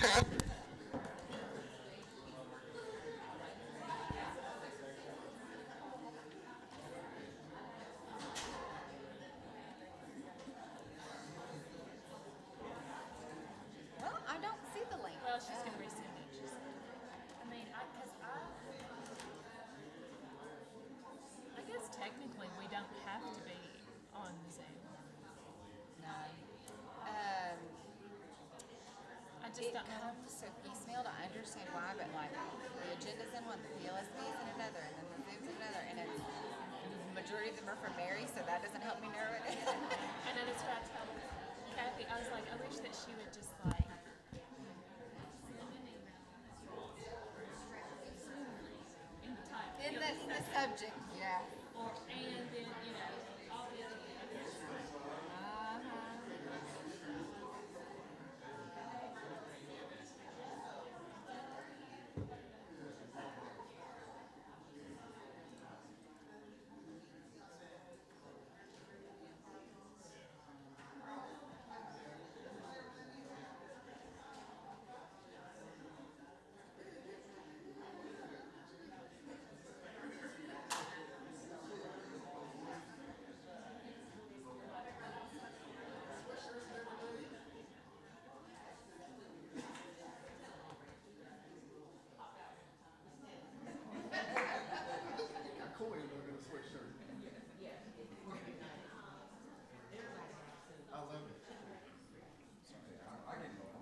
Well, I don't see the link. Well, she's gonna resend it. I guess technically we don't have to be on Zoom. No. I just It don't know. comes so piecemeal. I understand why, but like the agenda's in one, the PLSB is in another, and then the Zoom's in another, and it's the majority of them are from Mary, so that doesn't help me narrow it. And then it's what I told Kathy. I was like, I wish that she would just like in the title. In the subject, yeah. Or and then all the other things. Cool, you're gonna switch shirt. I love it. Sorry, I can go on.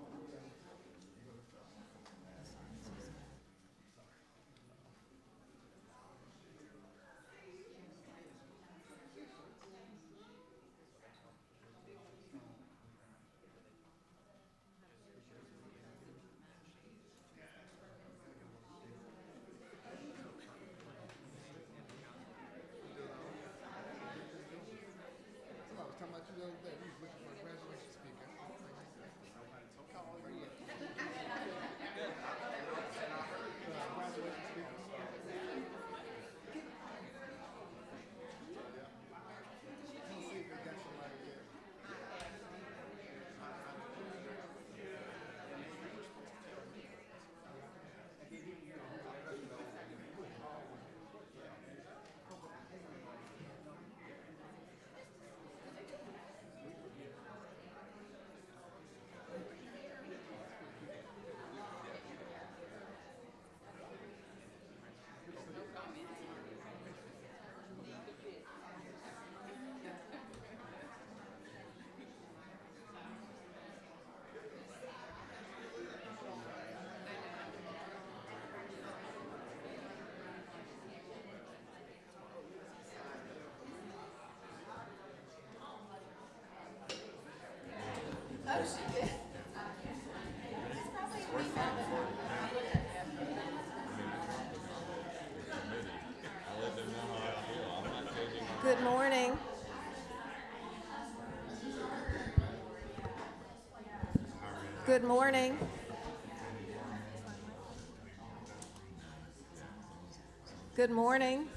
I was talking about you the other day. We was looking for a graduation speaker. How old are you? Graduation speaker. Let's see if we got somebody there. Oh, she did. It's probably an email that I let them know how I feel. I'm not judging. Good morning. Good morning. Good morning.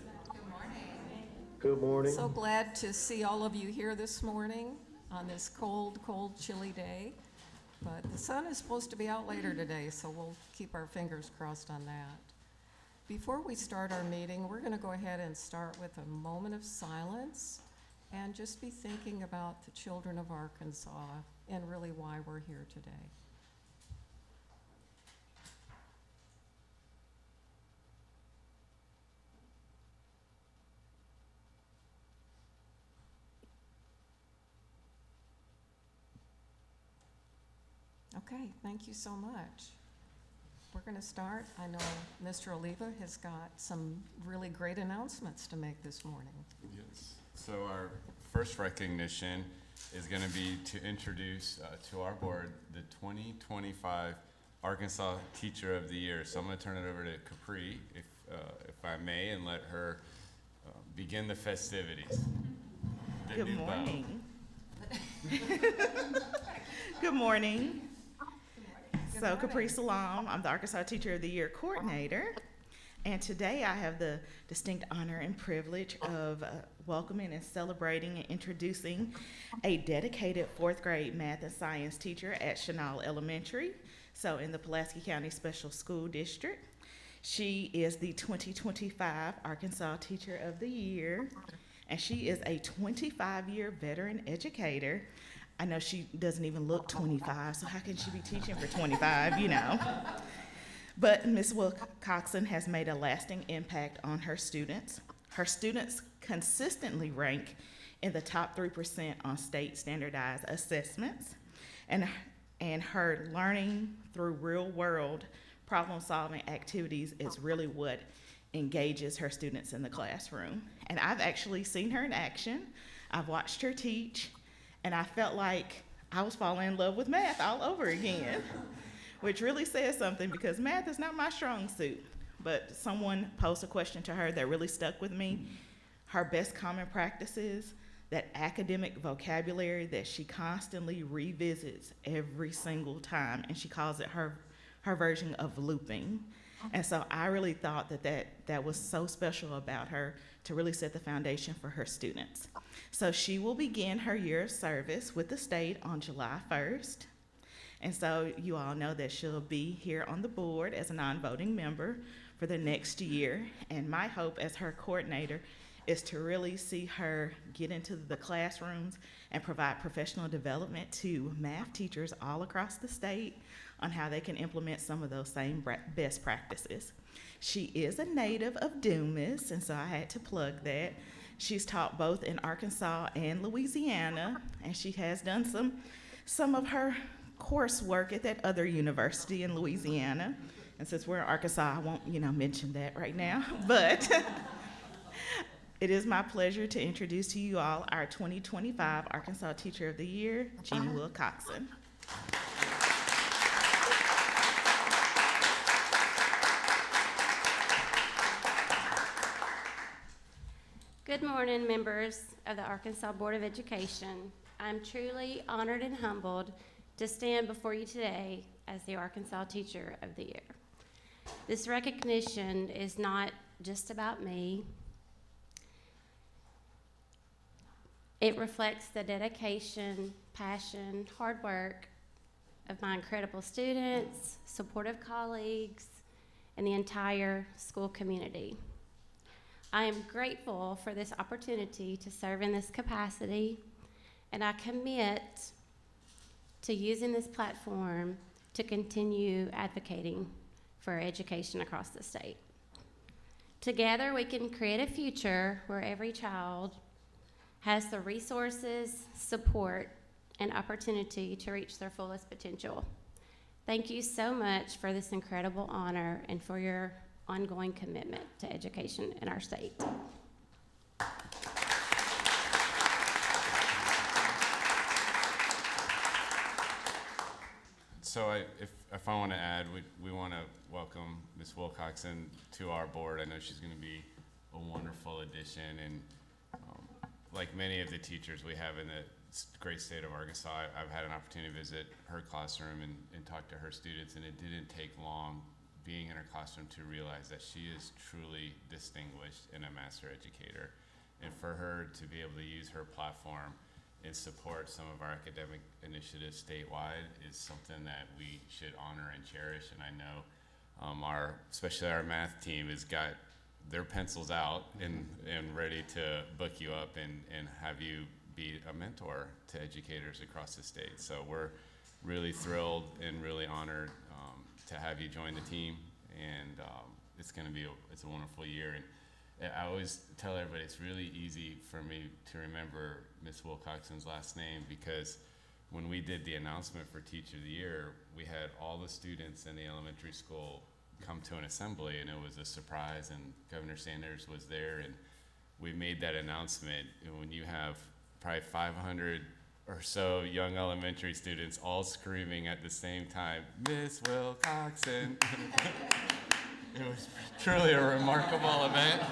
Good morning. So glad to see all of you here this morning on this cold, cold, chilly day. But the sun is supposed to be out later today, so we'll keep our fingers crossed on that. Before we start our meeting, we're going to go ahead and start with a moment of silence and just be thinking about the children of Arkansas and really why we're here today. Okay, thank you so much. We're going to start. I know Mr. Oliva has got some really great announcements to make this morning. Yes. So our first recognition is going to be to introduce to our board the 2025 Arkansas Teacher of the Year. So I'm going to turn it over to Capri, if I may, and let her begin the festivities. Good morning. Good morning. So Capri Salam, I'm the Arkansas Teacher of the Year coordinator. And today I have the distinct honor and privilege of welcoming and celebrating and introducing a dedicated fourth grade math and science teacher at Chenal Elementary, so in the Pulaski County Special School District. She is the 2025 Arkansas Teacher of the Year, and she is a 25-year veteran educator. I know she doesn't even look 25, so how can she be teaching for 25, you know? But Ms. Wilcoxon has made a lasting impact on her students. Her students consistently rank in the top 3% on state standardized assessments, and her learning through real-world problem-solving activities is really what engages her students in the classroom. And I've actually seen her in action. I've watched her teach, and I felt like I was falling in love with math all over again, which really says something because math is not my strong suit. But someone posed a question to her that really stuck with me. Her best common practices, that academic vocabulary that she constantly revisits every single time, and she calls it her version of looping. And so I really thought that was so special about her to really set the foundation for her students. So she will begin her year of service with the state on July 1st. And so you all know that she'll be here on the board as a non-voting member for the next year. And my hope as her coordinator is to really see her get into the classrooms and provide professional development to math teachers all across the state on how they can implement some of those same best practices. She is a native of Dumas, and so I had to plug that. She's taught both in Arkansas and Louisiana, and she has done some of her coursework at that other university in Louisiana. And since we're in Arkansas, I won't, mention that right now, but it is my pleasure to introduce to you all our 2025 Arkansas Teacher of the Year, Jeannie Wilcoxon. Good morning, members of the Arkansas Board of Education. I'm truly honored and humbled to stand before you today as the Arkansas Teacher of the Year. This recognition is not just about me. It reflects the dedication, passion, hard work of my incredible students, supportive colleagues, and the entire school community. I am grateful for this opportunity to serve in this capacity, and I commit to using this platform to continue advocating for education across the state. Together, we can create a future where every child has the resources, support, and opportunity to reach their fullest potential. Thank you so much for this incredible honor and for your ongoing commitment to education in our state. So if I want to add, we want to welcome Ms. Wilcoxon to our board. I know she's going to be a wonderful addition, and like many of the teachers we have in the great state of Arkansas, I've had an opportunity to visit her classroom and talk to her students, and it didn't take long being in her classroom to realize that she is truly distinguished and a master educator. And for her to be able to use her platform and support some of our academic initiatives statewide is something that we should honor and cherish. And I know especially our math team has got their pencils out and ready to book you up and have you be a mentor to educators across the state. So we're really thrilled and really honored to have you join the team, and it's going to be it's a wonderful year. And I always tell everybody it's really easy for me to remember Ms. Wilcoxon's last name, because when we did the announcement for Teacher of the Year, we had all the students in the elementary school come to an assembly, and it was a surprise, and Governor Sanders was there, and we made that announcement. And when you have probably 500 or so young elementary students all screaming at the same time, Miss Wilcoxon. It was truly a remarkable event,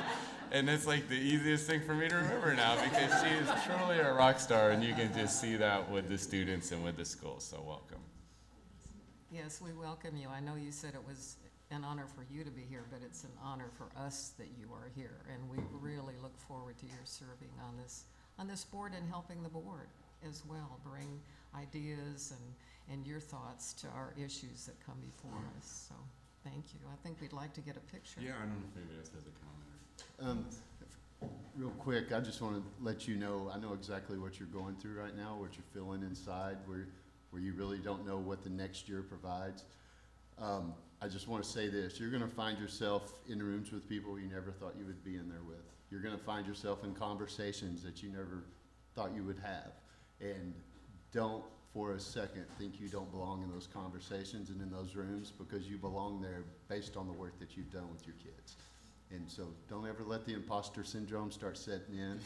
and it's like the easiest thing for me to remember now, because she is truly a rock star, and you can just see that with the students and with the school. So welcome. Yes, we welcome you. I know you said it was an honor for you to be here, but it's an honor for us that you are here. And we really look forward to your serving on this board and helping the board as well, bring ideas and your thoughts to our issues that come before us. So thank you. I think we'd like to get a picture. Yeah, I don't know if anybody else has a comment. Real quick, I just want to let you know, I know exactly what you're going through right now, what you're feeling inside, where you really don't know what the next year provides. I just want to say this, you're going to find yourself in rooms with people you never thought you would be in there with. You're going to find yourself in conversations that you never thought you would have. And don't for a second think you don't belong in those conversations and in those rooms, because you belong there based on the work that you've done with your kids. And so don't ever let the imposter syndrome start setting in.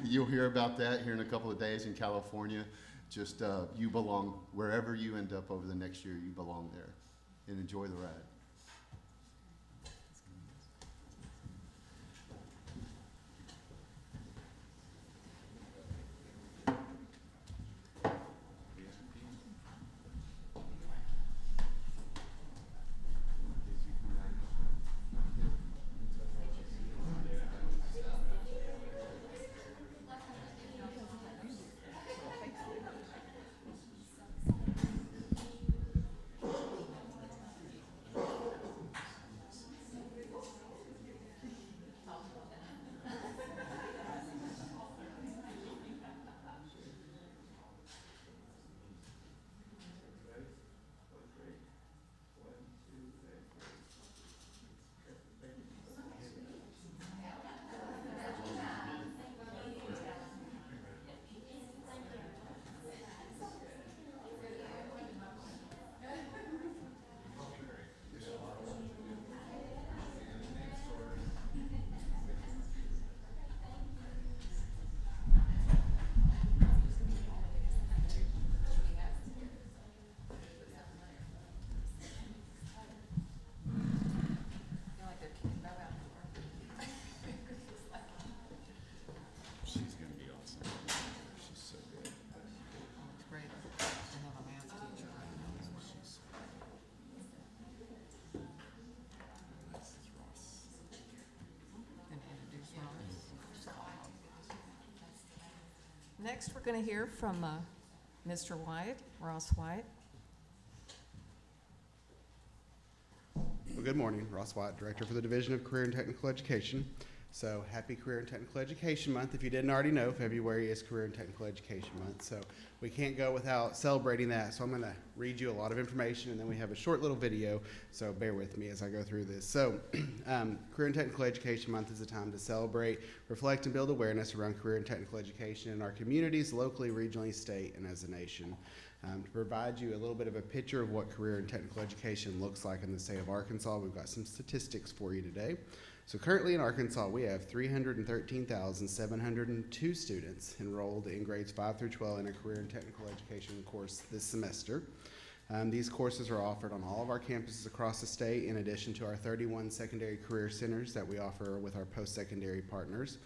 You'll hear about that here in a couple of days in California. Just you belong wherever you end up over the next year, you belong there. And enjoy the ride. Next, we're going to hear from Mr. White, Ross White. Well, good morning. Ross White, Director for the Division of Career and Technical Education. So happy Career and Technical Education Month. If you didn't already know, February is Career and Technical Education Month. So we can't go without celebrating that. So I'm going to read you a lot of information, and then we have a short little video. So bear with me as I go through this. So Career and Technical Education Month is a time to celebrate, reflect, and build awareness around career and technical education in our communities, locally, regionally, state, and as a nation. To provide you a little bit of a picture of what career and technical education looks like in the state of Arkansas, we've got some statistics for you today. So currently in Arkansas, we have 313,702 students enrolled in grades 5 through 12 in a career and technical education course this semester. These courses are offered on all of our campuses across the state, in addition to our 31 secondary career centers that we offer with our post-secondary partners.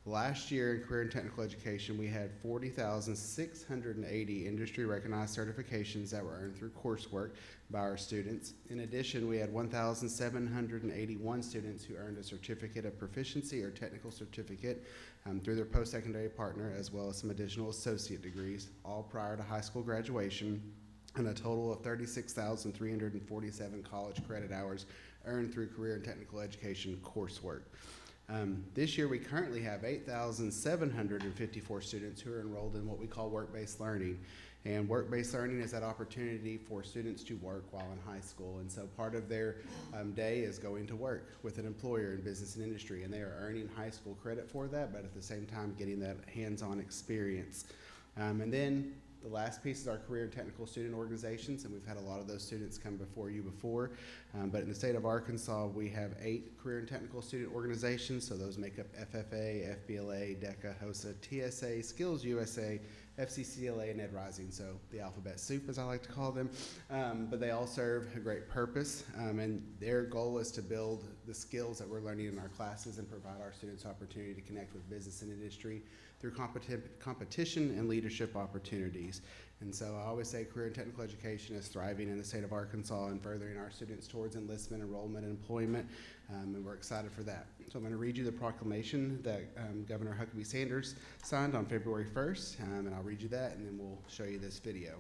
Last year in career and technical education, we had 40,680 industry-recognized certifications that were earned through coursework by our students. In addition, we had 1,781 students who earned a certificate of proficiency or technical certificate through their post-secondary partner, as well as some additional associate degrees, all prior to high school graduation, and a total of 36,347 college credit hours earned through career and technical education coursework. This year, we currently have 8,754 students who are enrolled in what we call work-based learning. And work-based learning is that opportunity for students to work while in high school. And so part of their day is going to work with an employer in business and industry. And they are earning high school credit for that, but at the same time getting that hands-on experience. And then the last piece is our career and technical student organizations, and we've had a lot of those students come before you before. But in the state of Arkansas, we have 8 career and technical student organizations, so those make up FFA, FBLA, DECA, HOSA, TSA, Skills USA, FCCLA, and Ed Rising, so the alphabet soup, as I like to call them. But they all serve a great purpose, and their goal is to build the skills that we're learning in our classes and provide our students opportunity to connect with business and industry through competition and leadership opportunities. And so I always say career and technical education is thriving in the state of Arkansas and furthering our students towards enlistment, enrollment, and employment, and we're excited for that. So I'm going to read you the proclamation that Governor Huckabee Sanders signed on February 1st, and I'll read you that, and then we'll show you this video.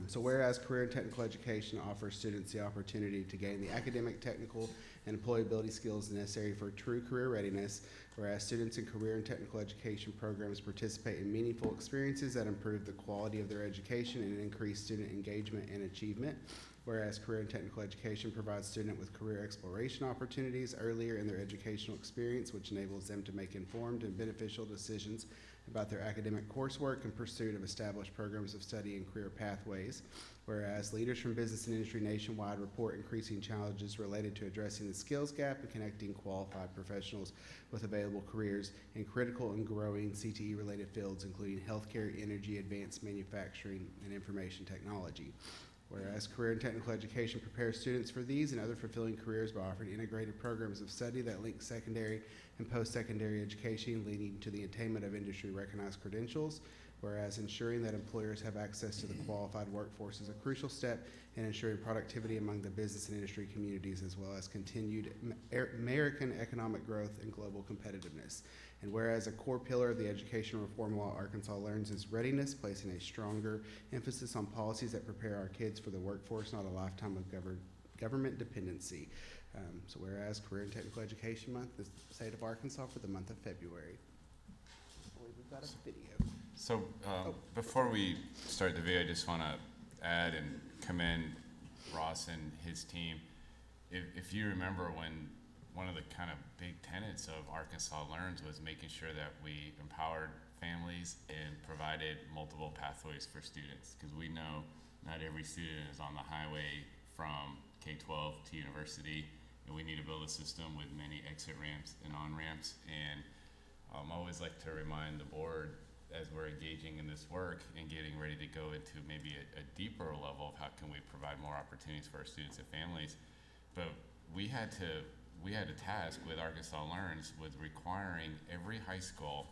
So whereas career and technical education offers students the opportunity to gain the academic, technical, and employability skills necessary for true career readiness, whereas students in career and technical education programs participate in meaningful experiences that improve the quality of their education and increase student engagement and achievement, whereas career and technical education provides students with career exploration opportunities earlier in their educational experience, which enables them to make informed and beneficial decisions about their academic coursework in pursuit of established programs of study and career pathways, whereas leaders from business and industry nationwide report increasing challenges related to addressing the skills gap and connecting qualified professionals with available careers in critical and growing CTE-related fields, including healthcare, energy, advanced manufacturing, and information technology. Whereas career and technical education prepares students for these and other fulfilling careers by offering integrated programs of study that link secondary and post-secondary education, leading to the attainment of industry-recognized credentials. Whereas ensuring that employers have access to the qualified workforce is a crucial step in ensuring productivity among the business and industry communities, as well as continued American economic growth and global competitiveness. And whereas a core pillar of the education reform law Arkansas Learns is readiness, placing a stronger emphasis on policies that prepare our kids for the workforce, not a lifetime of government dependency. So whereas Career and Technical Education Month is the state of Arkansas for the month of February. I believe we've got a video. So before we start the video, I just want to add and commend Ross and his team. If you remember when one of the kind of big tenets of Arkansas Learns was making sure that we empowered families and provided multiple pathways for students, because we know not every student is on the highway from K-12 to university, and we need to build a system with many exit ramps and on-ramps. And I always like to remind the board, as we're engaging in this work and getting ready to go into maybe a deeper level of how can we provide more opportunities for our students and families, but we had a task with Arkansas Learns with requiring every high school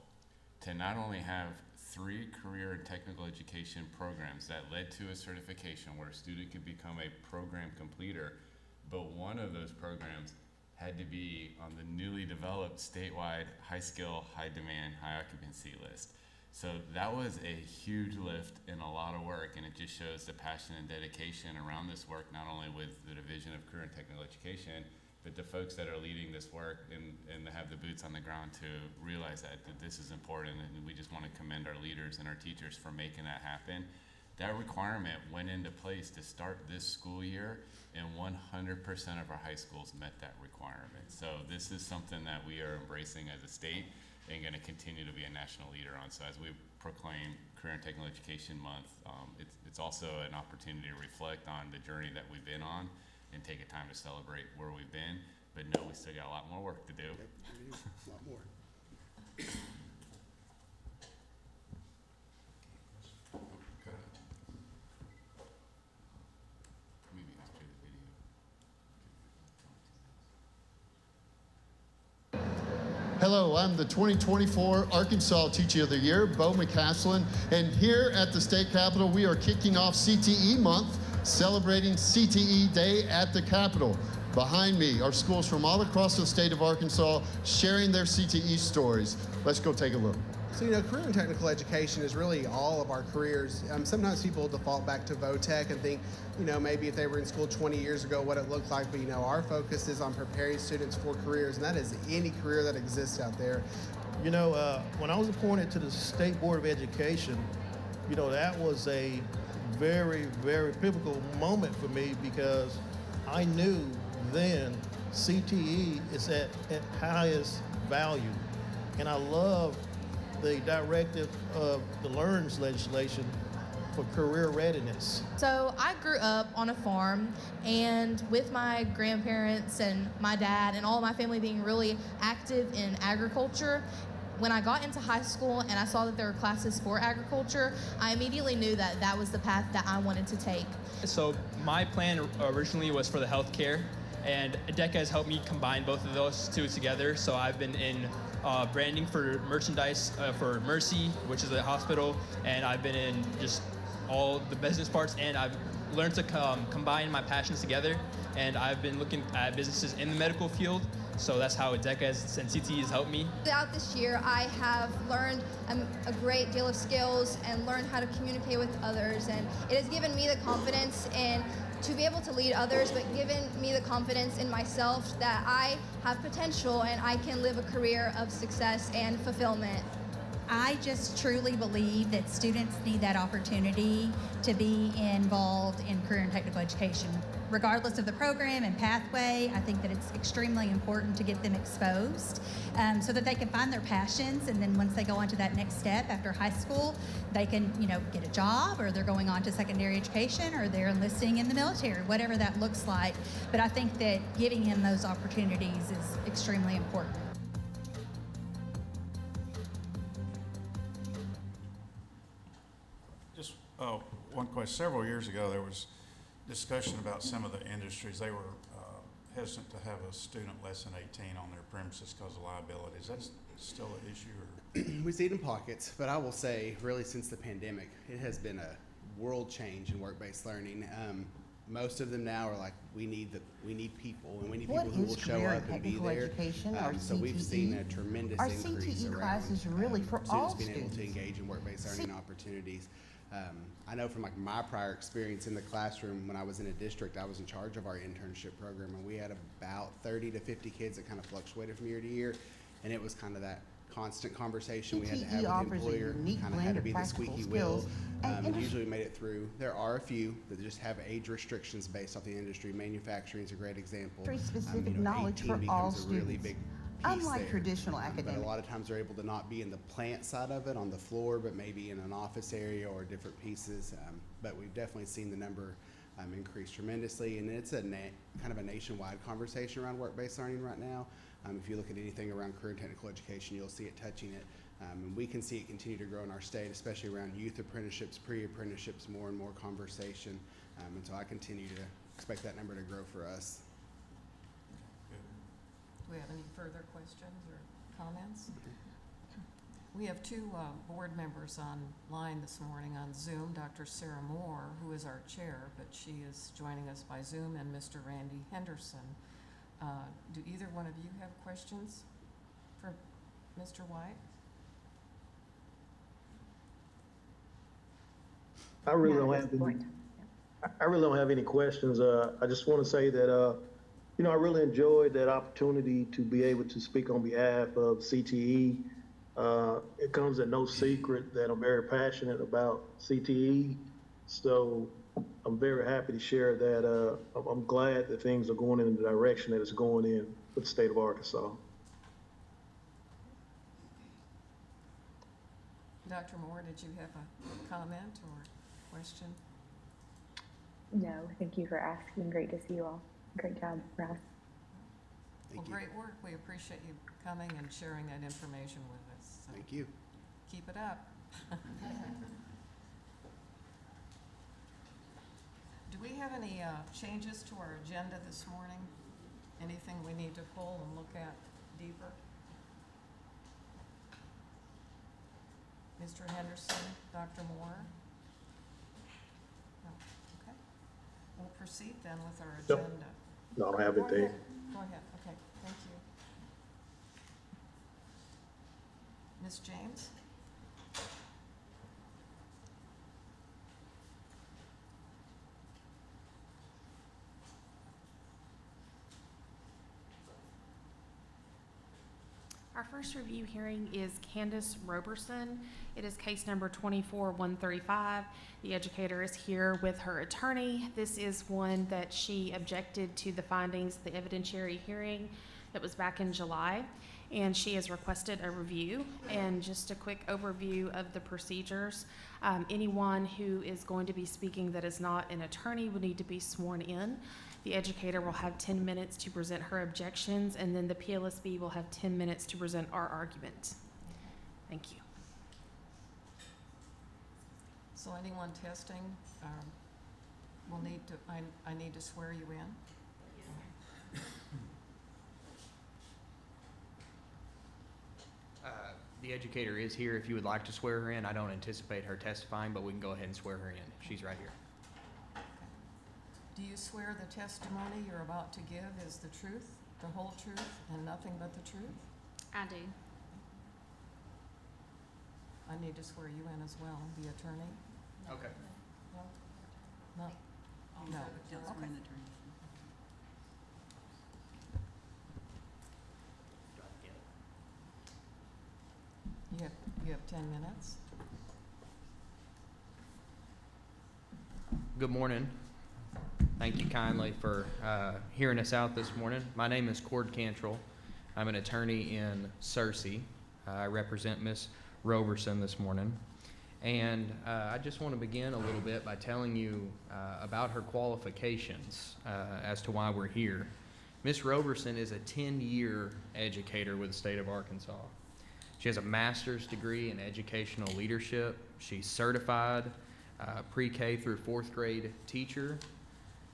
to not only have 3 career and technical education programs that led to a certification where a student could become a program completer, but one of those programs had to be on the newly developed statewide high skill, high demand, high occupancy list. So that was a huge lift and a lot of work, and it just shows the passion and dedication around this work, not only with the Division of Career and Technical Education, but the folks that are leading this work and have the boots on the ground to realize that this is important, and we just want to commend our leaders and our teachers for making that happen. That requirement went into place to start this school year, and 100% of our high schools met that requirement. So this is something that we are embracing as a state and going to continue to be a national leader on. So as we proclaim Career and Technical Education Month, it's also an opportunity to reflect on the journey that we've been on and take a time to celebrate where we've been, but know we still got a lot more work to do. Yep, we do. A lot more. Maybe after the video. Hello, I'm the 2024 Arkansas Teacher of the Year, Bo McCaslin, and here at the State Capitol, we are kicking off CTE Month, celebrating CTE Day at the Capitol. Behind me are schools from all across the state of Arkansas sharing their CTE stories. Let's go take a look. So, career and technical education is really all of our careers. Sometimes people default back to VOTEC and think, maybe if they were in school 20 years ago, what it looked like. But, our focus is on preparing students for careers, and that is any career that exists out there. When I was appointed to the State Board of Education, that was a very, very pivotal moment for me, because I knew then CTE is at highest value. And I love the directive of the Learns legislation for career readiness. So I grew up on a farm, and with my grandparents and my dad and all of my family being really active in agriculture, when I got into high school and I saw that there were classes for agriculture, I immediately knew that that was the path that I wanted to take. So my plan originally was for the healthcare, and DECA has helped me combine both of those two together. So I've been in branding for merchandise for Mercy, which is a hospital, and I've been in just all the business parts, and I've learned to combine my passions together. And I've been looking at businesses in the medical field, so that's how DECA and CTE has helped me. Throughout this year, I have learned a great deal of skills and learned how to communicate with others, and it has given me the confidence and to be able to lead others, but given me the confidence in myself that I have potential and I can live a career of success and fulfillment. I just truly believe that students need that opportunity to be involved in career and technical education. Regardless of the program and pathway, I think that it's extremely important to get them exposed so that they can find their passions, and then once they go on to that next step after high school, they can, get a job, or they're going on to secondary education, or they're enlisting in the military, whatever that looks like. But I think that giving him those opportunities is extremely important. Just one question. Several years ago, there was discussion about some of the industries. They were hesitant to have a student less than 18 on their premises because of liability. Is that still an issue? Or? We see it in pockets, but I will say, really, since the pandemic, it has been a world change in work-based learning. Most of them now are like, we need people, and we need people who will show up and be there. So we've seen a tremendous increase CTE around classes really for all students being able to engage in work-based learning opportunities. I know from my prior experience in the classroom, when I was in a district, I was in charge of our internship program, and we had about 30 to 50 kids that kind of fluctuated from year to year, and it was kind of that constant conversation we had to have with the employer, kind of had to be the squeaky wheel, and usually we made it through. There are a few that just have age restrictions based off the industry. Manufacturing is a great example. Very specific knowledge for all becomes a really students. big Unlike there. traditional But academic. a lot of times they're able to not be in the plant side of it on the floor, but maybe in an office area or different pieces. But we've definitely seen the number increase tremendously, and it's a kind of a nationwide conversation around work-based learning right now. If you look at anything around career and technical education, you'll see it touching it. And we can see it continue to grow in our state, especially around youth apprenticeships, pre-apprenticeships, more and more conversation. And so I continue to expect that number to grow for us. Do we have any further questions or comments? We have two board members online this morning on Zoom, Dr. Sarah Moore, who is our chair, but she is joining us by Zoom, and Mr. Randy Henderson. Do either one of you have questions for Mr. White? I really don't have any questions. I just want to say that I really enjoyed that opportunity to be able to speak on behalf of CTE. It comes at no secret that I'm very passionate about CTE, so I'm very happy to share that. I'm glad that things are going in the direction that it's going in for the state of Arkansas. Dr. Moore, did you have a comment or question? No, thank you for asking. Great to see you all. Great job, Ross. Well, great work. We appreciate you coming and sharing that information with us. So Thank you. keep it up. Do we have any changes to our agenda this morning? Anything we need to pull and look at deeper? Mr. Henderson, Dr. Moore? No. Okay. We'll proceed then with our Yep. agenda. No, I don't have Go anything. ahead. Go ahead. Okay, thank you. Ms. James? Our first review hearing is Candace Roberson. It is case number 24-135. The educator is here with her attorney. This is one that she objected to the findings of the evidentiary hearing that was back in July, and she has requested a review. And just a quick overview of the procedures. Anyone who is going to be speaking that is not an attorney would need to be sworn in. The educator will have 10 minutes to present her objections, and then the PLSB will have 10 minutes to present our argument. Thank you. So anyone testing will need to, I need to swear you in? The educator is here if you would like to swear her in. I don't anticipate her testifying, but we can go ahead and swear her in. She's right here. Do you swear the testimony you're about to give is the truth, the whole truth, and nothing but the truth? I do. I need to swear you in as well, the attorney. Okay. No? No. Okay. You have 10 minutes. Good morning. Thank you kindly for hearing us out this morning. My name is Cord Cantrell. I'm an attorney in Searcy. I represent Ms. Roberson this morning. And I just want to begin a little bit by telling you about her qualifications as to why we're here. Ms. Roberson is a 10-year educator with the state of Arkansas. She has a master's degree in educational leadership. She's certified pre-K through 4th grade teacher.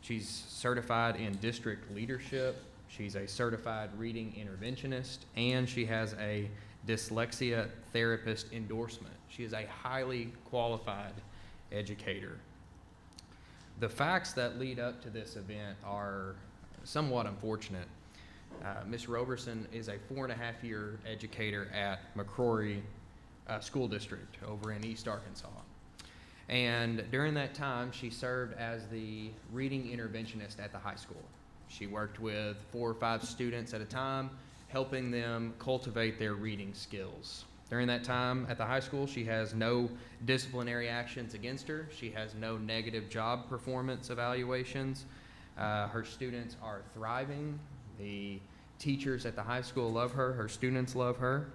She's certified in district leadership. She's a certified reading interventionist, and she has a dyslexia therapist endorsement. She is a highly qualified educator. The facts that lead up to this event are somewhat unfortunate. Ms. Roberson is a 4.5-year educator at McCrory School District over in East Arkansas. And during that time, she served as the reading interventionist at the high school. She worked with 4 or 5 students at a time, helping them cultivate their reading skills. During that time at the high school, she has no disciplinary actions against her. She has no negative job performance evaluations. Her students are thriving. The teachers at the high school love her. Her students love her.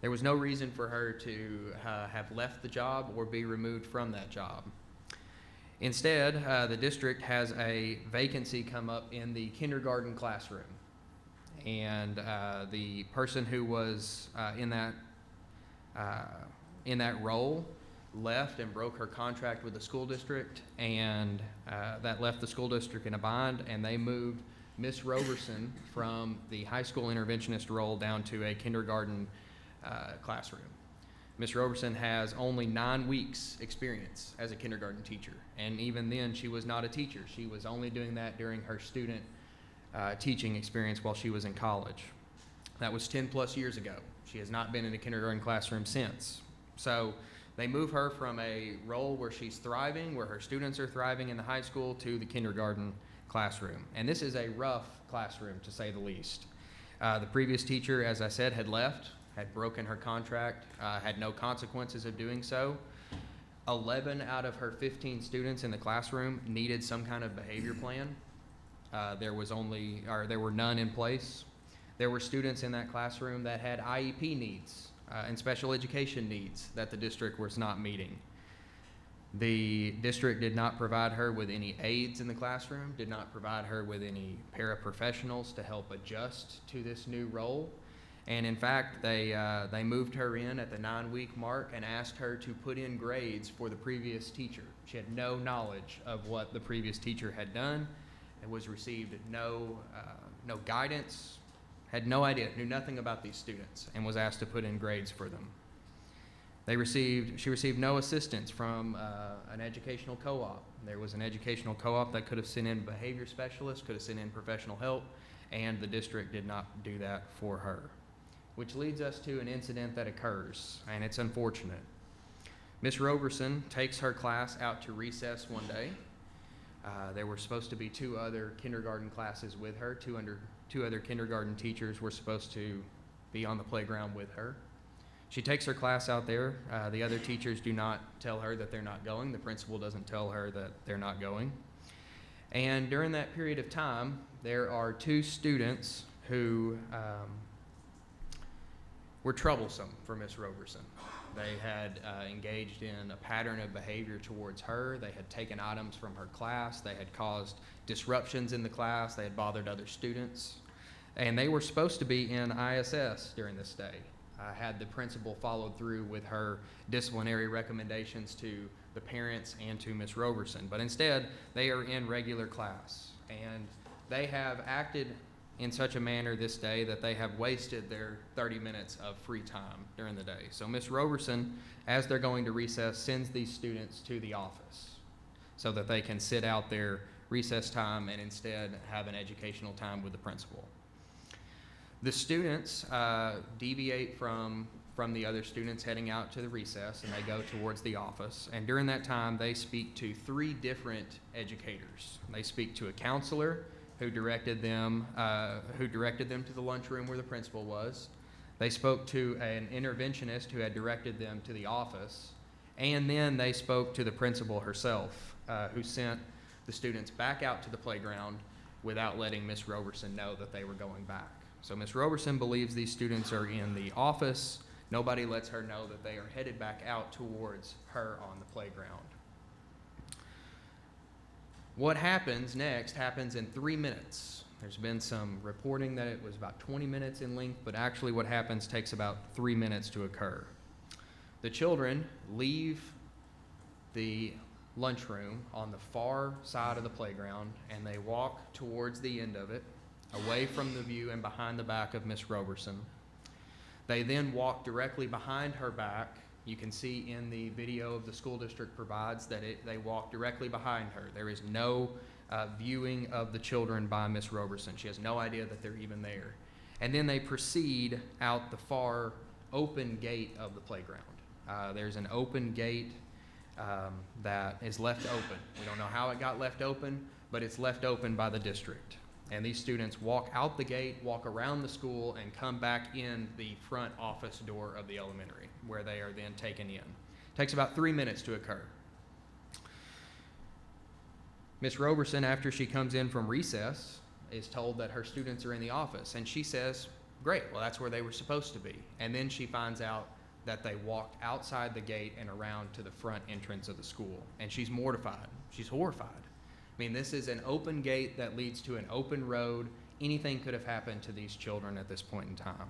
There was no reason for her to have left the job or be removed from that job. Instead, the district has a vacancy come up in the kindergarten classroom. And the person who was in that role left and broke her contract with the school district, and that left the school district in a bind, and they moved Miss Roberson from the high school interventionist role down to a kindergarten classroom. Miss Roberson has only 9 weeks experience as a kindergarten teacher, and even then she was not a teacher. She was only doing that during her student teaching experience while she was in college. That was 10 plus years ago. She has not been in a kindergarten classroom since. So they move her from a role where she's thriving, where her students are thriving in the high school, to the kindergarten classroom. And this is a rough classroom, to say the least. The previous teacher, as I said, had left, had broken her contract, had no consequences of doing so. 11 out of her 15 students in the classroom needed some kind of behavior plan. There were none in place. There were students in that classroom that had IEP needs and special education needs that the district was not meeting. The district did not provide her with any aides in the classroom, did not provide her with any paraprofessionals to help adjust to this new role. And in fact, they moved her in at the 9-week mark and asked her to put in grades for the previous teacher. She had no knowledge of what the previous teacher had done, and was received no guidance, had no idea, knew nothing about these students, and was asked to put in grades for them. She received no assistance from an educational co-op. There was an educational co-op that could have sent in behavior specialists, could have sent in professional help, and the district did not do that for her. Which leads us to an incident that occurs, and it's unfortunate. Miss Roberson takes her class out to recess one day. There were supposed to be 2 other kindergarten classes with her. 2 other kindergarten teachers were supposed to be on the playground with her. She takes her class out there. The other teachers do not tell her that they're not going. The principal doesn't tell her that they're not going. And during that period of time, there are 2 students who were troublesome for Miss Roberson. They had engaged in a pattern of behavior towards her. They had taken items from her class. They had caused disruptions in the class. They had bothered other students. And they were supposed to be in ISS during this day. Had the principal followed through with her disciplinary recommendations to the parents and to Miss Roberson. But instead, they are in regular class. And they have acted in such a manner this day that they have wasted their 30 minutes of free time during the day. So Ms. Roberson, as they're going to recess, sends these students to the office so that they can sit out their recess time and instead have an educational time with the principal. The students deviate from the other students heading out to the recess, and they go towards the office. And during that time, they speak to 3 different educators. They speak to a counselor who directed them to the lunchroom where the principal was. They spoke to an interventionist who had directed them to the office. And then they spoke to the principal herself, who sent the students back out to the playground without letting Ms. Roberson know that they were going back. So Ms. Roberson believes these students are in the office. Nobody lets her know that they are headed back out towards her on the playground. What happens next happens in 3 minutes. There's been some reporting that it was about 20 minutes in length, but actually what happens takes about 3 minutes to occur. The children leave the lunchroom on the far side of the playground, and they walk towards the end of it, away from the view and behind the back of Miss Roberson. They then walk directly behind her back. You can see in the video of the school district provides that they walk directly behind her. There is no viewing of the children by Miss Roberson. She has no idea that they're even there. And then they proceed out the far open gate of the playground. There's an open gate that is left open. We don't know how it got left open, but it's left open by the district. And these students walk out the gate, walk around the school, and come back in the front office door of the elementary, where they are then taken in. It takes about 3 minutes to occur. Miss Roberson, after she comes in from recess, is told that her students are in the office, and she says, great, well, that's where they were supposed to be. And then she finds out that they walked outside the gate and around to the front entrance of the school, and she's mortified. She's horrified. I mean, this is an open gate that leads to an open road. Anything could have happened to these children at this point in time.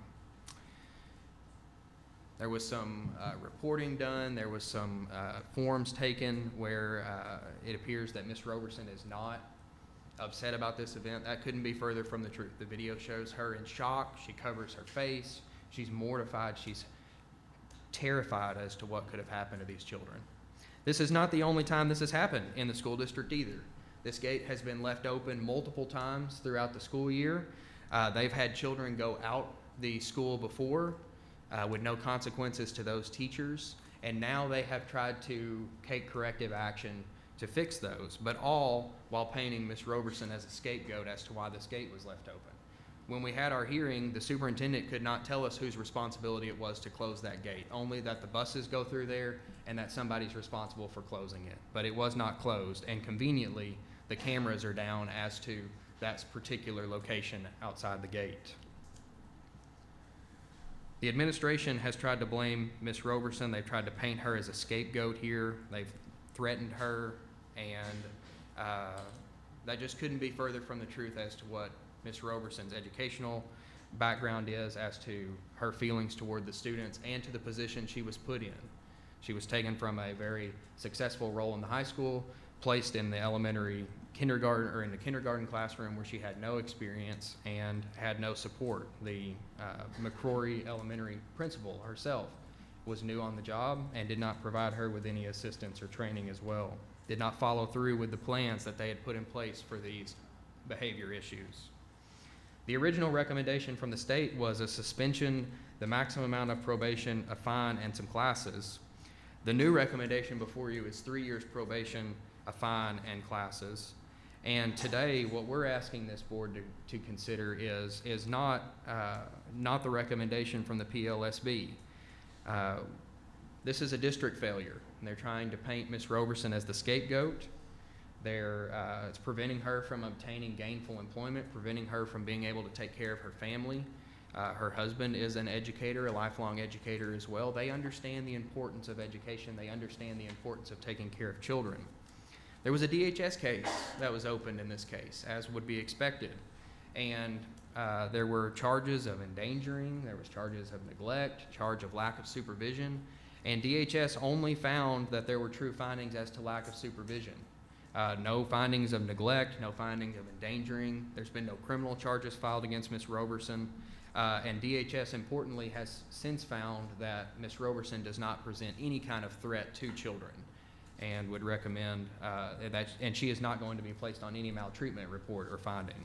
There was some reporting done. There was some forms taken where it appears that Miss Roberson is not upset about this event. That couldn't be further from the truth. The video shows her in shock. She covers her face. She's mortified. She's terrified as to what could have happened to these children. This is not the only time this has happened in the school district either. This gate has been left open multiple times throughout the school year. They've had children go out the school before with no consequences to those teachers, and now they have tried to take corrective action to fix those, but all while painting Miss Roberson as a scapegoat as to why this gate was left open. When we had our hearing, the superintendent could not tell us whose responsibility it was to close that gate, only that the buses go through there and that somebody's responsible for closing it. But it was not closed, and conveniently, the cameras are down as to that particular location outside the gate. The administration has tried to blame Miss Roberson. They've tried to paint her as a scapegoat here. They've threatened her, and that just couldn't be further from the truth as to what Miss Roberson's educational background is, as to her feelings toward the students, and to the position she was put in. She was taken from a very successful role in the high school, placed in the elementary kindergarten, or in the kindergarten classroom where she had no experience and had no support. The McCrory Elementary principal herself was new on the job and did not provide her with any assistance or training as well. Did not follow through with the plans that they had put in place for these behavior issues. The original recommendation from the state was a suspension, the maximum amount of probation, a fine, and some classes. The new recommendation before you is 3 years probation, a fine, and classes. And today, what we're asking this board to consider is not the recommendation from the PLSB. This is a district failure, and they're trying to paint Miss Roberson as the scapegoat. It's preventing her from obtaining gainful employment, preventing her from being able to take care of her family. Her husband is an educator, a lifelong educator as well. They understand the importance of education. They understand the importance of taking care of children. There was a DHS case that was opened in this case, as would be expected. And there were charges of endangering, there was charges of neglect, charge of lack of supervision, and DHS only found that there were true findings as to lack of supervision. No findings of neglect, no findings of endangering. There's been no criminal charges filed against Ms. Roberson. And DHS, importantly, has since found that Ms. Roberson does not present any kind of threat to children, and would recommend and she is not going to be placed on any maltreatment report or finding.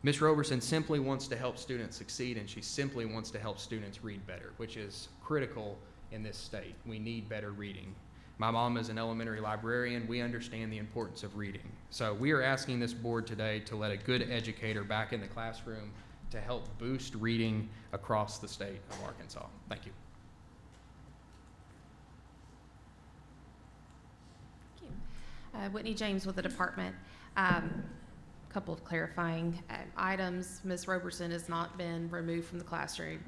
Ms. Roberson simply wants to help students succeed, and she simply wants to help students read better, which is critical in this state. We need better reading. My mom is an elementary librarian. We understand the importance of reading. So we are asking this board today to let a good educator back in the classroom to help boost reading across the state of Arkansas. Thank you. Thank you. Whitney James with the department. Couple of clarifying items. Ms. Roberson has not been removed from the classroom.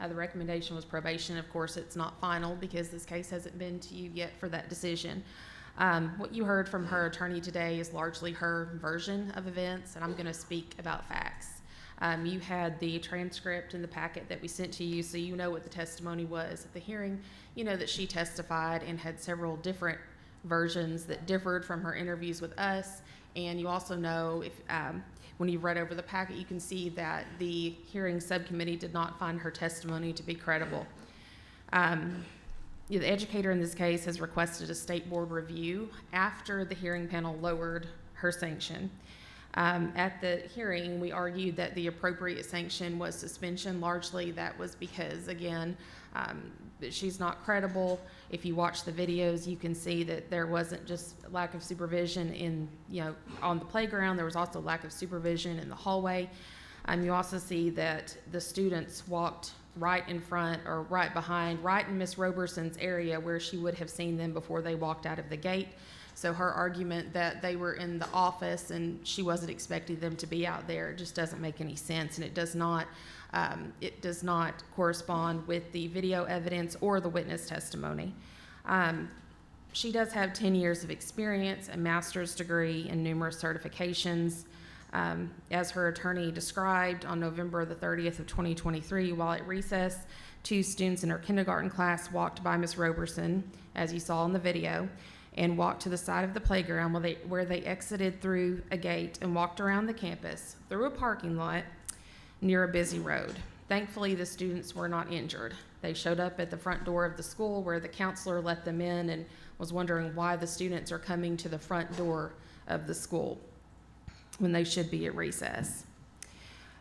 The recommendation was probation. Of course, it's not final because this case hasn't been to you yet for that decision. What you heard from her attorney today is largely her version of events, and I'm going to speak about facts. You had the transcript in the packet that we sent to you, so you know what the testimony was at the hearing. You know that she testified and had several different versions that differed from her interviews with us. And you also know, if when you read over the packet, you can see that the hearing subcommittee did not find her testimony to be credible. The educator in this case has requested a state board review after the hearing panel lowered her sanction. At the hearing, we argued that the appropriate sanction was suspension. Largely, that was because, again, she's not credible. If you watch the videos, you can see that there wasn't just lack of supervision in, on the playground. There was also lack of supervision in the hallway. You also see that the students walked right in front or right behind, right in Ms. Roberson's area where she would have seen them before they walked out of the gate. So her argument that they were in the office and she wasn't expecting them to be out there just doesn't make any sense, and it does not correspond with the video evidence or the witness testimony. She does have 10 years of experience, a master's degree, and numerous certifications. As her attorney described, on November the 30th of 2023, while at recess, 2 students in her kindergarten class walked by Ms. Roberson, as you saw in the video, and walked to the side of the playground where they exited through a gate and walked around the campus through a parking lot near a busy road. Thankfully, the students were not injured. They showed up at the front door of the school where the counselor let them in and was wondering why the students are coming to the front door of the school when they should be at recess.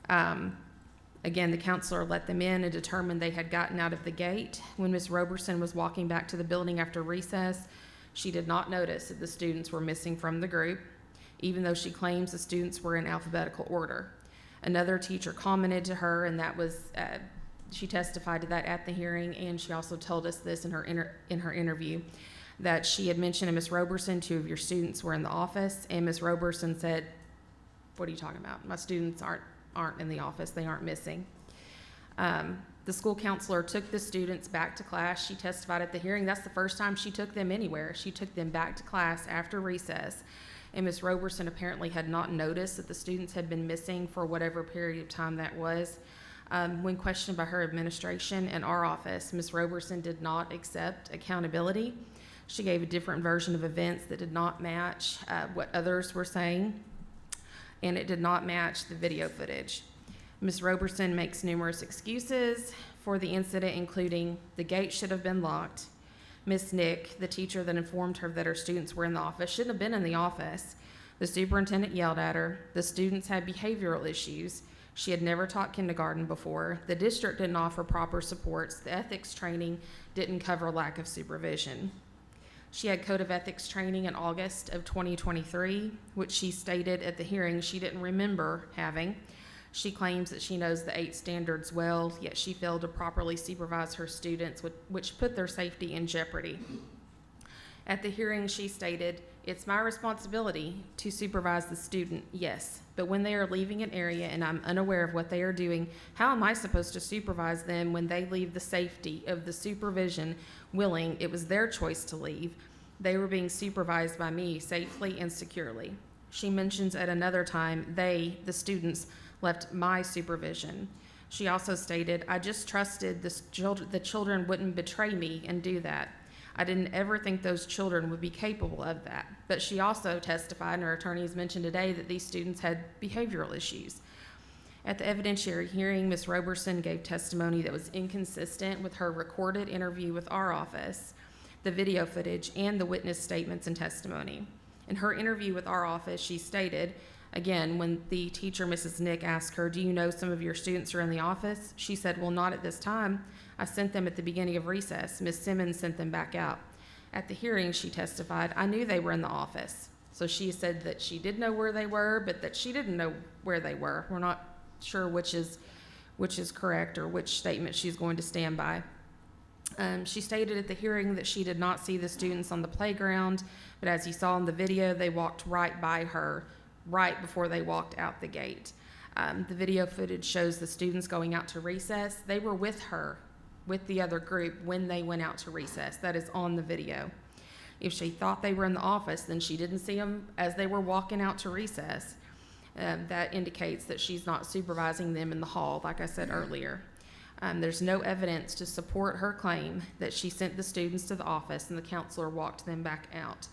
Again, the counselor let them in and determined they had gotten out of the gate. When Ms. Roberson was walking back to the building after recess, she did not notice that the students were missing from the group, even though she claims the students were in alphabetical order. Another teacher commented to her, and that was, she testified to that at the hearing, and she also told us this in her interview, that she had mentioned to Ms. Roberson 2 of your students were in the office, and Ms. Roberson said, "What are you talking about? My students aren't in the office, they aren't missing." The school counselor took the students back to class. She testified at the hearing. That's the first time she took them anywhere. She took them back to class after recess. And Ms. Roberson apparently had not noticed that the students had been missing for whatever period of time that was. When questioned by her administration and our office, Ms. Roberson did not accept accountability. She gave a different version of events that did not match what others were saying, and it did not match the video footage. Ms. Roberson makes numerous excuses for the incident, including the gate should have been locked. Ms. Nick, the teacher that informed her that her students were in the office, shouldn't have been in the office. The superintendent yelled at her. The students had behavioral issues. She had never taught kindergarten before. The district didn't offer proper supports. The ethics training didn't cover lack of supervision. She had code of ethics training in August of 2023, which she stated at the hearing she didn't remember having. She claims that she knows the 8 standards well, yet she failed to properly supervise her students, which put their safety in jeopardy. At the hearing, she stated, "It's my responsibility to supervise the student, yes, but when they are leaving an area and I'm unaware of what they are doing, how am I supposed to supervise them when they leave the safety of the supervision willing? It was their choice to leave. They were being supervised by me safely and securely." She mentions at another time, they, the students, left my supervision. She also stated, "I just trusted the children wouldn't betray me and do that. I didn't ever think those children would be capable of that. But she also testified, and her attorney has mentioned today, that these students had behavioral issues. At the evidentiary hearing, Ms. Roberson gave testimony that was inconsistent with her recorded interview with our office, the video footage, and the witness statements and testimony. In her interview with our office, she stated, again, when the teacher, Mrs. Nick, asked her, "Do you know some of your students are in the office?" She said, "Well, not at this time. I sent them at the beginning of recess. Ms. Simmons sent them back out." At the hearing, she testified, "I knew they were in the office." So she said that she did know where they were, but that she didn't know where they were. We're not sure which is correct or which statement she's going to stand by. She stated at the hearing that she did not see the students on the playground, but as you saw in the video, they walked right by her right before they walked out the gate. The video footage shows the students going out to recess. They were with her, with the other group, when they went out to recess. That is on the video. If she thought they were in the office, then she didn't see them as they were walking out to recess. That indicates that she's not supervising them in the hall, like I said earlier. There's no evidence to support her claim that she sent the students to the office and the counselor walked them back out.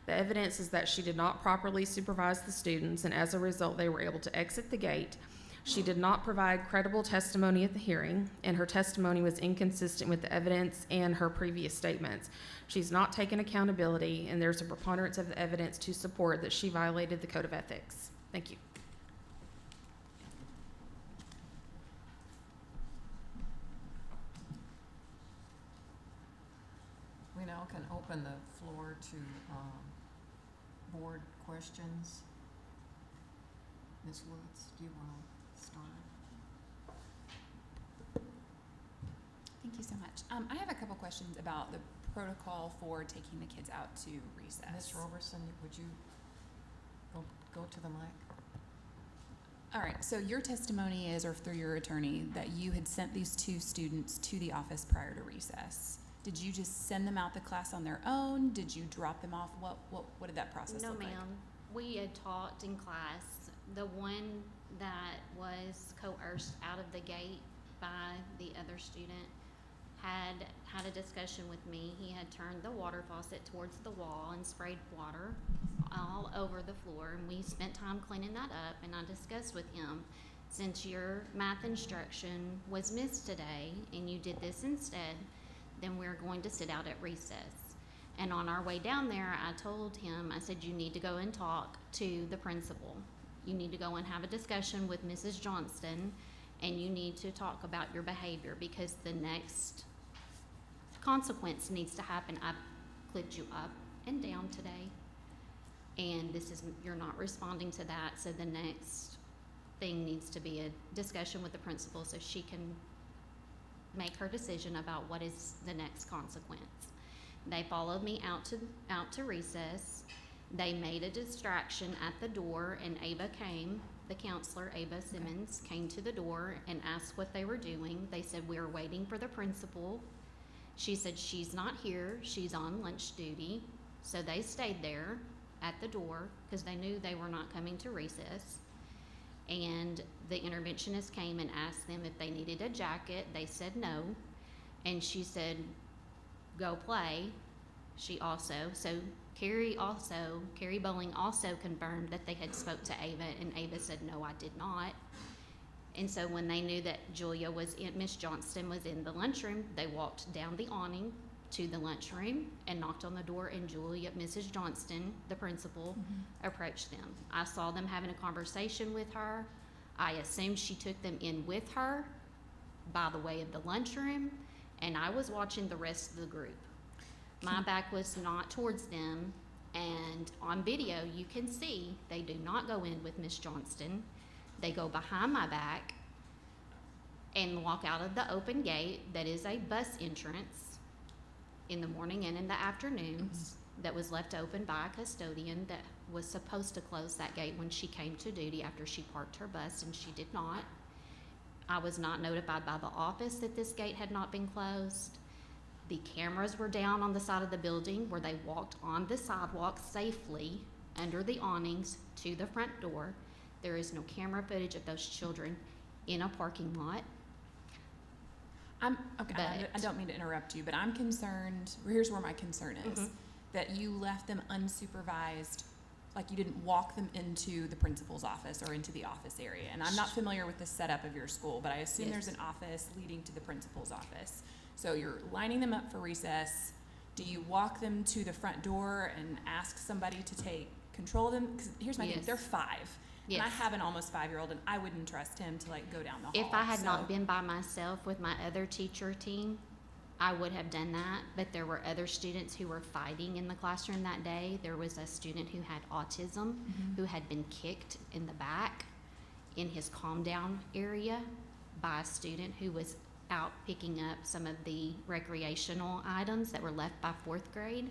The evidence is that she did not properly supervise the students, and as a result, they were able to exit the gate. She did not provide credible testimony at the hearing, and her testimony was inconsistent with the evidence and her previous statements. She's not taken accountability, and there's a preponderance of the evidence to support that she violated the Code of Ethics. Thank you. We now can open the floor to board questions. Ms. Woods, do you want to start? Thank you so much. I have a couple questions about the protocol for taking the kids out to recess. Ms. Roberson, would you go to the mic? All right, so your testimony is, or through your attorney, that you had sent these two students to the office prior to recess. Did you just send them out the class on their own? Did you drop them off? What did that process look like? No, ma'am. We had taught in class. The one that was coerced out of the gate by the other student had a discussion with me. He had turned the water faucet towards the wall and sprayed water all over the floor, and we spent time cleaning that up, and I discussed with him, since your math instruction was missed today and you did this instead, then we're going to sit out at recess. And on our way down there, I told him, I said, you need to go and talk to the principal. You need to go and have a discussion with Mrs. Johnston, and you need to talk about your behavior, because the next consequence needs to happen. I've clipped you up and down today, and you're not responding to that, so the next thing needs to be a discussion with the principal so she can make her decision about what is the next consequence. They followed me out to recess. They made a distraction at the door, and Ava came, the counselor, Ava Simmons, came to the door and asked what they were doing. They said, "We're waiting for the principal." She said, "She's not here, she's on lunch duty." So they stayed there at the door because they knew they were not coming to recess. And the interventionist came and asked them if they needed a jacket. They said no. And she said, "Go play." Carrie Bowling also confirmed that they had spoke to Ava, and Ava said, "No, I did not." And so when they knew that Miss Johnston was in the lunchroom, they walked down the awning to the lunchroom and knocked on the door, and Mrs. Johnston, the principal, approached them. I saw them having a conversation with her. I assumed she took them in with her by the way of the lunchroom, and I was watching the rest of the group. My back was not towards them, and on video you can see they do not go in with Miss Johnston. They go behind my back and walk out of the open gate that is a bus entrance in the morning and in the afternoons that was left open by a custodian that was supposed to close that gate when she came to duty after she parked her bus, and she did not. I was not notified by the office that this gate had not been closed. The cameras were down on the side of the building where they walked on the sidewalk safely under the awnings to the front door. There is no camera footage of those children in a parking lot. Okay, But- I don't mean to interrupt you, but I'm concerned, here's where my concern is, that you left them unsupervised, like you didn't walk them into the principal's office or into the office area. And I'm not familiar with the setup of your school, but I assume Yes. there's an office leading to the principal's office. So you're lining them up for recess. Do you walk them to the front door and ask somebody to take control of them? Because here's my thing, Yes. they're 5. And I Yes. have an almost 5-year-old, and I wouldn't trust him to like go down the hall. If I had So- not been by myself with my other teacher team, I would have done that, but there were other students who were fighting in the classroom that day. There was a student who had autism, who had been kicked in the back in his calm down area by a student who was out picking up some of the recreational items that were left by 4th grade.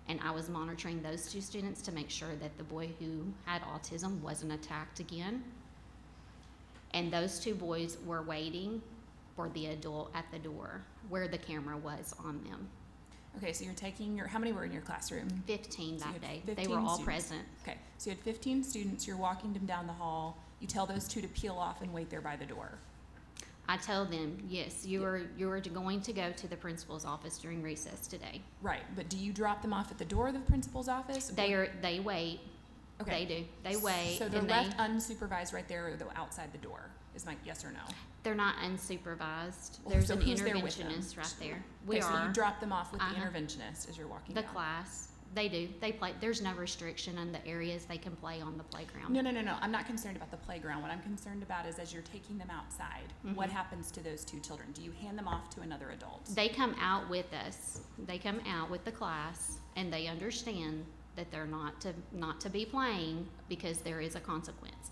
And I was monitoring those 2 students to make sure that the boy who had autism wasn't attacked again. And those 2 boys were waiting for the adult at the door where the camera was on them. Okay, so you're taking how many were in your classroom? 15 So you that had day. They 15 were all students. present. Okay, so you had 15 students, you're walking them down the hall, you tell those 2 to peel off and wait there by the door. I told them, yes, you are going to go to the principal's office during recess today. Right, but do you drop them off at the door of the principal's office? They wait. Okay. They do. They wait. So they're and left unsupervised right there or outside the door, is my yes or no? They're not unsupervised. Well, There's so an who's there with them? interventionist right there. Okay, so you drop them off with Uh-huh. the interventionist as you're walking The down. class. They do. They play. There's no restriction on the areas they can play on the playground. No. I'm not concerned about the playground. What I'm concerned about is as you're taking them outside, what happens to those 2 children? Do you hand them off to another adult? They come out with us. They come out with the class, and they understand that they're not to be playing because there is a consequence.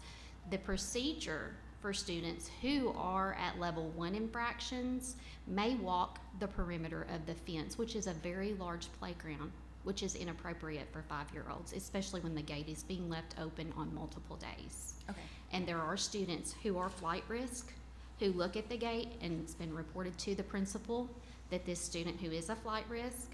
The procedure for students who are at level 1 infractions may walk the perimeter of the fence, which is a very large playground, which is inappropriate for 5-year-olds, especially when the gate is being left open on multiple days. Okay. And there are students who are flight risk, who look at the gate, and it's been reported to the principal that this student who is a flight risk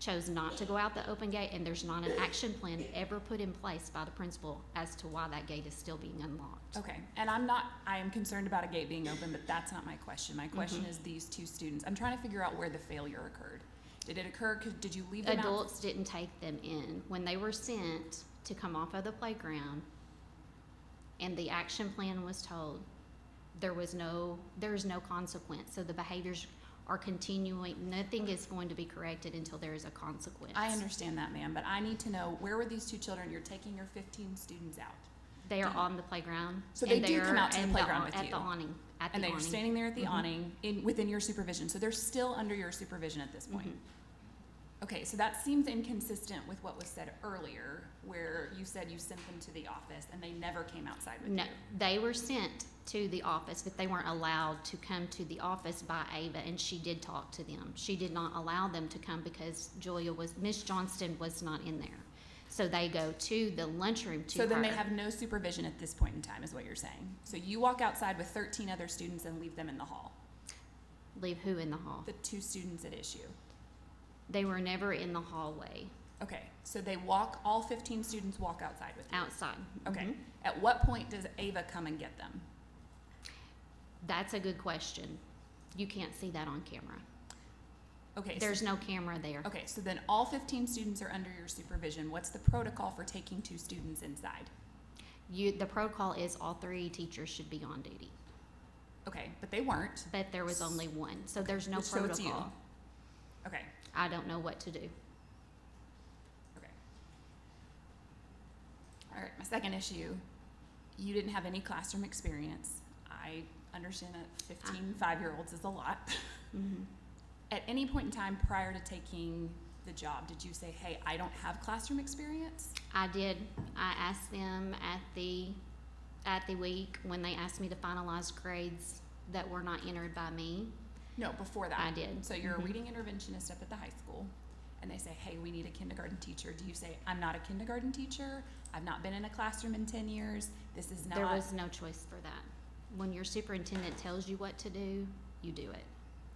chose not to go out the open gate, and there's not an action plan ever put in place by the principal as to why that gate is still being unlocked. Okay, and I am concerned about a gate being open, but that's not my question. My question is these 2 students. I'm trying to figure out where the failure occurred. Did it occur, did you leave them out? Adults didn't take them in. When they were sent to come off of the playground and the action plan was told, there's no consequence. So the behaviors are continuing. Nothing is going to be corrected until there is a consequence. I understand that, ma'am, but I need to know, where were these 2 children? You're taking your 15 students out. They are on the playground. So they and do they're come out to the in playground with at you? the awning. At the And they're awning. standing there at the Mhm. awning within your supervision, so they're still under your supervision at this point? Okay, so that seems inconsistent with what was said earlier, where you said you sent them to the office and they never came outside with No, you. they were sent to the office, but they weren't allowed to come to the office by Ava, and she did talk to them. She did not allow them to come because Miss Johnston was not in there. So they go to the lunchroom to So then they her. have no supervision at this point in time, is what you're saying? So you walk outside with 13 other students and leave them in the hall? Leave who in the hall? The 2 students at issue? They were never in the hallway. Okay, so all 15 students walk outside with you? Outside. Okay. Mhm. At what point does Ava come and get them? That's a good question. You can't see that on camera. Okay. There's no camera there. Okay, so then all 15 students are under your supervision. What's the protocol for taking 2 students inside? The protocol is all 3 teachers should be on duty. Okay, but they weren't. But there was only one, so there's no So it's you. protocol. Okay. I don't know what to do. Okay. All right, my second issue, you didn't have any classroom experience. I understand that 15 5-year-olds is a lot. At any point in time prior to taking the job, did you say, hey, I don't have classroom experience? I did. I asked them at the week when they asked me to finalize grades that were not entered by me. No, before that. I did. So you're a reading interventionist up at the high school, and they say, hey, we need a kindergarten teacher. Do you say, I'm not a kindergarten teacher, I've not been in a classroom in 10 years, this is not... There was no choice for that. When your superintendent tells you what to do, you do it.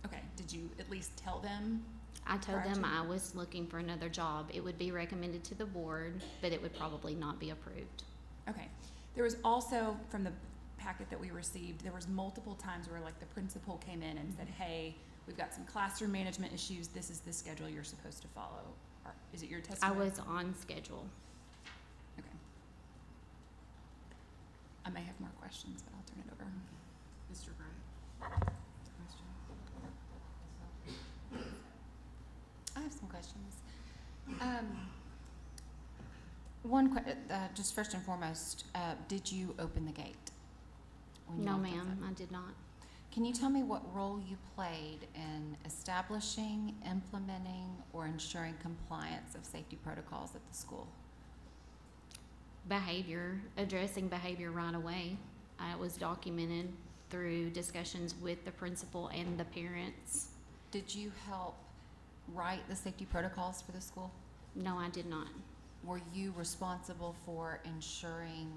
Okay, did you at least tell them? I told prior them to- I was looking for another job. It would be recommended to the board, but it would probably not be approved. Okay. There was also, from the packet that we received, there was multiple times where like the principal came in and said, hey, we've got some classroom management issues, this is the schedule you're supposed to follow? Or is it your I testimony? was on schedule. Okay. I may have more questions, but I'll turn it over. Mr. Grant. I have some questions. Just first and foremost, did you open the gate? when you No, walked ma'am, inside? I did not. Can you tell me what role you played in establishing, implementing, or ensuring compliance of safety protocols at the school? Behavior, addressing behavior right away. It was documented through discussions with the principal and the parents. Did you help write the safety protocols for the school? No, I did not. Were you responsible for ensuring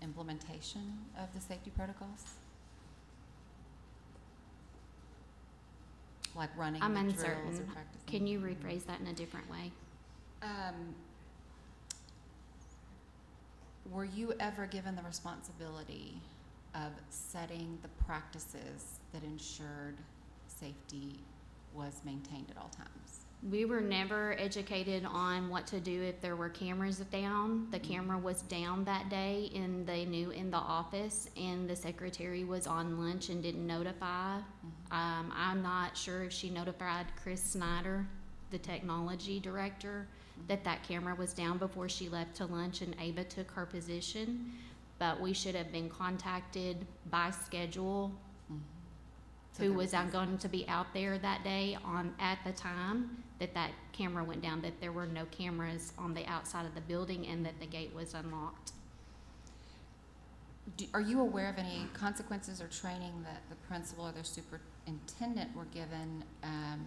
implementation of the safety protocols? Like running I'm the drills or uncertain. practicing? Can you rephrase that in a different way? Were you ever given the responsibility of setting the practices that ensured safety was maintained at all times? We were never educated on what to do if there were cameras down. The camera was down that day, and they knew in the office, and the secretary was on lunch and didn't notify. I'm not sure if she notified Chris Snyder, the technology director, that that camera was down before she left to lunch and Ava took her position. But we should have been contacted by schedule So who there was was- going to be out there that day at the time that that camera went down, that there were no cameras on the outside of the building and that the gate was unlocked. Are you aware of any consequences or training that the principal or the superintendent were given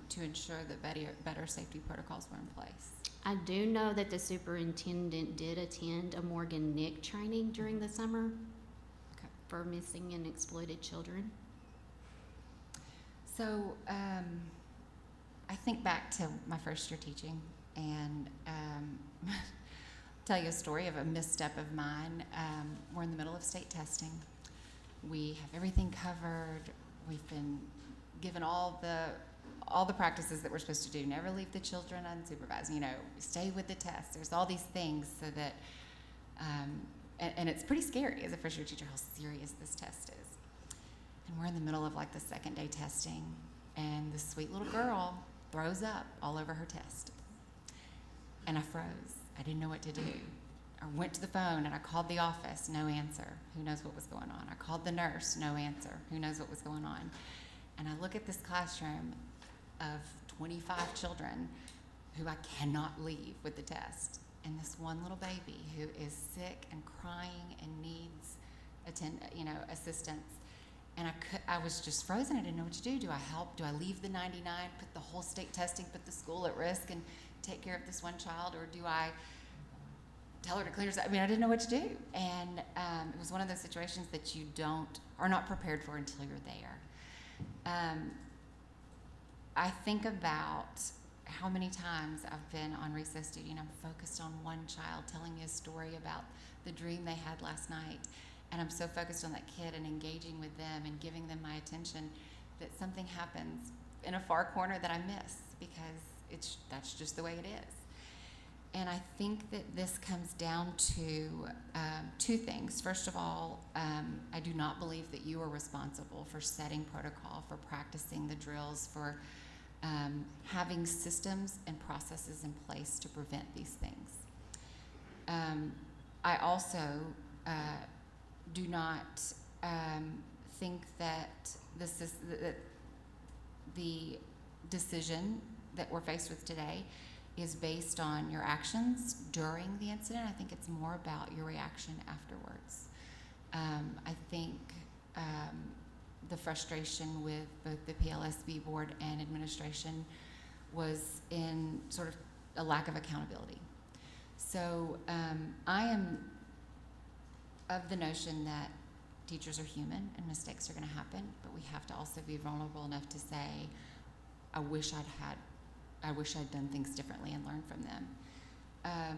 to ensure that better safety protocols were in place? I do know that the superintendent did attend a Morgan Nick training during the summer for missing and exploited children. So I think back to my first year teaching and tell you a story of a misstep of mine. We're in the middle of state testing. We have everything covered. We've been given all the practices that we're supposed to do. Never leave the children unsupervised. You know, stay with the test. There's all these things so that, and it's pretty scary as a first year teacher how serious this test is. And we're in the middle of like the second day testing, and this sweet little girl throws up all over her test. And I froze. I didn't know what to do. I went to the phone and I called the office, no answer. Who knows what was going on? I called the nurse, no answer. Who knows what was going on? And I look at this classroom of 25 children who I cannot leave with the test. And this one little baby who is sick and crying and needs assistance. And I was just frozen. I didn't know what to do. Do I help? Do I leave the 99, put the whole state testing, put the school at risk, and take care of this one child? Or do I tell her to clean herself? I mean, I didn't know what to do. And it was one of those situations that you are not prepared for until you're there. I think about how many times I've been on recess duty and I'm focused on one child telling me a story about the dream they had last night. And I'm so focused on that kid and engaging with them and giving them my attention that something happens in a far corner that I miss because that's just the way it is. And I think that this comes down to two things. First of all, I do not believe that you are responsible for setting protocol, for practicing the drills, for having systems and processes in place to prevent these things. I also do not think that the decision that we're faced with today is based on your actions during the incident. I think it's more about your reaction afterwards. I think the frustration with both the PLSB board and administration was in sort of a lack of accountability. So I am of the notion that teachers are human and mistakes are going to happen, but we have to also be vulnerable enough to say, I wish I'd done things differently and learned from them. I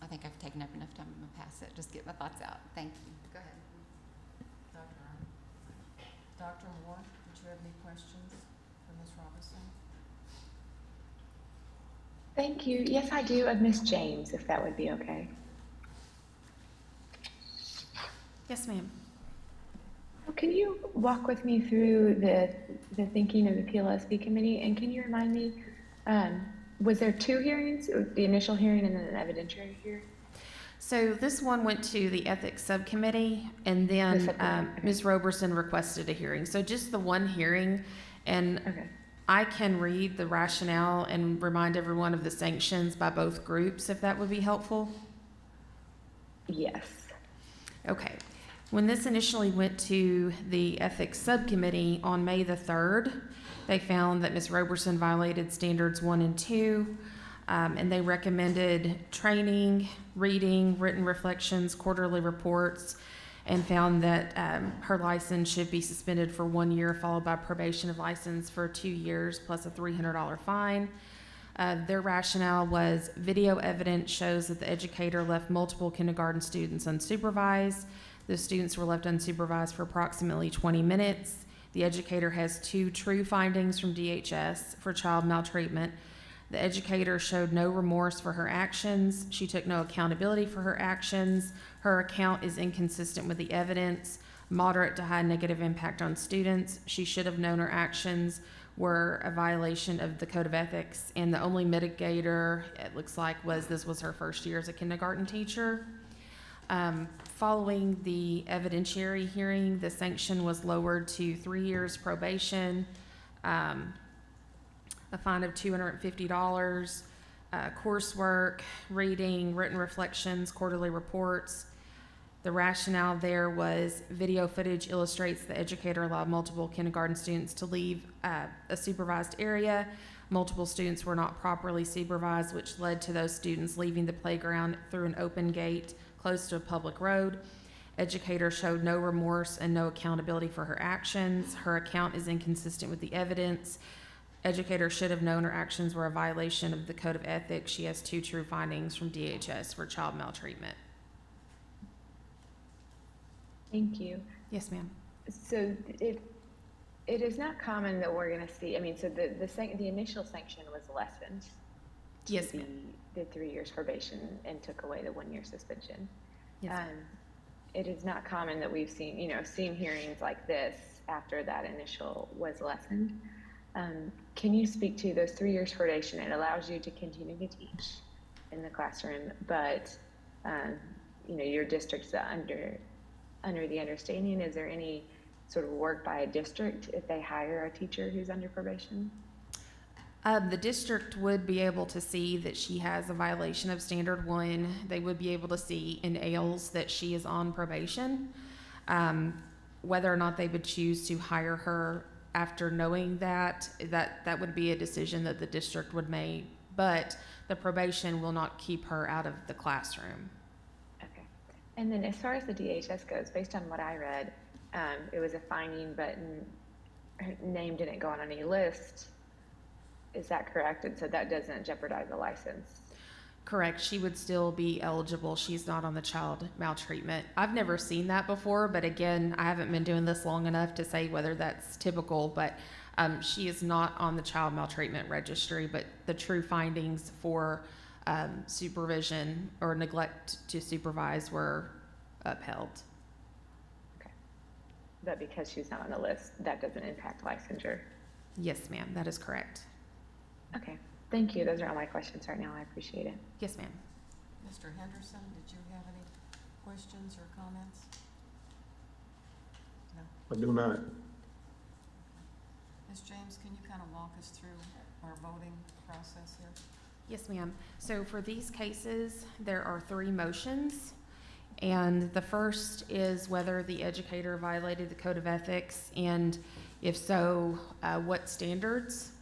think I've taken up enough time. I'm going to pass it. Just get my thoughts out. Thank you. Go ahead. Dr. Moore, did you have any questions for Ms. Robinson? Thank you. Yes, I do, of Miss James, if that would be okay. Yes, ma'am. Can you walk with me through the thinking of the PLSB committee? And can you remind me, was there 2 hearings, the initial hearing and then an evidentiary hearing? So this one went to the ethics subcommittee, and then Ms. Roberson requested a hearing. So just the one hearing, and I can read the rationale and remind everyone of the sanctions by both groups, if that would be helpful. Yes. Okay. When this initially went to the ethics subcommittee on May the 3rd, they found that Ms. Roberson violated standards 1 and 2. And they recommended training, reading, written reflections, quarterly reports, and found that her license should be suspended for 1 year, followed by probation of license for 2 years, plus a $300 fine. Their rationale was video evidence shows that the educator left multiple kindergarten students unsupervised. The students were left unsupervised for approximately 20 minutes. The educator has 2 true findings from DHS for child maltreatment. The educator showed no remorse for her actions. She took no accountability for her actions. Her account is inconsistent with the evidence, moderate to high negative impact on students. She should have known her actions were a violation of the Code of Ethics, and the only mitigator, it looks like, was this was her first year as a kindergarten teacher. Following the evidentiary hearing, the sanction was lowered to 3 years probation, a fine of $250, coursework, reading, written reflections, quarterly reports. The rationale there was video footage illustrates the educator allowed multiple kindergarten students to leave a supervised area. Multiple students were not properly supervised, which led to those students leaving the playground through an open gate close to a public road. Educator showed no remorse and no accountability for her actions. Her account is inconsistent with the evidence. Educator should have known her actions were a violation of the Code of Ethics. She has 2 true findings from DHS for child maltreatment. Thank you. Yes, ma'am. So it is not common that we're going to see, I mean, so the initial sanction was lessened. Yes, ma'am. The 3 years probation and took away the 1 year suspension. Yes, ma'am. It is not common that we've seen hearings like this after that initial was lessened. Can you speak to those 3 years probation? It allows you to continue to teach in the classroom, but your district's under the understanding. Is there any sort of work by a district if they hire a teacher who's under probation? The district would be able to see that she has a violation of Standard 1. They would be able to see in AILS that she is on probation. Whether or not they would choose to hire her after knowing that would be a decision that the district would make, but the probation will not keep her out of the classroom. Okay. And then as far as the DHS goes, based on what I read, it was a finding, but her name didn't go on any list. Is that correct? And so that doesn't jeopardize the license? Correct. She would still be eligible. She's not on the child maltreatment. I've never seen that before, but again, I haven't been doing this long enough to say whether that's typical, but she is not on the child maltreatment registry, but the true findings for supervision or neglect to supervise were upheld. Okay. But because she's not on the list, that doesn't impact licensure? Yes, ma'am. That is correct. Okay. Thank you. Those are all my questions right now. I appreciate it. Yes, ma'am. Mr. Henderson, did you have any questions or comments? No. I do not. Ms. James, can you kind of walk us through our voting process here? Yes, ma'am. So for these cases, there are 3 motions. And the first is whether the educator violated the Code of Ethics, and if so, what standards.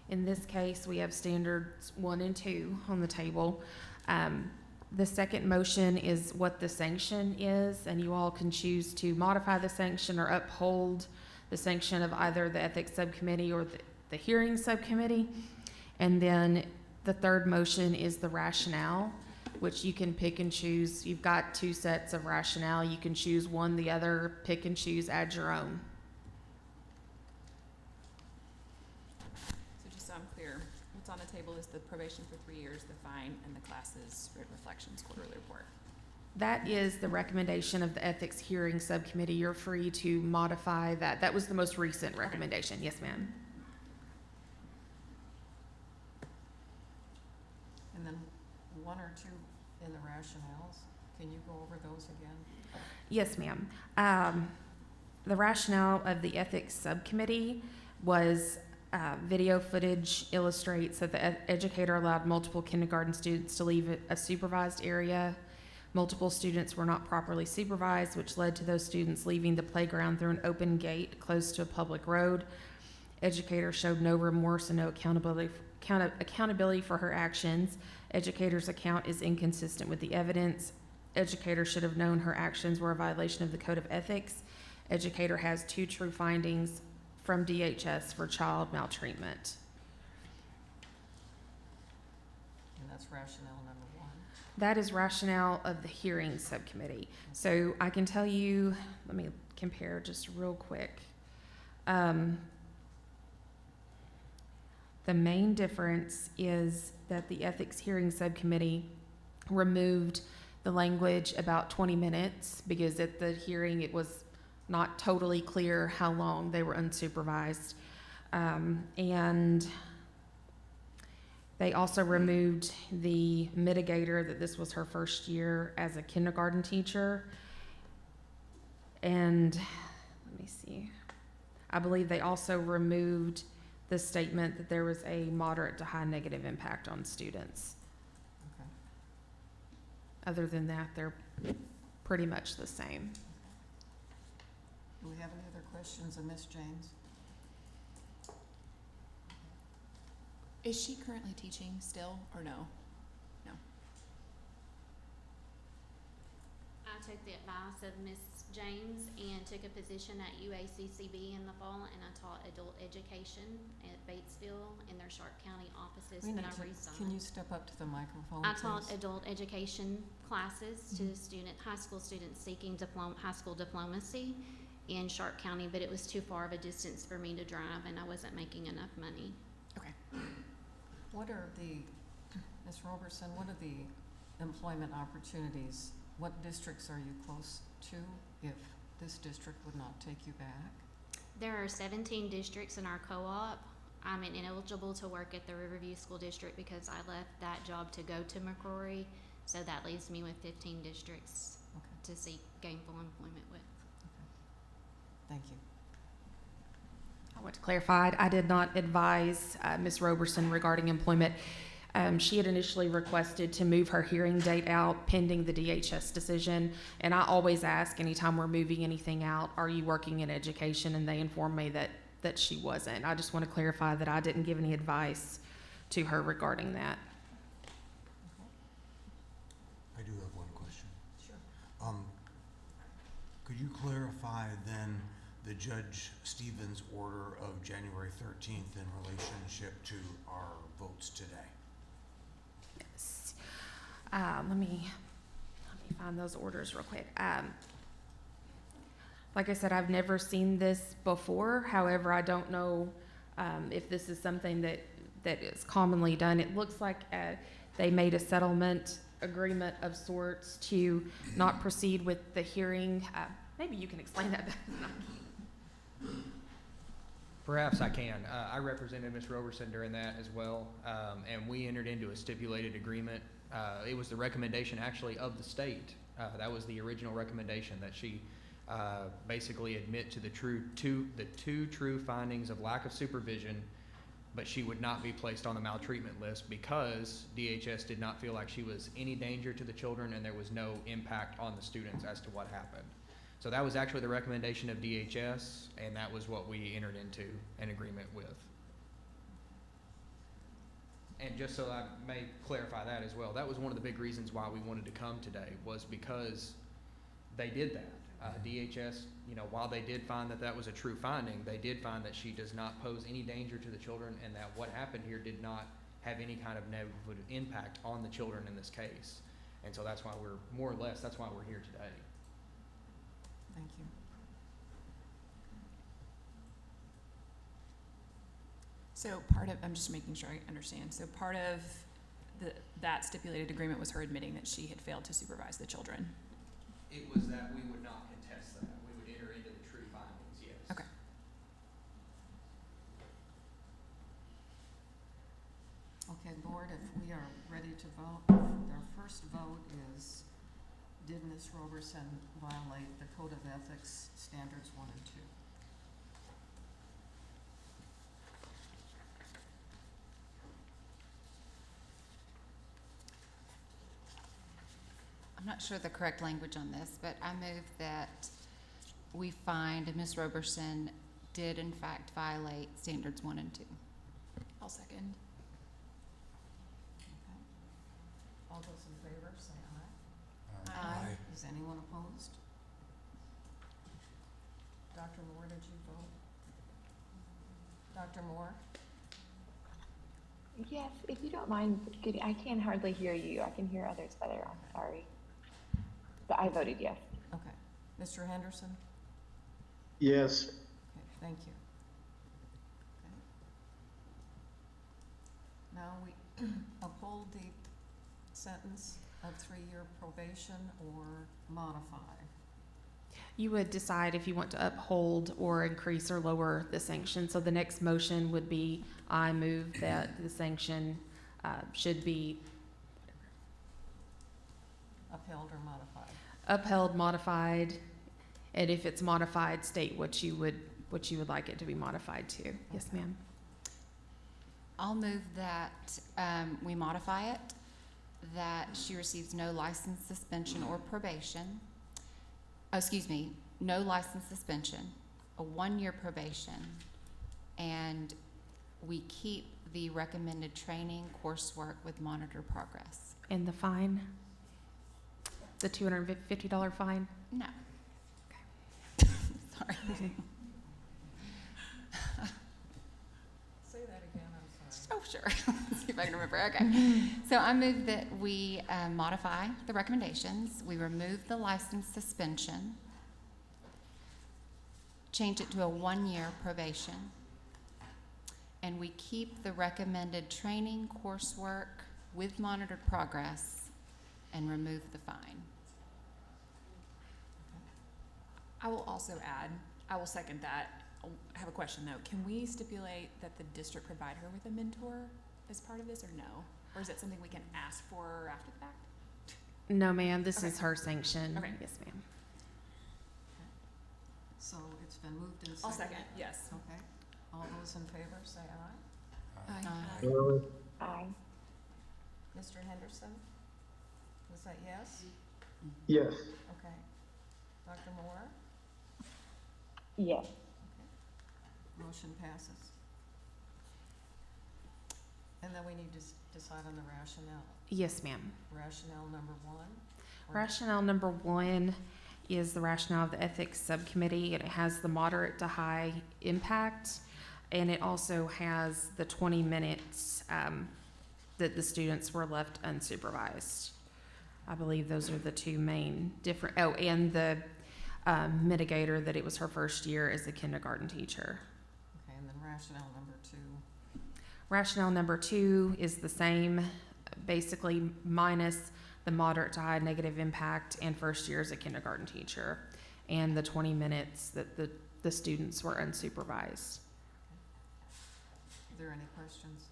In this case, we have standards 1 and 2 on the table. The second motion is what the sanction is, and you all can choose to modify the sanction or uphold the sanction of either the ethics subcommittee or the hearing subcommittee. And then the third motion is the rationale, which you can pick and choose. You've got 2 sets of rationale. You can choose one, the other, pick and choose, add your own. is the probation for 3 years, the fine, and the classes grade reflections quarterly report. That is the recommendation of the Ethics Hearing Subcommittee. You're free to modify that. That was the most recent recommendation. Yes, ma'am. And then one or two in the rationales. Can you go over those again? Yes, ma'am. The rationale of the Ethics Subcommittee was video footage illustrates that the educator allowed multiple kindergarten students to leave a supervised area. Multiple students were not properly supervised, which led to those students leaving the playground through an open gate close to a public road. Educator showed no remorse and no accountability for her actions. Educator's account is inconsistent with the evidence. Educator should have known her actions were a violation of the Code of Ethics. Educator has 2 true findings from DHS for child maltreatment. And that's rationale number 1. That is rationale of the hearing subcommittee. So I can tell you, let me compare just real quick. The main difference is that the ethics hearing subcommittee removed the language about 20 minutes because at the hearing it was not totally clear how long they were unsupervised. And they also removed the mitigator that this was her first year as a kindergarten teacher. And let me see. I believe they also removed the statement that there was a moderate to high negative impact on students. Okay. Other than that, they're pretty much the same. Do we have any other questions of Ms. James? Is she currently teaching still or no? No. I took the advice of Ms. James and took a position at UACCB in the fall, and I taught adult education at Batesville in their Sharp County offices, We but need I to- resigned. Can you step up to the microphone, I please? taught adult education classes to high school students seeking high school diplomacy in Sharp County, but it was too far of a distance for me to drive, and I wasn't making enough money. Okay. What are the, Ms. Roberson, what are the employment opportunities? What districts are you close to if this district would not take you back? There are 17 districts in our co-op. I'm ineligible to work at the Riverview School District because I left that job to go to McCrory, so that leaves me with 15 districts to seek gainful employment with. Thank you. I want to clarify, I did not advise Ms. Roberson regarding employment. She had initially requested to move her hearing date out pending the DHS decision, and I always ask anytime we're moving anything out, are you working in education? And they informed me that she wasn't. I just want to clarify that I didn't give any advice to her regarding that. I do have one question. Sure. Could you clarify then the Judge Stevens order of January 13th in relationship to our votes today? Yes. Let me find those orders real quick. Like I said, I've never seen this before. However, I don't know if this is something that is commonly done. It looks like they made a settlement agreement of sorts to not proceed with the hearing. Maybe you can explain that better than I can. Perhaps I can. I represented Ms. Roberson during that as well, and we entered into a stipulated agreement. It was the recommendation actually of the state. That was the original recommendation, that she basically admit to the two true findings of lack of supervision, but she would not be placed on the maltreatment list because DHS did not feel like she was any danger to the children and there was no impact on the students as to what happened. So that was actually the recommendation of DHS, and that was what we entered into an agreement with. And just so I may clarify that as well, that was one of the big reasons why we wanted to come today, was because they did that. DHS, while they did find that that was a true finding, they did find that she does not pose any danger to the children and that what happened here did not have any kind of negative impact on the children in this case. And so that's why that's why we're here today. Thank you. So part of, I'm just making sure I understand. So part of that stipulated agreement was her admitting that she had failed to supervise the children. It was that we would not contest that. We would enter into the true findings, yes. Okay. Okay, board, if we are ready to vote, our first vote is, did Ms. Roberson violate the Code of Ethics Standards 1 and 2? I'm not sure the correct language on this, but I move that we find Ms. Roberson did in fact violate standards 1 and 2. I'll second. Okay. All those in favor, say aye. Aye. Is anyone opposed? Dr. Moore, did you vote? Dr. Moore? Yes, if you don't mind, I can hardly hear you. I can hear others better. I'm sorry. But I voted yes. Okay. Mr. Henderson? Yes. Okay, thank you. Okay. Now we uphold the sentence of 3-year probation or modify. You would decide if you want to uphold or increase or lower the sanction. So the next motion would be, I move that the sanction should be Upheld or modified? upheld, modified, and if it's modified, state what you would like it to be modified to. Yes, ma'am. I'll move that we modify it, that she receives no license suspension or probation. Oh, excuse me, no license suspension, a 1-year probation, and we keep the recommended training coursework with monitored progress. And the fine? The $250 fine? No. Sorry. Say that again, I'm sorry. Oh, sure. Let's see if I can remember. Okay. So I move that we modify the recommendations. We remove the license suspension, change it to a 1-year probation, and we keep the recommended training coursework with monitored progress and remove the fine. I will also add, I will second that. I have a question though. Can we stipulate that the district provide her with a mentor as part of this or no? Or is that something we can ask for after the fact? No, ma'am, this Okay. is her sanction. Okay. Yes, ma'am. So it's been moved and I'll seconded? second, yes. Okay. All those in favor, say aye. Aye. Mr. Henderson? Was that yes? Yes. Okay. Dr. Moore? Yes. Motion passes. And then we need to decide on the rationale. Yes, ma'am. Rationale number 1? or- Rationale number 1 is the rationale of the ethics subcommittee, and it has the moderate to high impact, and it also has the 20 minutes that the students were left unsupervised. I believe those are the two main different, oh, and the mitigator that it was her first year as a kindergarten teacher. Okay, and then rationale number 2. Rationale number 2 is the same, basically minus the moderate to high negative impact and first year as a kindergarten teacher, and the 20 minutes that the students were unsupervised. Are there any questions?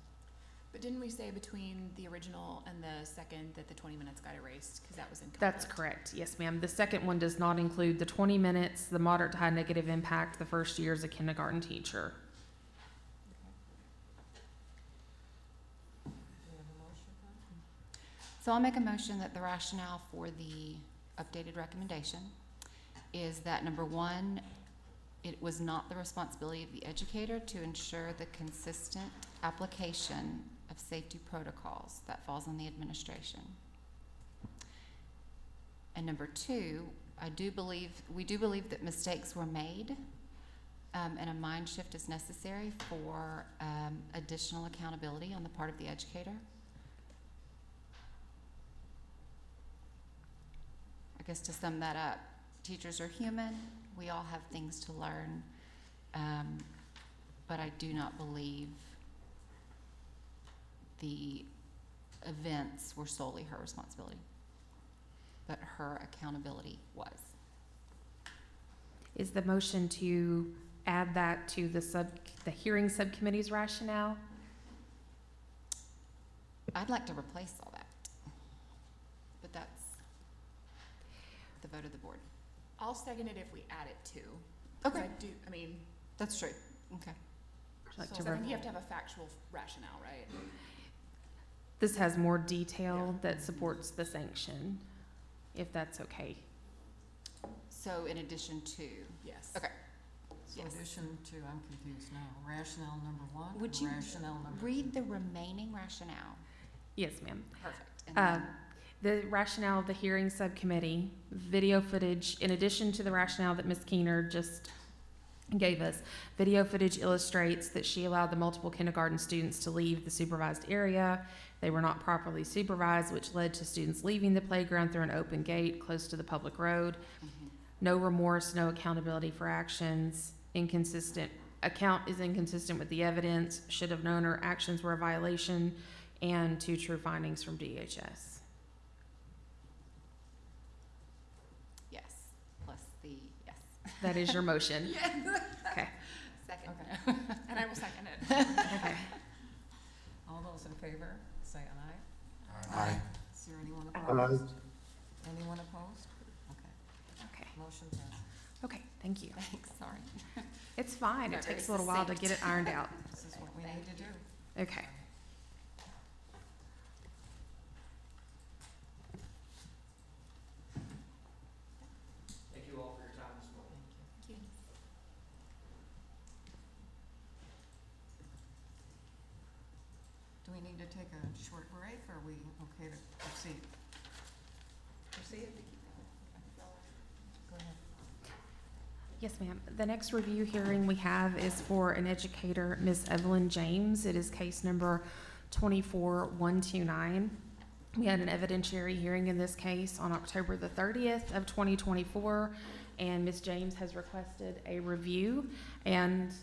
But didn't we say between the original and the second that the 20 minutes got erased because that was in That's correct, yes, ma'am. The second one does not include the 20 minutes, the moderate to high negative impact, the first year as a kindergarten teacher. Do we have a motion then? So I'll make a motion that the rationale for the updated recommendation is that number 1, it was not the responsibility of the educator to ensure the consistent application of safety protocols. That falls on the administration. And number 2, we do believe that mistakes were made, and a mind shift is necessary for additional accountability on the part of the educator. I guess to sum that up, teachers are human. We all have things to learn, but I do not believe the events were solely her responsibility, but her accountability was. Is the motion to add that to the hearing subcommittee's rationale? I'd like to replace all that, but that's the vote of the board. I'll second it if we add it to. Okay. I mean, That's true. Okay. Like so to then you have to have a factual rationale, right? This has more detail that supports the sanction, if that's okay. So in addition to? Yes. Okay. So addition to, I'm confused now, rationale number one, Would or you rationale number read the remaining rationale? Yes, ma'am. Perfect. And Uh, then- The rationale of the hearing subcommittee, video footage, in addition to the rationale that Ms. Keener just gave us, video footage illustrates that she allowed the multiple kindergarten students to leave the supervised area. They were not properly supervised, which led to students leaving the playground through an open gate close to the public road. No remorse, no accountability for actions, account is inconsistent with the evidence, should have known her actions were a violation, and 2 true findings from DHS. Yes, plus the, yes. That is your motion? Yes. Okay. Second. Okay. And I will second it. Okay. All those in favor, say an aye. Aye. Is there anyone Aye. opposed? Anyone opposed? Okay, Okay. motion passed. Okay, thank you. Thanks, sorry. It's fine. It Not very takes a little while to succinct. get it ironed out. This is what we need to do. Okay. Thank you all for your time this morning. Thank you. Do we need to take a short break, or are we okay to proceed? Proceed? Go ahead. Yes, ma'am. The next review hearing we have is for an educator, Ms. Evelyn James. It is case number 24129. We had an evidentiary hearing in this case on October the 30th of 2024, and Ms. James has requested a review. And,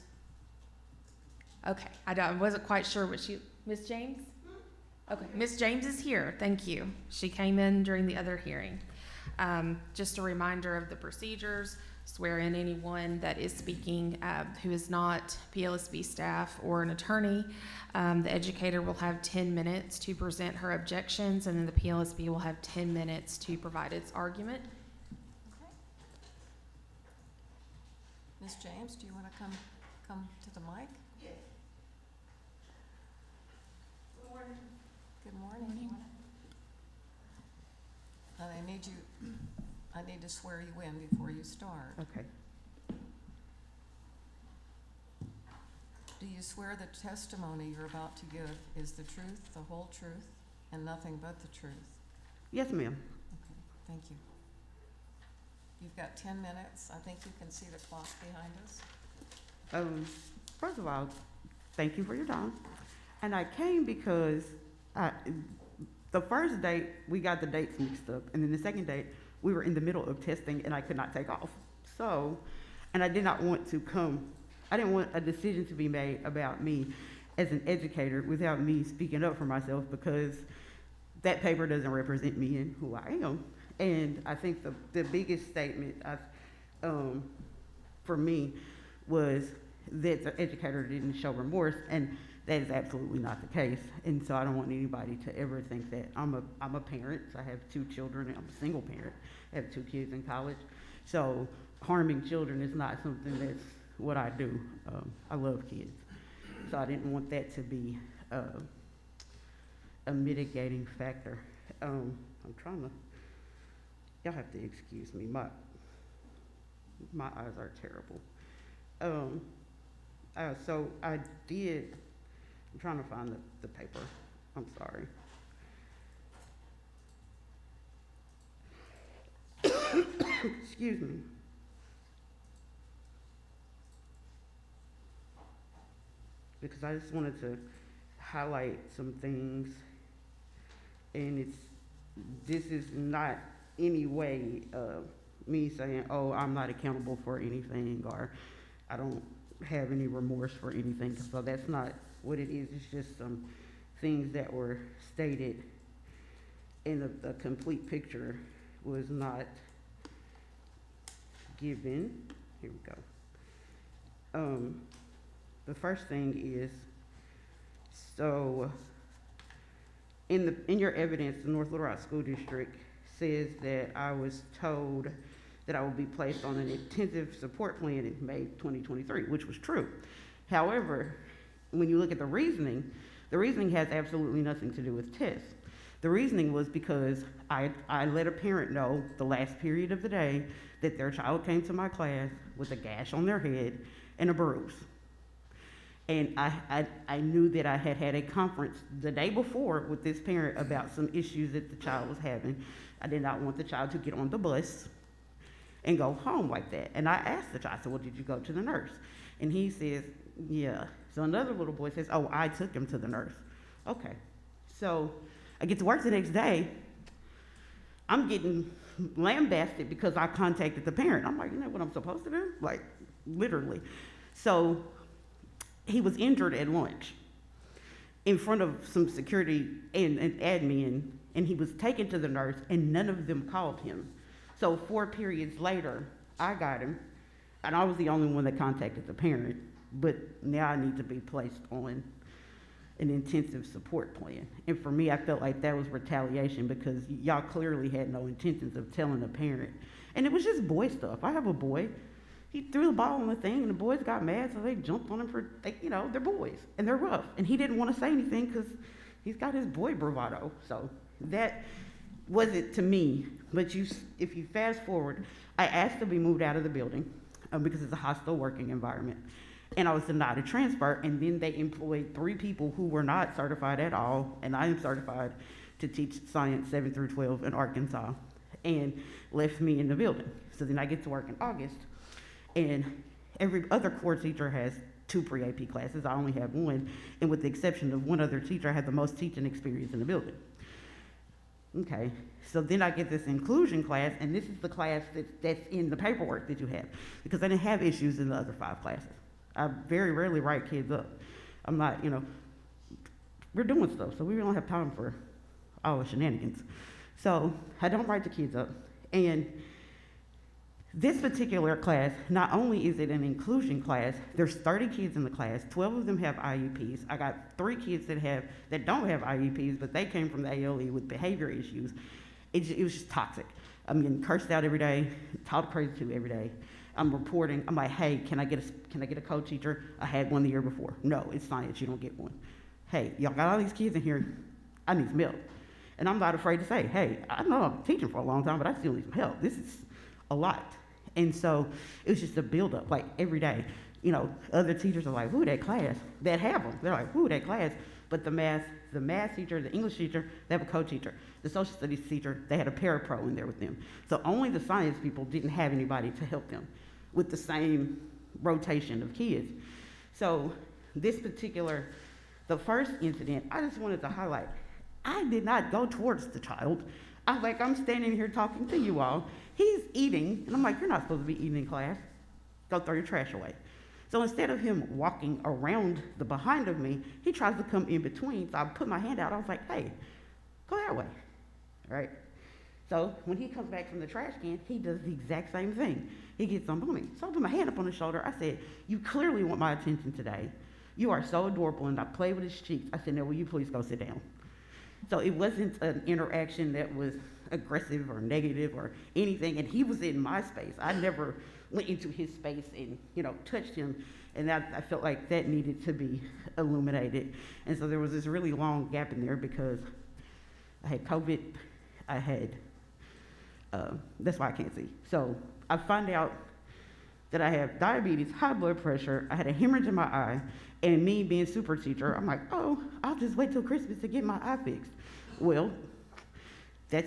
okay, I wasn't quite sure what Ms. James? Okay, Ms. James is here. Thank you. She came in during the other hearing. Just a reminder of the procedures. Swear in anyone that is speaking who is not PLSB staff or an attorney. The educator will have 10 minutes to present her objections, and then the PLSB will have 10 minutes to provide its argument. Okay. Ms. James, do you want to come to the mic? Yes. Good morning. I need to swear you in before you start. Okay. Do you swear the testimony you're about to give is the truth, the whole truth, and nothing but the truth? Yes, ma'am. Okay, thank you. You've got 10 minutes. I think you can see the clock behind us. First of all, thank you for your time. And I came because the first date, we got the dates mixed up. And then the second date, we were in the middle of testing and I could not take off. So, and I did not want to come, I didn't want a decision to be made about me as an educator without me speaking up for myself, because that paper doesn't represent me and who I am. And I think the biggest statement for me was that the educator didn't show remorse, and that is absolutely not the case. And so I don't want anybody to ever think that. I'm a parent. I have 2 children. I'm a single parent. I have 2 kids in college. So harming children is not something that's what I do. I love kids. So I didn't want that to be a mitigating factor. I'm trying to, y'all have to excuse me. My eyes are terrible. So I did, I'm trying to find the paper. I'm sorry. Excuse me. Because I just wanted to highlight some things, and this is not any way me saying, oh, I'm not accountable for anything, or I don't have any remorse for anything. So that's not what it is. It's just some things that were stated and the complete picture was not given. Here we go. The first thing is, so in your evidence, the North Little Rock School District says that I was told that I will be placed on an intensive support plan in May 2023, which was true. However, when you look at the reasoning has absolutely nothing to do with tests. The reasoning was because I let a parent know the last period of the day that their child came to my class with a gash on their head and a bruise. And I knew that I had had a conference the day before with this parent about some issues that the child was having. I did not want the child to get on the bus and go home like that. And I asked the child, I said, well, did you go to the nurse? And he says, yeah. So another little boy says, oh, I took him to the nurse. Okay. So I get to work the next day. I'm getting lambasted because I contacted the parent. I'm like, you know what I'm supposed to do? Like, literally. So he was injured at lunch in front of some security and admin, and he was taken to the nurse, and none of them called him. So 4 periods later, I got him, and I was the only one that contacted the parent, but now I need to be placed on an intensive support plan. And for me, I felt like that was retaliation because y'all clearly had no intentions of telling the parent. And it was just boy stuff. I have a boy. He threw the ball on the thing, and the boys got mad, so they jumped on him for, they're boys, and they're rough. And he didn't want to say anything because he's got his boy bravado. So that wasn't to me. But if you fast forward, I asked to be moved out of the building because it's a hostile working environment. And I was denied a transfer, and then they employed 3 people who were not certified at all, and I am certified to teach science 7 through 12 in Arkansas, and left me in the building. So then I get to work in August, and every other core teacher has 2 pre-AP classes. I only have 1, and with the exception of 1 other teacher, I had the most teaching experience in the building. Okay, so then I get this inclusion class, and this is the class that's in the paperwork that you have, because I didn't have issues in the other 5 classes. I very rarely write kids up. I'm not, we're doing stuff, so we really don't have time for all the shenanigans. So I don't write the kids up. And this particular class, not only is it an inclusion class, there's 30 kids in the class, 12 of them have IEPs. I got 3 kids that don't have IEPs, but they came from the ALE with behavior issues. It was just toxic. I'm getting cursed out every day, talked crazy to every day. I'm reporting. I'm like, hey, can I get a co-teacher? I had one the year before. No, it's science. You don't get one. Hey, y'all got all these kids in here. I need some help. And I'm not afraid to say, hey, I know I'm teaching for a long time, but I still need some help. This is a lot. And so it was just a buildup, like every day. Other teachers are like, who that class? That have them. They're like, who that class? But the math teacher, the English teacher, they have a co-teacher. The social studies teacher, they had a parapro in there with them. So only the science people didn't have anybody to help them with the same rotation of kids. So the first incident, I just wanted to highlight, I did not go towards the child. I'm standing here talking to you all. He's eating, and I'm like, you're not supposed to be eating in class. Go throw your trash away. So instead of him walking around the behind of me, he tries to come in between. So I put my hand out. I was like, hey, go that way. All right? So when he comes back from the trash can, he does the exact same thing. He gets on me. So I put my hand up on his shoulder. I said, you clearly want my attention today. You are so adorable. And I played with his cheeks. I said, now will you please go sit down? So it wasn't an interaction that was aggressive or negative or anything. And he was in my space. I never went into his space and, touched him. And I felt like that needed to be illuminated. And so there was this really long gap in there because I had COVID. I had, that's why I can't see. So I find out that I have diabetes, high blood pressure, I had a hemorrhage in my eye, and me being super teacher, I'm like, oh, I'll just wait till Christmas to get my eye fixed. Well, that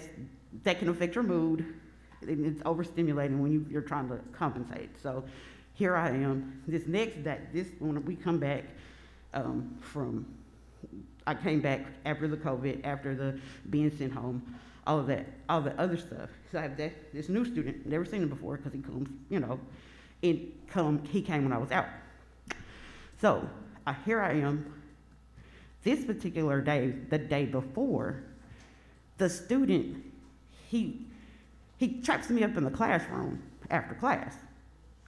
can affect your mood. It's overstimulating when you're trying to compensate. So here I am. When we come back I came back after the COVID, after the being sent home, all the other stuff. So I have this new student, never seen him before because he comes, he came when I was out. So here I am. This particular day, the day before, the student, he traps me up in the classroom after class,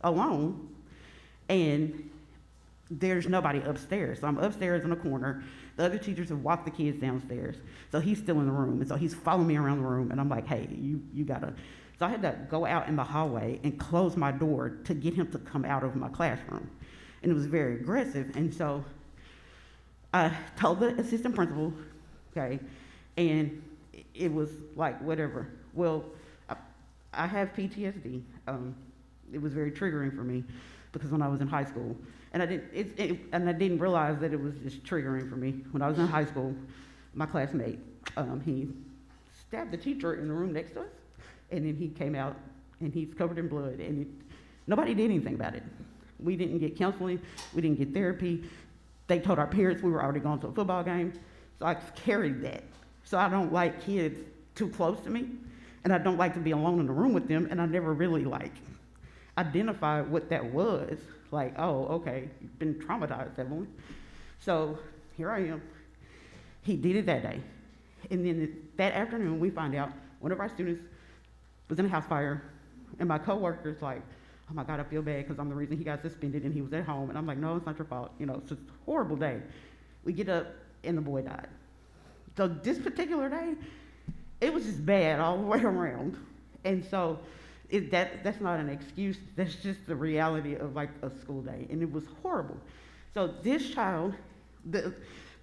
alone, and there's nobody upstairs. So I'm upstairs in a corner. The other teachers have walked the kids downstairs. So he's still in the room. And so he's following me around the room. And I'm like, hey, you gotta. So I had to go out in the hallway and close my door to get him to come out of my classroom. And it was very aggressive. And so I told the assistant principal, okay, and it was like, whatever. Well, I have PTSD. It was very triggering for me because when I was in high school, and I didn't realize that it was just triggering for me. When I was in high school, my classmate, he stabbed the teacher in the room next to us, and then he came out and he's covered in blood, and nobody did anything about it. We didn't get counseling, we didn't get therapy. They told our parents we were already going to a football game, so I carried that. So I don't like kids too close to me, and I don't like to be alone in the room with them, and I never really identified what that was. Like, oh, okay, you've been traumatized, Evelyn. So here I am. He did it that day. And then that afternoon, we find out one of our students was in a house fire, and my coworker's like, oh my God, I feel bad because I'm the reason he got suspended and he was at home. And I'm like, no, it's not your fault. You know, it's just a horrible day. We get up and the boy died. So this particular day, it was just bad all the way around. And so that's not an excuse. That's just the reality of like a school day. And it was horrible. So this child, the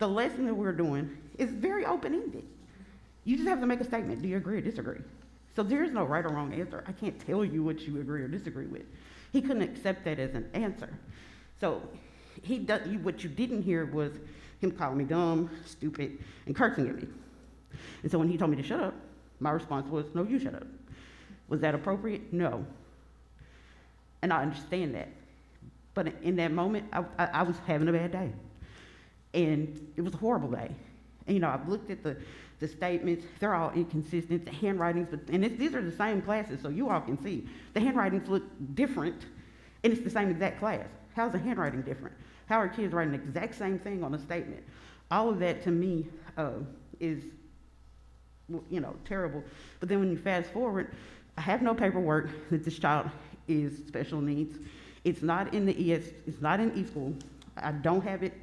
lesson that we're doing is very open-ended. You just have to make a statement. Do you agree or disagree? So there is no right or wrong answer. I can't tell you what you agree or disagree with. He couldn't accept that as an answer. So what you didn't hear was him calling me dumb, stupid, and cursing at me. And so when he told me to shut up, my response was, no, you shut up. Was that appropriate? No. And I understand that. But in that moment, I was having a bad day. And it was a horrible day. And, you know, I've looked at the statements. They're all inconsistent. The handwritings, these are the same classes, so you all can see. The handwritings look different, and it's the same exact class. How's the handwriting different? How are kids writing the exact same thing on a statement? All of that, to me, is, you know, terrible. But then when you fast forward, I have no paperwork that this child is special needs. It's not in it's not in eSchool. I don't have it.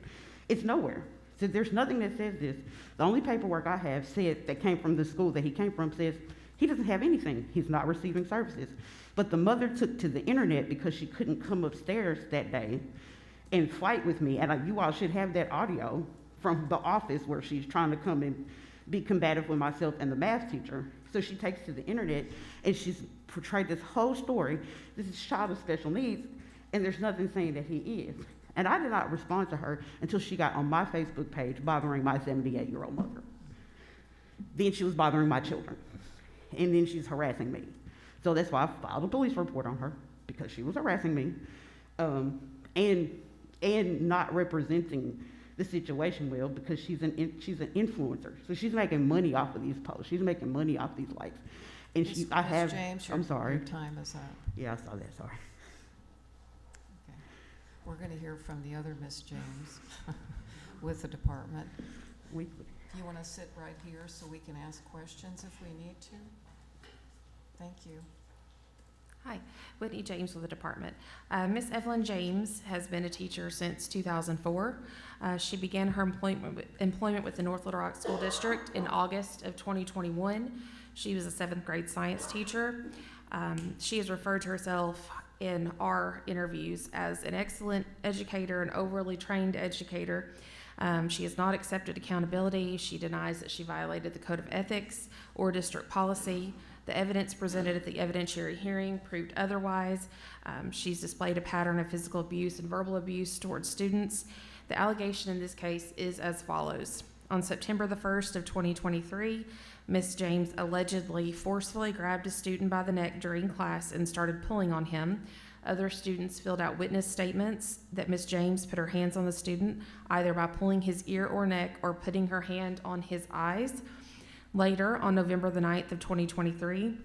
It's nowhere. So there's nothing that says this. The only paperwork I have said that came from the school that he came from says he doesn't have anything. He's not receiving services. But the mother took to the internet because she couldn't come upstairs that day and fight with me. And you all should have that audio from the office where she's trying to come and be combative with myself and the math teacher. So she takes to the internet and she's portrayed this whole story. This is a child with special needs, and there's nothing saying that he is. And I did not respond to her until she got on my Facebook page bothering my 78-year-old mother. Then she was bothering my children. And then she's harassing me. So that's why I filed a police report on her, because she was harassing me and not representing the situation well, because she's an influencer. So she's making money off of these posts. She's making money off these likes. And Ms. James, I'm sorry. Your time is up. Yeah, I saw that, sorry. We're going to hear from the other Miss James with the department. You want to sit right here so we can ask questions if we need to? Thank you. Hi, Whitney James with the department. Miss Evelyn James has been a teacher since 2004. She began her employment with the North Little Rock School District in August of 2021. She was a 7th grade science teacher. She has referred to herself in our interviews as an excellent educator, an overly trained educator. She has not accepted accountability. She denies that she violated the Code of Ethics or district policy. The evidence presented at the evidentiary hearing proved otherwise. She's displayed a pattern of physical abuse and verbal abuse towards students. The allegation in this case is as follows. On September the 1st of 2023, Ms. James allegedly forcefully grabbed a student by the neck during class and started pulling on him. Other students filled out witness statements that Ms. James put her hands on the student, either by pulling his ear or neck or putting her hand on his eyes. Later, on November the 9th of 2023,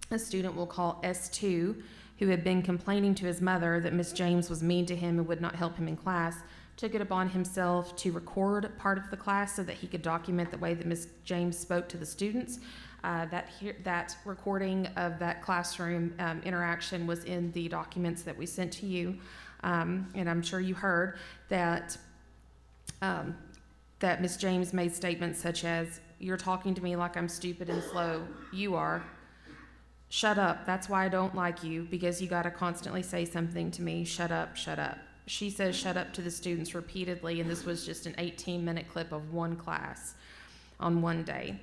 a student will call S2, who had been complaining to his mother that Ms. James was mean to him and would not help him in class, took it upon himself to record part of the class so that he could document the way that Ms. James spoke to the students. That recording of that classroom interaction was in the documents that we sent to you. And I'm sure you heard that that Ms. James made statements such as, "You're talking to me like I'm stupid and slow. You are. Shut up. That's why I don't like you, because you got to constantly say something to me. Shut up, shut up." She says shut up to the students repeatedly, and this was just an 18-minute clip of one class on one day.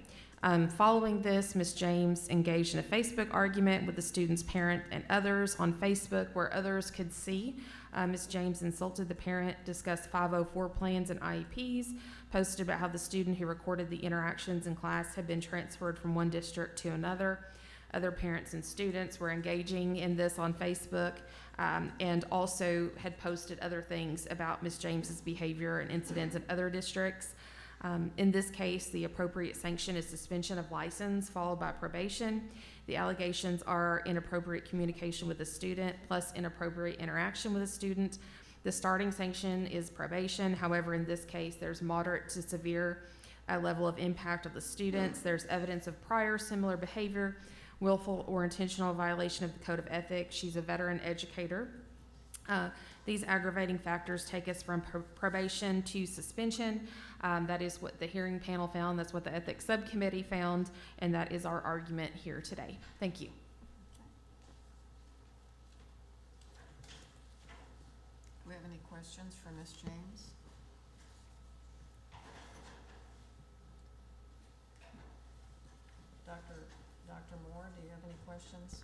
Following this, Ms. James engaged in a Facebook argument with the student's parent and others on Facebook, where others could see. Ms. James insulted the parent, discussed 504 plans and IEPs, posted about how the student who recorded the interactions in class had been transferred from one district to another. Other parents and students were engaging in this on Facebook, and also had posted other things about Ms. James's behavior and incidents in other districts. In this case, the appropriate sanction is suspension of license followed by probation. The allegations are inappropriate communication with the student plus inappropriate interaction with the student. The starting sanction is probation. However, in this case, there's moderate to severe level of impact of the students. There's evidence of prior similar behavior, willful or intentional violation of the code of ethics. She's a veteran educator. These aggravating factors take us from probation to suspension. That is what the hearing panel found. That's what the ethics subcommittee found. And that is our argument here today. Thank you. Do we have any questions for Ms. James? Dr. Moore, do you have any questions?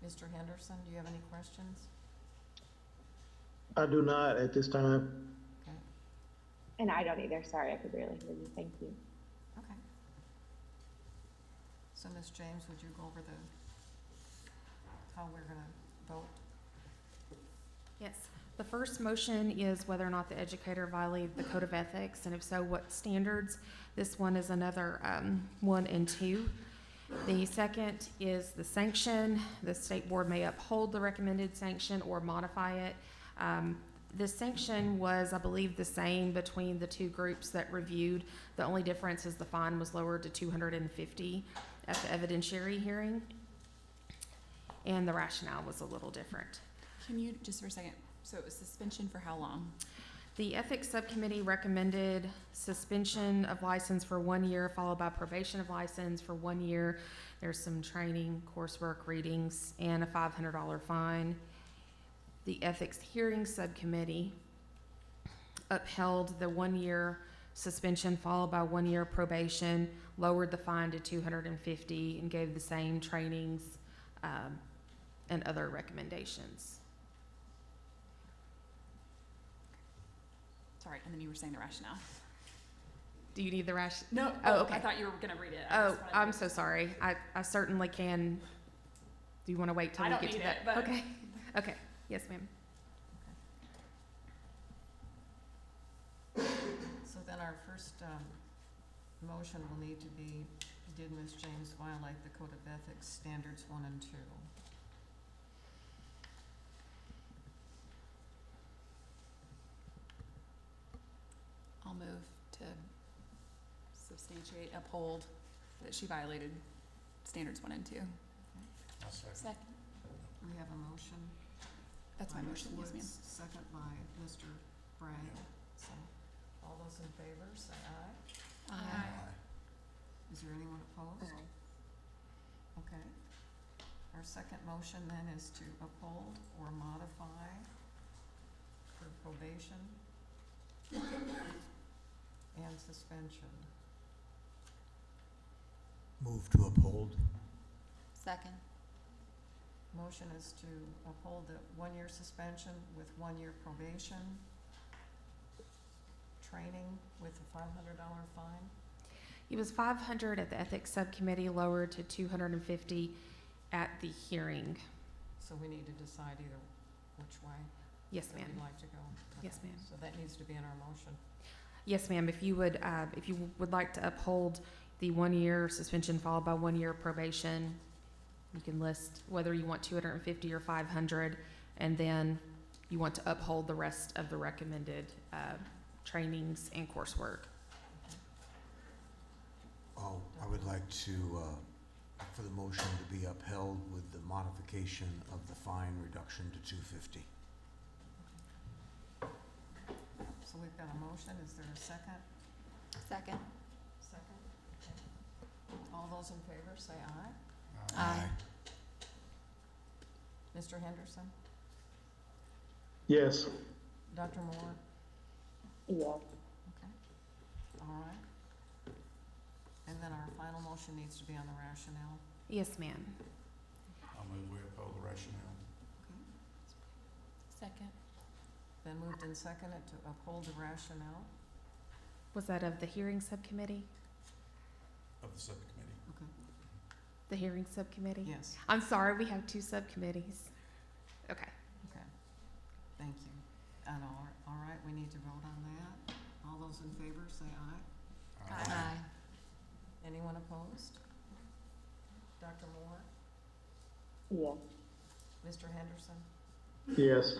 Mr. Henderson, do you have any questions? I do not at this time. Okay. And I don't either. Sorry, I could barely hear you. Thank you. Okay. So, Ms. James, would you go over how we're going to vote? Yes. The first motion is whether or not the educator violated the code of ethics, and if so, what standards. This one is another 1 and 2. The second is the sanction. The state board may uphold the recommended sanction or modify it. The sanction was, I believe, the same between the two groups that reviewed. The only difference is the fine was lowered to $250 at the evidentiary hearing, and the rationale was a little different. Can you, just for a second, so it was suspension for how long? The ethics subcommittee recommended suspension of license for 1 year, followed by probation of license for 1 year. There's some training, coursework, readings, and a $500 fine. The ethics hearing subcommittee upheld the 1 year suspension followed by 1 year probation, lowered the fine to $250, and gave the same trainings and other recommendations. Sorry, and then you were saying the rationale. Do you need the rationale? No. Oh, okay. I thought you were going to read it. Oh, I'm so sorry. I certainly can. Do you want to wait till we get to that? But Okay. Okay. Yes, ma'am. So then our first motion will need to be, did Ms. James violate the code of ethics standards 1 and 2? I'll move to substantiate, uphold that she violated standards 1 and 2. Second. We have a motion. That's my by motion, Ms. yes, ma'am. Woods, second by Mr. Bragg. So, all those in favor, say aye. Aye. Is there anyone opposed? Okay. Our second motion then is to uphold or modify for probation and suspension. Move to uphold. Second. Motion is to uphold the 1 year suspension with 1 year probation, training with a $500 fine. It was $500 at the ethics subcommittee, lowered to $250 at the hearing. So we need to decide either which way. Yes, that ma'am. we'd like to go. Yes, Okay. ma'am. So that needs to be in our motion. Yes, ma'am. If you would like to uphold the 1 year suspension followed by 1 year probation, You can list whether you want 250 or 500, and then you want to uphold the rest of the recommended trainings and coursework. Oh, I would like to, for the motion to be upheld with the modification of the fine reduction to $250. So we've got a motion. Is there a second? Second. Second. Okay. All those in favor say aye. Aye. Mr. Henderson? Yes. Dr. Moore? Yes. Okay. All right. And then our final motion needs to be on the rationale. Yes, ma'am. I'll move we uphold the rationale. Second. Then moved and seconded to uphold the rationale. Was that of the hearing subcommittee? Of the subcommittee. Okay. The hearing subcommittee? Yes. I'm sorry, we have two subcommittees. Okay. Okay. Thank you. And all right, we need to vote on that. All those in favor say aye. Aye. Anyone opposed? Dr. Moore? Yes. Mr. Henderson? Yes.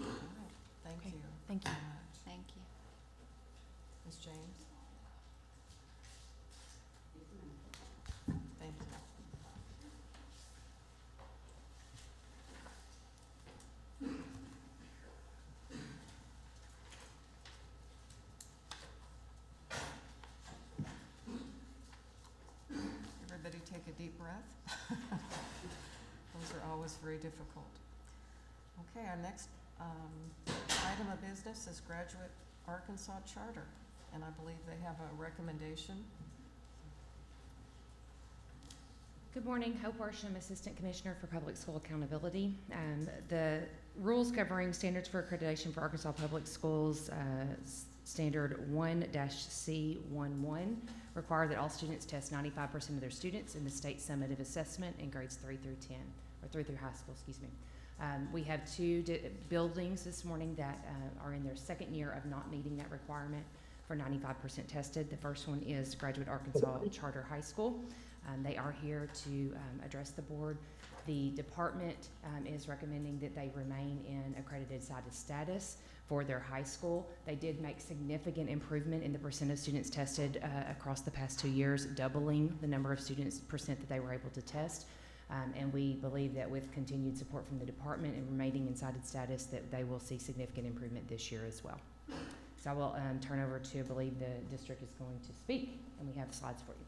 All right. Thank Okay. you. Thank you. very much. Thank you. Ms. James? Thank you. Everybody take a deep breath. Those are always very difficult. Okay, our next item of business is Graduate Arkansas Charter, and I believe they have a recommendation. Good morning, Hope Worsham, Assistant Commissioner for Public School Accountability. The rules governing standards for accreditation for Arkansas Public Schools, Standard 1-C11, require that all students test 95% of their students in the state summative assessment in grades 3 through 10, or 3 through high school, excuse me. We have two buildings this morning that are in their second year of not meeting that requirement for 95% tested. The first one is Graduate Arkansas Charter High School. They are here to address the board. The department is recommending that they remain in accredited status for their high school. They did make significant improvement in the percent of students tested across the past 2 years, doubling the number of students percent that they were able to test. And we believe that with continued support from the department and remaining in cited status, that they will see significant improvement this year as well. So I will turn over to, I believe the district is going to speak, and we have slides for you.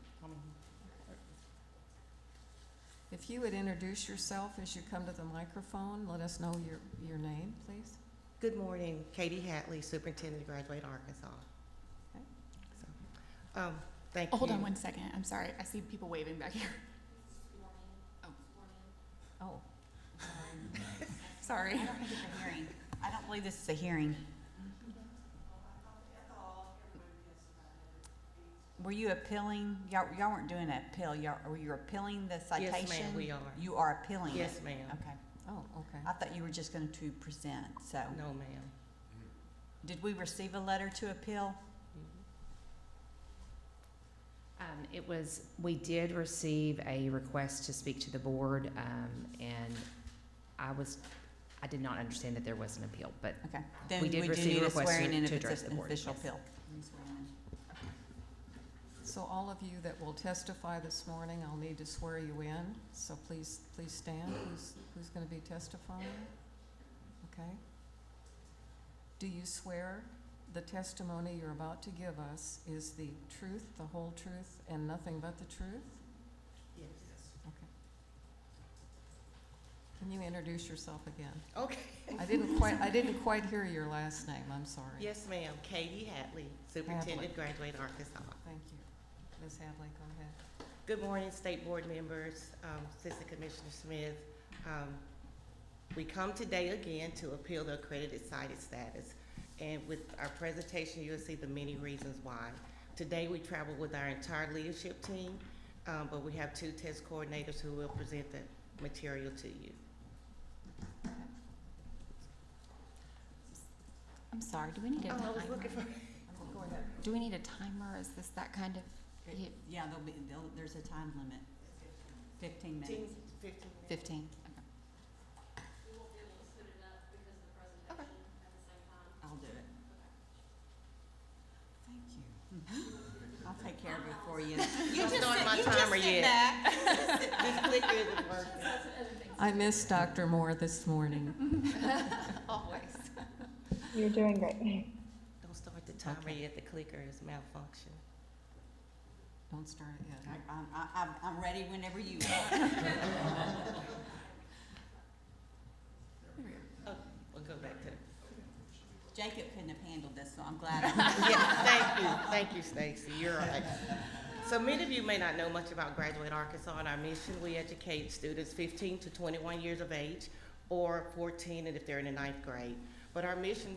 If you would introduce yourself as you come to the microphone, let us know your name, please. Good morning, Katie Hatley, Superintendent of Graduate Arkansas. Okay. So, thank you. Hold on one second. I'm sorry. I see people waving back here. Oh. Sorry. I don't think it's a hearing. I don't believe this is a hearing. Were you appealing? Y'all weren't doing an appeal. Were you appealing the citation? Yes, ma'am, we are. You are appealing it? Yes, ma'am. Okay. Oh, okay. I thought you were just going to present, so. No, ma'am. Did we receive a letter to appeal? We did receive a request to speak to the board, and I did not understand that there was an appeal, but Okay. Then we did do receive need a request swearing in to if address it's the an board. official Yes. appeal. So all of you that will testify this morning, I'll need to swear you in. So please stand. Who's going to be testifying? Okay. Do you swear the testimony you're about to give us is the truth, the whole truth, and nothing but the truth? Yes. Okay. Can you introduce yourself again? Okay. I didn't quite hear your last name. I'm sorry. Yes, ma'am. Katie Hatley, Superintendent, Graduate Arkansas. Thank you. Ms. Hadley, go ahead. Good morning, State Board members, Assistant Commissioner Smith. We come today again to appeal the accredited cited status. And with our presentation, you'll see the many reasons why. Today, we travel with our entire leadership team, but we have 2 test coordinators who will present the material to you. I'm sorry, do we need a Oh, I timer? was looking for. Go ahead. Do we need a timer? Is this that kind of? Yeah, there's a time limit. 15 minutes. 15 minutes. 15. I'll do it. Thank you. I'll take care of it for you. Don't start my timer yet. This clicker isn't working. I missed Dr. Moore this morning. Always. You're doing great. Don't start the timer yet. The clicker is malfunction. Don't start it yet. I'm ready whenever you are. Oh, we'll go back to. Jacob couldn't have handled this, so I'm glad. Yeah, thank you, Stacy. You're right. So many of you may not know much about Graduate Arkansas and our mission. We educate students 15 to 21 years of age, or 14 and if they're in the 9th grade. But our mission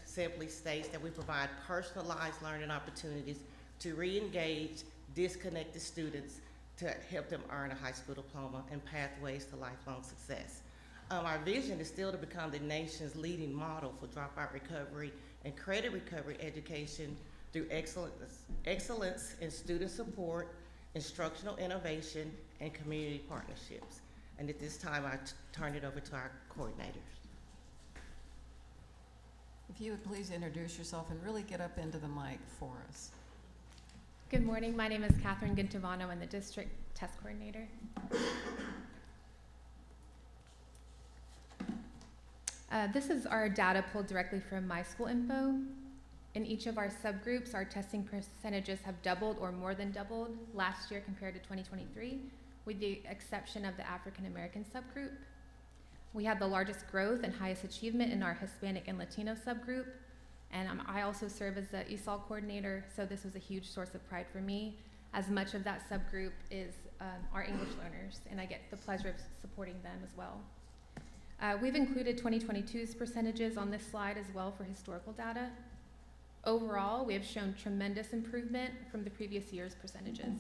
simply states that we provide personalized learning opportunities to re-engage disconnected students to help them earn a high school diploma and pathways to lifelong success. Our vision is still to become the nation's leading model for dropout recovery and credit recovery education through excellence in student support, instructional innovation, and community partnerships. And at this time, I turn it over to our coordinators. If you would please introduce yourself and really get up into the mic for us. Good morning. My name is Catherine Gintovano. I'm the district test coordinator. This is our data pulled directly from My School Info. In each of our subgroups, our testing percentages have doubled or more than doubled last year compared to 2023, with the exception of the African American subgroup. We had the largest growth and highest achievement in our Hispanic and Latino subgroup, and I also serve as the ESOL coordinator, so this was a huge source of pride for me, as much of that subgroup is our English learners, and I get the pleasure of supporting them as well. We've included 2022's percentages on this slide as well for historical data. Overall, we have shown tremendous improvement from the previous year's percentages.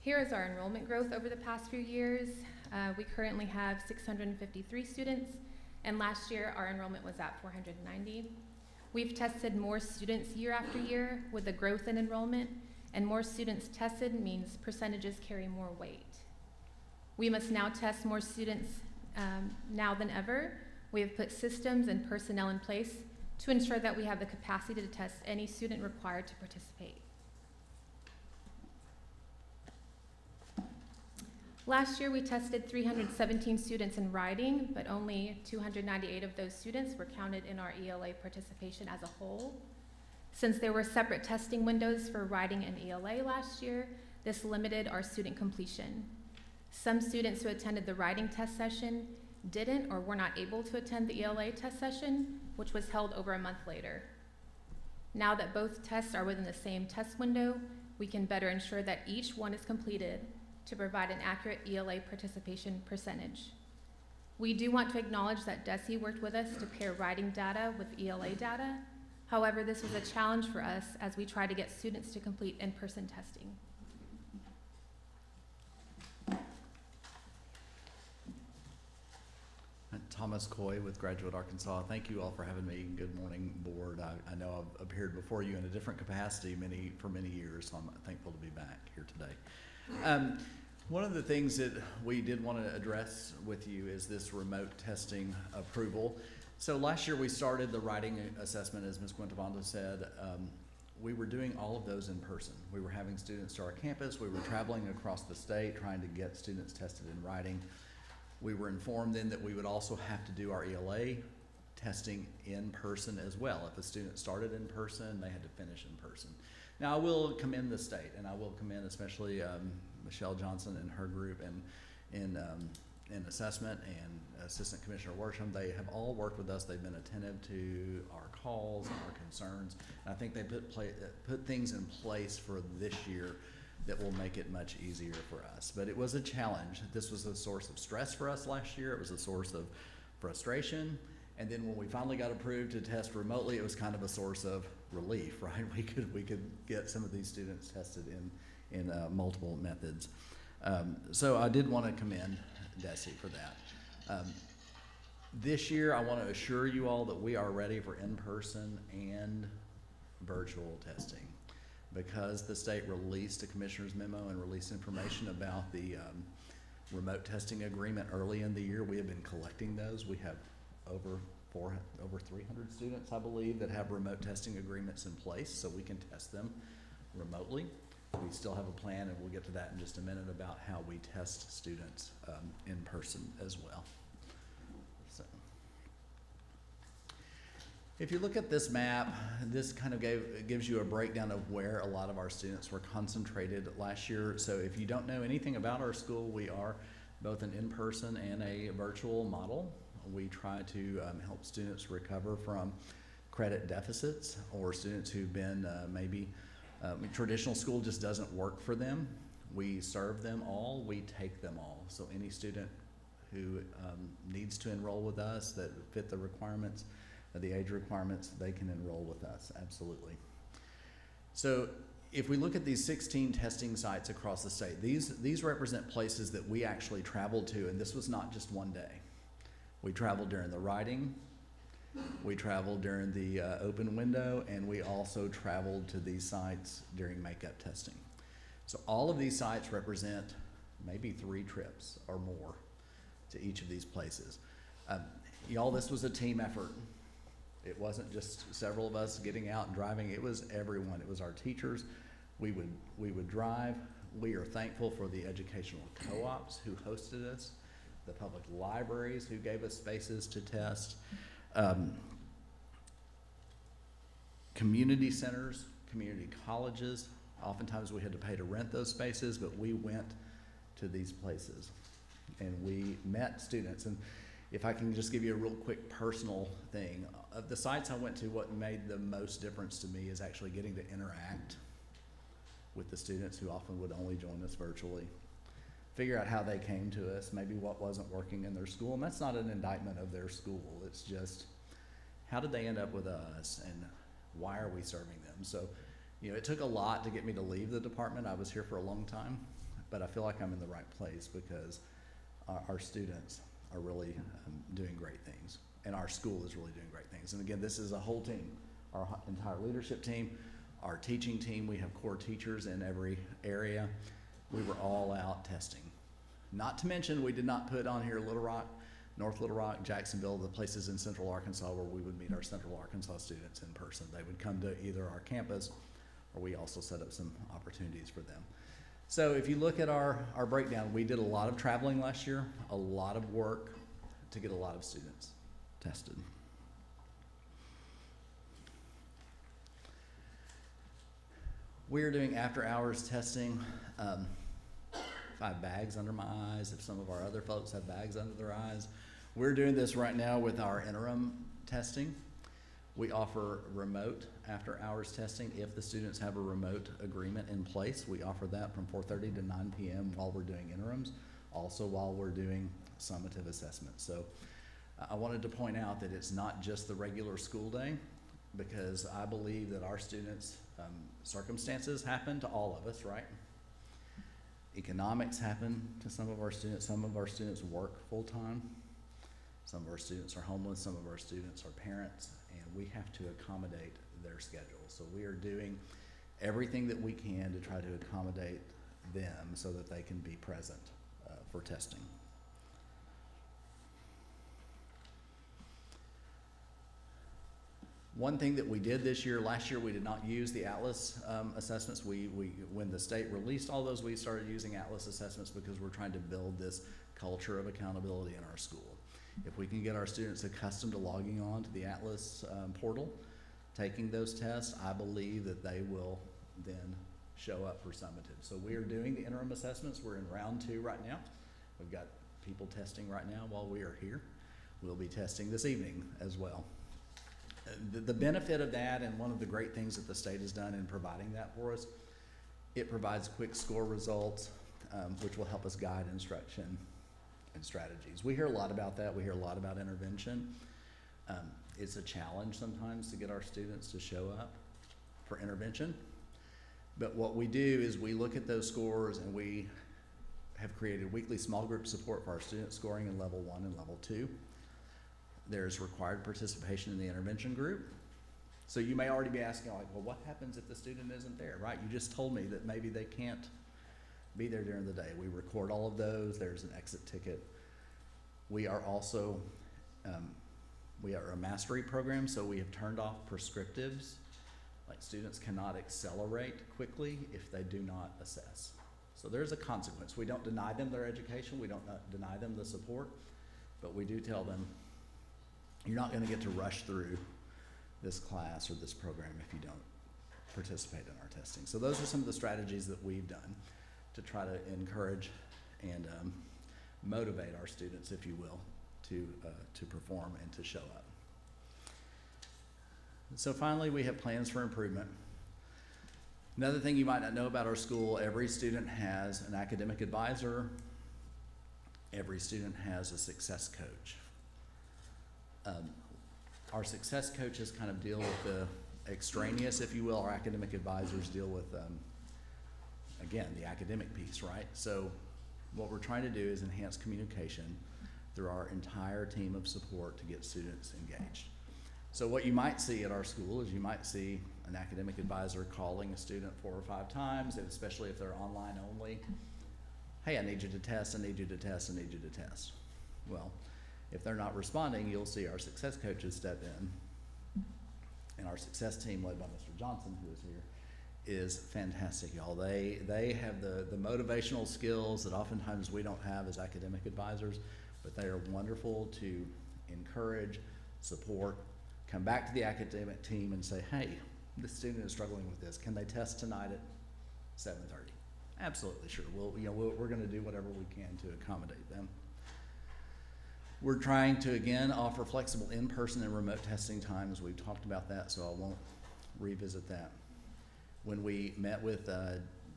Here is our enrollment growth over the past few years. We currently have 653 students, and last year our enrollment was at 490. We've tested more students year after year with the growth in enrollment, and more students tested means percentages carry more weight. We must now test more students now than ever. We have put systems and personnel in place to ensure that we have the capacity to test any student required to participate. Last year, we tested 317 students in writing, but only 298 of those students were counted in our ELA participation as a whole. Since there were separate testing windows for writing and ELA last year, this limited our student completion. Some students who attended the writing test session didn't or were not able to attend the ELA test session, which was held over a month later. Now that both tests are within the same test window, we can better ensure that each one is completed to provide an accurate ELA participation percentage. We do want to acknowledge that DESE worked with us to pair writing data with ELA data. However, this was a challenge for us as we try to get students to complete in-person testing. Thomas Coy with Graduate Arkansas. Thank you all for having me. Good morning, board. I know I've appeared before you in a different capacity for many years, so I'm thankful to be back here today. One of the things that we did want to address with you is this remote testing approval. So last year we started the writing assessment, as Ms. Quintovando said. We were doing all of those in person. We were having students to our campus. We were traveling across the state trying to get students tested in writing. We were informed then that we would also have to do our ELA testing in person as well. If a student started in person, they had to finish in person. Now I will commend the state, and I will commend especially Michelle Johnson and her group in assessment, and Assistant Commissioner Worsham. They have all worked with us. They've been attentive to our calls and our concerns. And I think they put things in place for this year that will make it much easier for us. But it was a challenge. This was a source of stress for us last year. It was a source of frustration. And then when we finally got approved to test remotely, it was kind of a source of relief, right? We could get some of these students tested in multiple methods. So I did want to commend DESE for that. This year, I want to assure you all that we are ready for in-person and virtual testing. Because the state released a commissioner's memo and released information about the remote testing agreement early in the year, we have been collecting those. We have over 300 students, I believe, that have remote testing agreements in place, so we can test them remotely. We still have a plan, and we'll get to that in just a minute, about how we test students in person as well. So, if you look at this map, this kind of gives you a breakdown of where a lot of our students were concentrated last year. So if you don't know anything about our school, we are both an in-person and a virtual model. We try to help students recover from credit deficits, or students who've been maybe traditional school just doesn't work for them. We serve them all, we take them all. So any student who needs to enroll with us that fit the requirements, the age requirements, they can enroll with us, absolutely. So if we look at these 16 testing sites across the state, these represent places that we actually traveled to, and this was not just one day. We traveled during the writing, we traveled during the open window, and we also traveled to these sites during makeup testing. So all of these sites represent maybe 3 trips or more to each of these places. Y'all, this was a team effort. It wasn't just several of us getting out and driving, it was everyone. It was our teachers. We would drive. We are thankful for the educational co-ops who hosted us, the public libraries who gave us spaces to test, community centers, community colleges. Oftentimes we had to pay to rent those spaces, but we went to these places and we met students. And if I can just give you a real quick personal thing, of the sites I went to, what made the most difference to me is actually getting to interact with the students who often would only join us virtually. Figure out how they came to us, maybe what wasn't working in their school. And that's not an indictment of their school. It's just, how did they end up with us and why are we serving them? So, you know, it took a lot to get me to leave the department. I was here for a long time, but I feel like I'm in the right place because our students are really doing great things, and our school is really doing great things. And again, this is a whole team, our entire leadership team, our teaching team. We have core teachers in every area. We were all out testing. Not to mention, we did not put on here Little Rock, North Little Rock, Jacksonville, the places in Central Arkansas where we would meet our Central Arkansas students in person. They would come to either our campus, or we also set up some opportunities for them. So if you look at our breakdown, we did a lot of traveling last year, a lot of work to get a lot of students tested. We are doing after-hours testing. If I have bags under my eyes, if some of our other folks have bags under their eyes. We're doing this right now with our interim testing. We offer remote after-hours testing if the students have a remote agreement in place. We offer that from 4:30 to 9 p.m. while we're doing interims, also while we're doing summative assessments. So I wanted to point out that it's not just the regular school day, because I believe that our students, circumstances happen to all of us, right? Economics happen to some of our students. Some of our students work full-time. Some of our students are homeless. Some of our students are parents, and we have to accommodate their schedule. So we are doing everything that we can to try to accommodate them so that they can be present for testing. One thing that we did this year, last year we did not use the ATLAS assessments. When the state released all those, we started using ATLAS assessments because we're trying to build this culture of accountability in our school. If we can get our students accustomed to logging on to the ATLAS portal, taking those tests, I believe that they will then show up for summative. So we are doing the interim assessments. We're in round 2 right now. We've got people testing right now while we are here. We'll be testing this evening as well. The benefit of that, and one of the great things that the state has done in providing that for us, it provides quick score results, which will help us guide instruction and strategies. We hear a lot about that. We hear a lot about intervention. It's a challenge sometimes to get our students to show up for intervention. But what we do is we look at those scores, and we have created weekly small group support for our students scoring in level 1 and level 2. There's required participation in the intervention group. So you may already be asking, like, well, what happens if the student isn't there, right? You just told me that maybe they can't be there during the day. We record all of those. There's an exit ticket. We are also, we are a mastery program, so we have turned off prescriptives. Like, students cannot accelerate quickly if they do not assess. So there's a consequence. We don't deny them their education. We don't deny them the support, but we do tell them, you're not going to get to rush through this class or this program if you don't participate in our testing. So those are some of the strategies that we've done to try to encourage and motivate our students, if you will, to perform and to show up. So finally, we have plans for improvement. Another thing you might not know about our school, every student has an academic advisor. Every student has a success coach. Our success coaches kind of deal with the extraneous, if you will. Our academic advisors deal with, again, the academic piece, right? So what we're trying to do is enhance communication through our entire team of support to get students engaged. So what you might see at our school is you might see an academic advisor calling a student 4 or 5 times, and especially if they're online only. Hey, I need you to test, I need you to test, I need you to test. Well, if they're not responding, you'll see our success coaches step in. And our success team, led by Mr. Johnson, who is here, is fantastic, y'all. They have the motivational skills that oftentimes we don't have as academic advisors, but they are wonderful to encourage, support, come back to the academic team and say, hey, this student is struggling with this. Can they test tonight at 7:30? Absolutely, sure. We're going to do whatever we can to accommodate them. We're trying to, again, offer flexible in-person and remote testing times. We've talked about that, so I won't revisit that. When we met with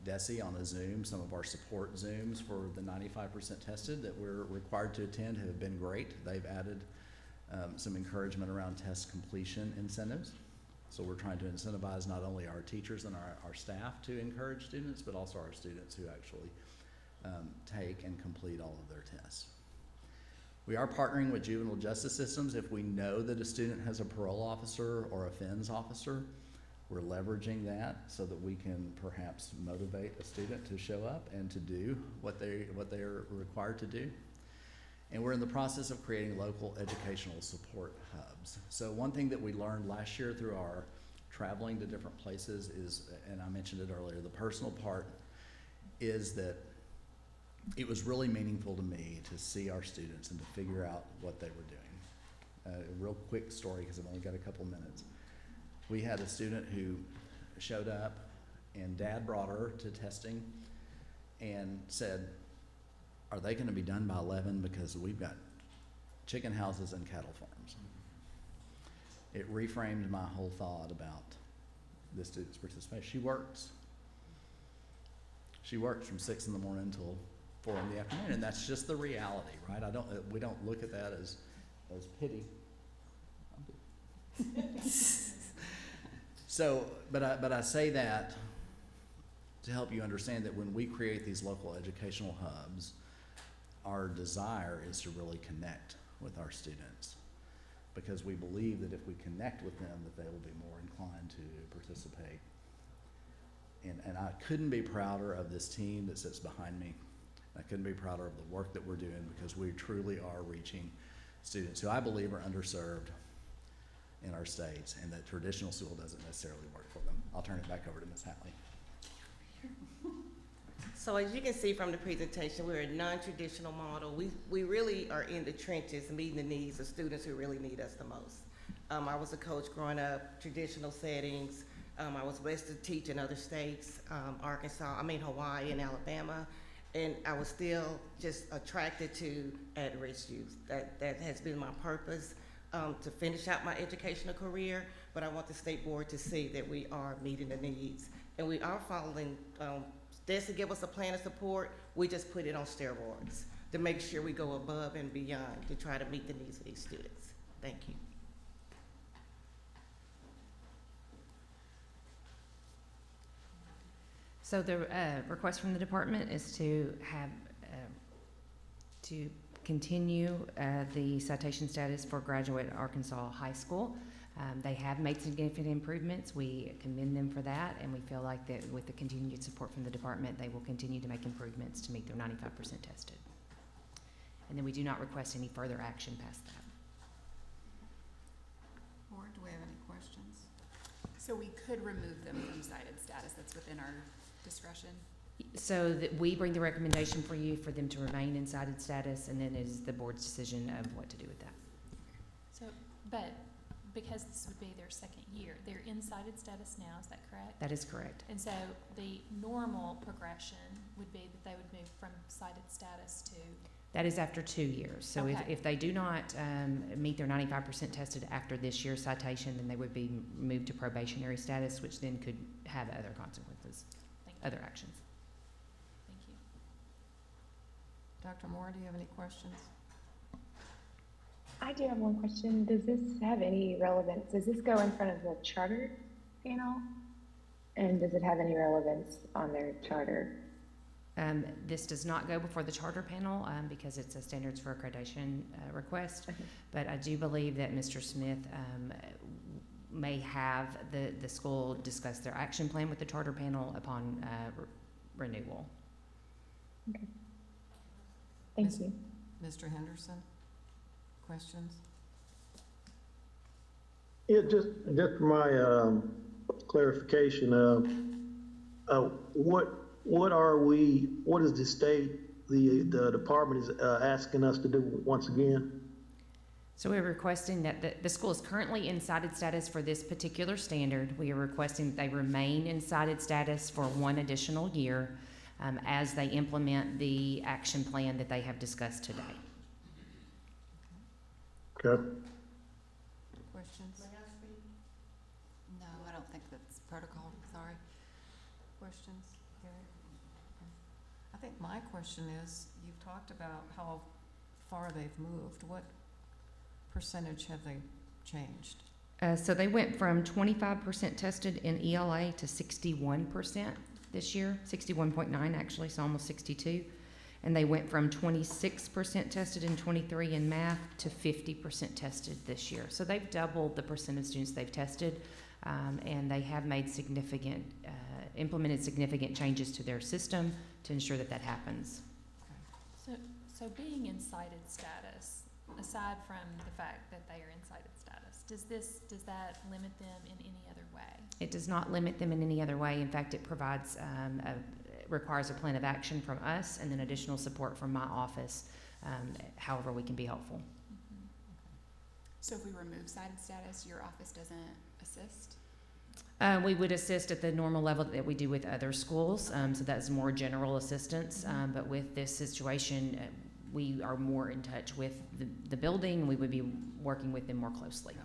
DESE on a Zoom, some of our support Zooms for the 95% tested that we're required to attend have been great. They've added some encouragement around test completion incentives. So we're trying to incentivize not only our teachers and our staff to encourage students, but also our students who actually take and complete all of their tests. We are partnering with juvenile justice systems. If we know that a student has a parole officer or a FENS officer, we're leveraging that so that we can perhaps motivate a student to show up and to do what they're required to do. And we're in the process of creating local educational support hubs. So one thing that we learned last year through our traveling to different places is, and I mentioned it earlier, the personal part is that it was really meaningful to me to see our students and to figure out what they were doing. A real quick story, because I've only got a couple minutes. We had a student who showed up, and Dad brought her to testing and said, are they going to be done by 11? Because we've got chicken houses and cattle farms. It reframed my whole thought about the student's participation. She works. She works from 6 in the morning until 4 in the afternoon, and that's just the reality, right? We don't look at that as pity. So, but I say that to help you understand that when we create these local educational hubs, our desire is to really connect with our students, because we believe that if we connect with them, that they will be more inclined to participate. And I couldn't be prouder of this team that sits behind me. I couldn't be prouder of the work that we're doing, because we truly are reaching students who I believe are underserved in our states, and that traditional school doesn't necessarily work for them. I'll turn it back over to Ms. Hatley. So as you can see from the presentation, we're a non-traditional model. We really are in the trenches meeting the needs of students who really need us the most. I was a coach growing up, traditional settings. I was blessed to teach in other states, Hawaii and Alabama. And I was still just attracted to at-risk youth. That has been my purpose, to finish out my educational career, but I want the state board to see that we are meeting the needs. And we are following, DESE give us a plan of support, we just put it on steroids to make sure we go above and beyond to try to meet the needs of these students. Thank you. So the request from the department is to have, to continue the citation status for Graduate Arkansas High School. They have made significant improvements. We commend them for that, and we feel like that with the continued support from the department, they will continue to make improvements to meet their 95% tested. And then we do not request any further action past that. Board, do we have any questions? So we could remove them from cited status, that's within our discretion? So that we bring the recommendation for you for them to remain in cited status, and then it is the board's decision of what to do with that. So, but because this would be their second year, they're in cited status now, is that correct? That is correct. And so the normal progression would be that they would move from cited status to, That is after 2 years. So Okay. if they do not meet their 95% tested after this year's citation, then they would be moved to probationary status, which then could have other consequences, other actions. thank you. Dr. Moore, do you have any questions? I do have one question. Does this have any relevance? Does this go in front of the charter panel? And does it have any relevance on their charter? This does not go before the charter panel because it's a standards for accreditation request. Okay. But I do believe that Mr. Smith may have the school discuss their action plan with the charter panel upon renewal. Okay. Thank you. Mr. Henderson, questions? Yeah, just for my clarification, what is the state, the department is asking us to do once again? So we're requesting that the school is currently in cited status for this particular standard. We are requesting that they remain in cited status for 1 additional year as they implement the action plan that they have discussed today. Okay. Questions? No, I don't think that's protocol, sorry. Questions? Gary? I think my question is, you've talked about how far they've moved. What percentage have they changed? So they went from 25% tested in ELA to 61% this year, 61.9 actually, so almost 62. And they went from 26% tested in 23 in math to 50% tested this year. So they've doubled the percent of students they've tested, and they have made significant, implemented significant changes to their system to ensure that that happens. So being in cited status, aside from the fact that they are in cited status, does that limit them in any other way? It does not limit them in any other way. In fact, it provides requires a plan of action from us and then additional support from my office, however we can be helpful. Mm-hmm. So if we remove cited status, your office doesn't assist? We would assist at the normal level that we do with other schools, so that's more general assistance. But with this situation, we are more in touch with the building. We would be working with them more closely.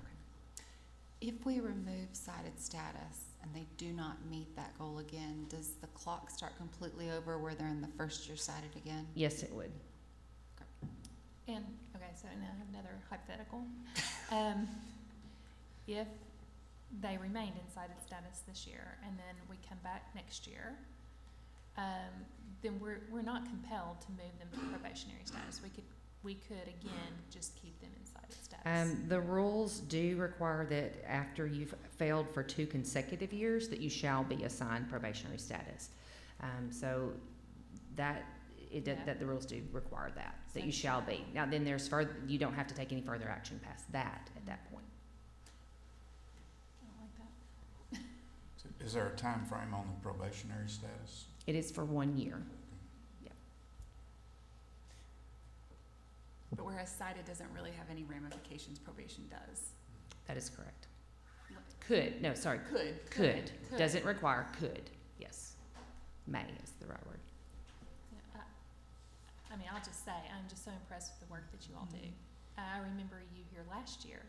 If we remove cited status and they do not meet that goal again, does the clock start completely over where they're in the first year cited again? Yes, it would. And, okay, so now I have another hypothetical. If they remained in cited status this year and then we come back next year, then we're not compelled to move them to probationary status. We could again just keep them in cited status. The rules do require that after you've failed for 2 consecutive years that you shall be assigned probationary status. So that the rules do require that you shall be. Now then there's further, you don't have to take any further action past that at that point. I don't like that. Is there a time frame on the probationary status? It is for 1 year. But whereas cited doesn't really have any ramifications, probation does. That is correct. Could, no, sorry. Could. Doesn't require, could, yes. May is the right word. Yeah, I mean, I'll just say, I'm just so impressed with the work that you all do. I remember you here last year.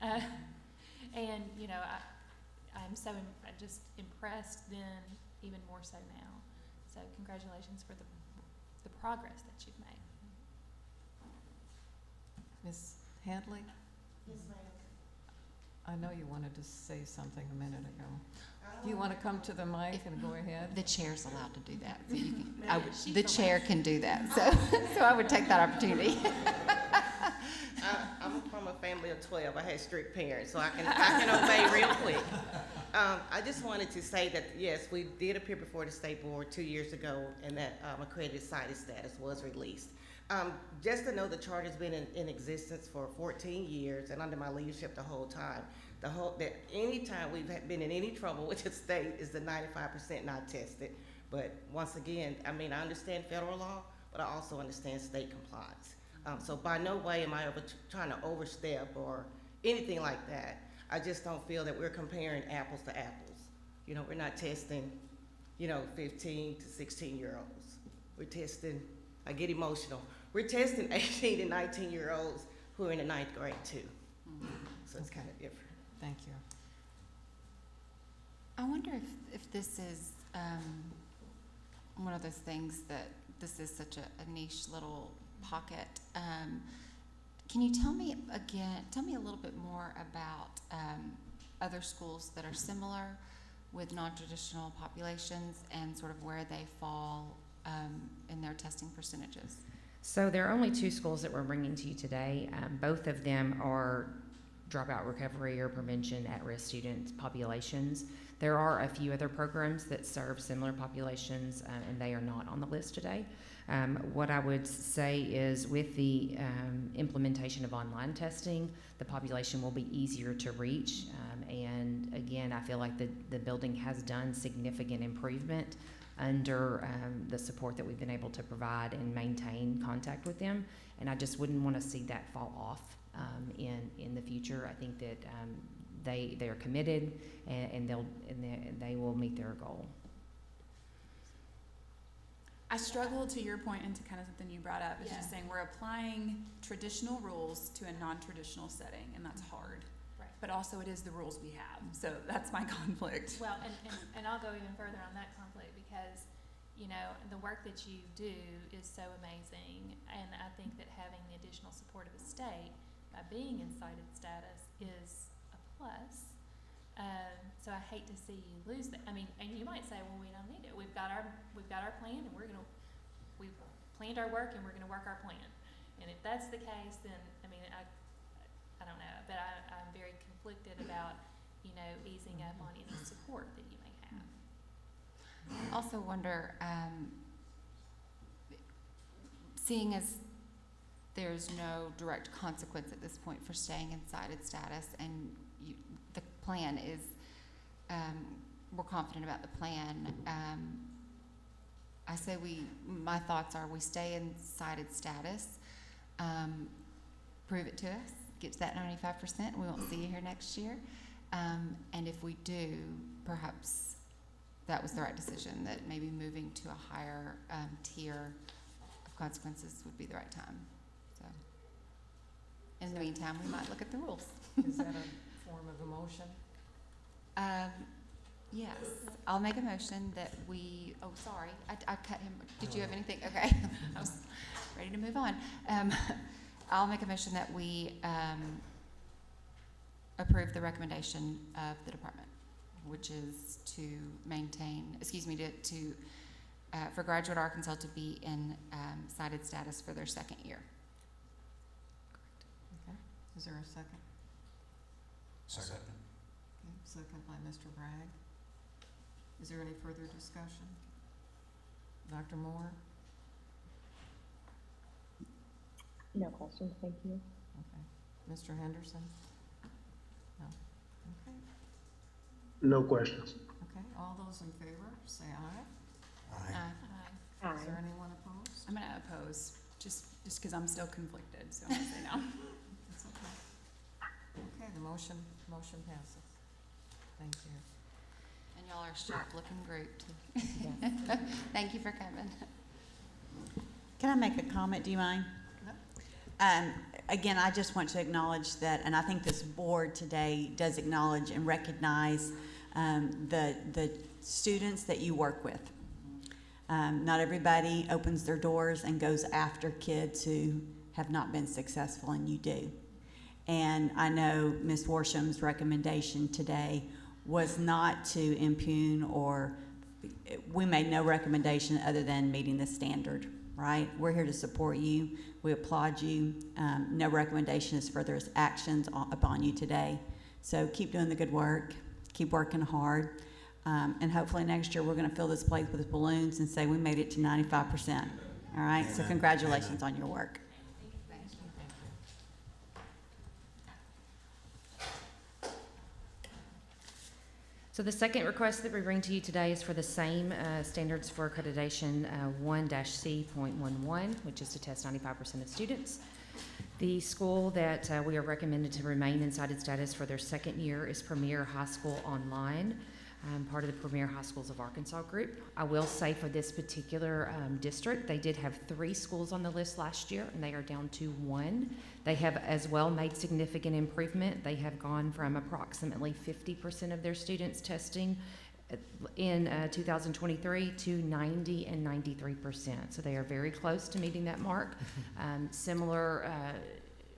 And, you know, I'm so just impressed then, even more so now. So congratulations for the progress that you've made. Ms. Hadley? Yes, ma'am. I know you wanted to say something a minute ago. Do you want to come to the mic and go ahead? The chair's allowed to do that. So you can, the chair can do that. So I would take that opportunity. I'm from a family of 12. I had strict parents, so I can obey real quick. I just wanted to say that, yes, we did appear before the state board 2 years ago, and that accredited cited status was released. Just to know the charter has been in existence for 14 years and under my leadership the whole time. That any time we've been in any trouble with the state is the 95% not tested. But once again, I mean, I understand federal law, but I also understand state compliance. So by no way am I ever trying to overstep or anything like that. I just don't feel that we're comparing apples to apples. You know, we're not testing, 15 to 16-year-olds. We're testing, I get emotional. We're testing 18 and 19-year-olds who are in the 9th grade too. So it's kind of different. Thank you. I wonder if this is one of those things that this is such a niche little pocket. Can you tell me a little bit more about other schools that are similar with non-traditional populations and sort of where they fall in their testing percentages? So there are only 2 schools that we're bringing to you today. Both of them are dropout recovery or prevention at-risk student populations. There are a few other programs that serve similar populations, and they are not on the list today. What I would say is with the implementation of online testing, the population will be easier to reach. And again, I feel like the building has done significant improvement under the support that we've been able to provide and maintain contact with them. And I just wouldn't want to see that fall off in the future. I think that they are committed and they will meet their goal. I struggle, to your point, and to kind of something you brought up, is just saying we're applying traditional rules to a non-traditional setting, and that's hard. Right. But also it is the rules we have, so that's my conflict. Well, and I'll go even further on that conflict because, the work that you do is so amazing, and I think that having the additional support of the state by being in cited status is a plus. So I hate to see you lose that. I mean, and you might say, well, we don't need it. We've got our plan, and we've planned our work, and we're gonna work our plan. And if that's the case, then I don't know, but I'm very conflicted about easing up on any support that you may have. I also wonder, seeing as there's no direct consequence at this point for staying in cited status, and the plan is, we're confident about the plan. I say my thoughts are we stay in cited status, prove it to us, get to that 95%, we won't see you here next year. And if we do, perhaps that was the right decision, that maybe moving to a higher tier of consequences would be the right time. So in the meantime, we might look at the rules. Is that a form of a motion? Yes, I'll make a motion that we, oh, sorry, I cut him. Did you have anything? Okay, I was ready to move on. I'll make a motion that we approve the recommendation of the department, which is to maintain, for Graduate Arkansas to be in cited status for their 2nd year. Okay, is there a second? Second. Okay, second by Mr. Bragg. Is there any further discussion? Dr. Moore? No questions, thank you. Okay. Mr. Henderson? No. Okay. No questions. Okay, all those in favor, say aye. Aye. Is there anyone opposed? I'm gonna oppose, just because I'm still conflicted, so I'm gonna say no. That's okay. Okay, the motion passes. Thank you. And y'all are a sharp-looking group, too. Thank you for coming. Can I make a comment, do you mind? Again, I just want to acknowledge that, and I think this board today does acknowledge and recognize the students that you work with. Not everybody opens their doors and goes after kids who have not been successful, and you do. And I know Ms. Warsham's recommendation today was not to impugn, or we made no recommendation other than meeting the standard. right? We're here to support you. We applaud you. No recommendation is further actions upon you today. So keep doing the good work. Keep working hard. And hopefully next year we're going to fill this place with balloons and say we made it to 95%. All right? So congratulations on your work. So the second request that we bring to you today is for the same standards for accreditation 1-C.11, which is to test 95% of students. The school that we are recommended to remain in cited status for their second year is Premier High School Online, part of the Premier High Schools of Arkansas group. I will say for this particular district, they did have 3 schools on the list last year, and they are down to 1. They have as well made significant improvement. They have gone from approximately 50% of their students testing in 2023 to 90 and 93%. So they are very close to meeting that mark. Similar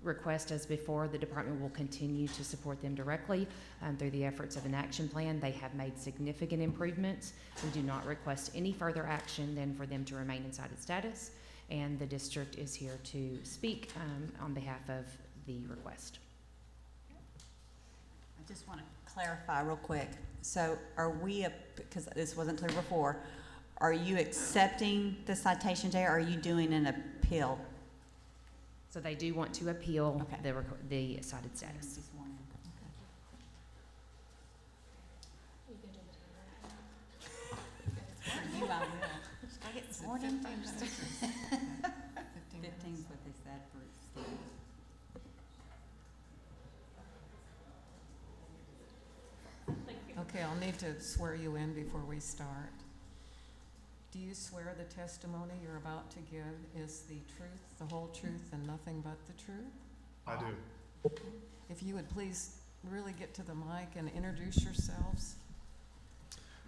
request as before, the department will continue to support them directly through the efforts of an action plan. They have made significant improvements. We do not request any further action than for them to remain in cited status, and the district is here to speak on behalf of the request. I just want to clarify real quick. So are we, because this wasn't clear before, are you accepting the citation today, or are you doing an appeal? So they do want to appeal the cited status. You, I will. Should I get sworn in first? 15 is what they said for Steve. Okay, I'll need to swear you in before we start. Do you swear the testimony you're about to give is the truth, the whole truth, and nothing but the truth? I do. If you would please really get to the mic and introduce yourselves.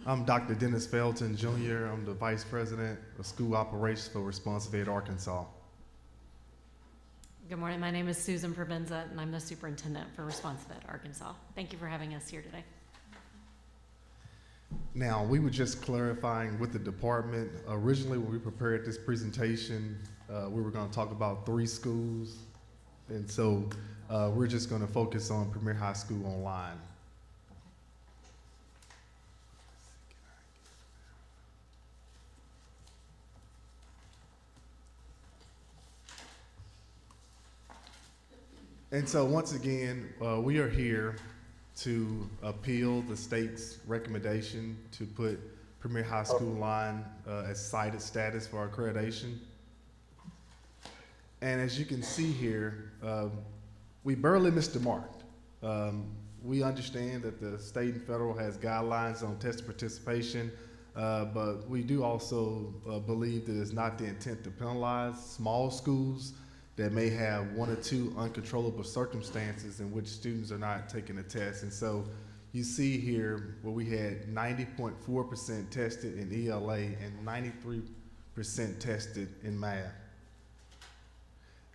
I'm Dr. Dennis Felton Jr. I'm the Vice President of School Operations for Responsive Ed Arkansas. Good morning. My name is Susan Provenza, and I'm the Superintendent for Responsive Ed Arkansas. Thank you for having us here today. Now, we were just clarifying with the department. Originally, when we prepared this presentation, we were going to talk about 3 schools. And so we're just going to focus on Premier High School Online. And so once again, we are here to appeal the state's recommendation to put Premier High School Online as cited status for accreditation. And as you can see here, we barely missed the mark. We understand that the state and federal has guidelines on test participation, but we do also believe that it's not the intent to penalize small schools that may have 1 or 2 uncontrollable circumstances in which students are not taking a test. And so you see here where we had 90.4% tested in ELA and 93% tested in math.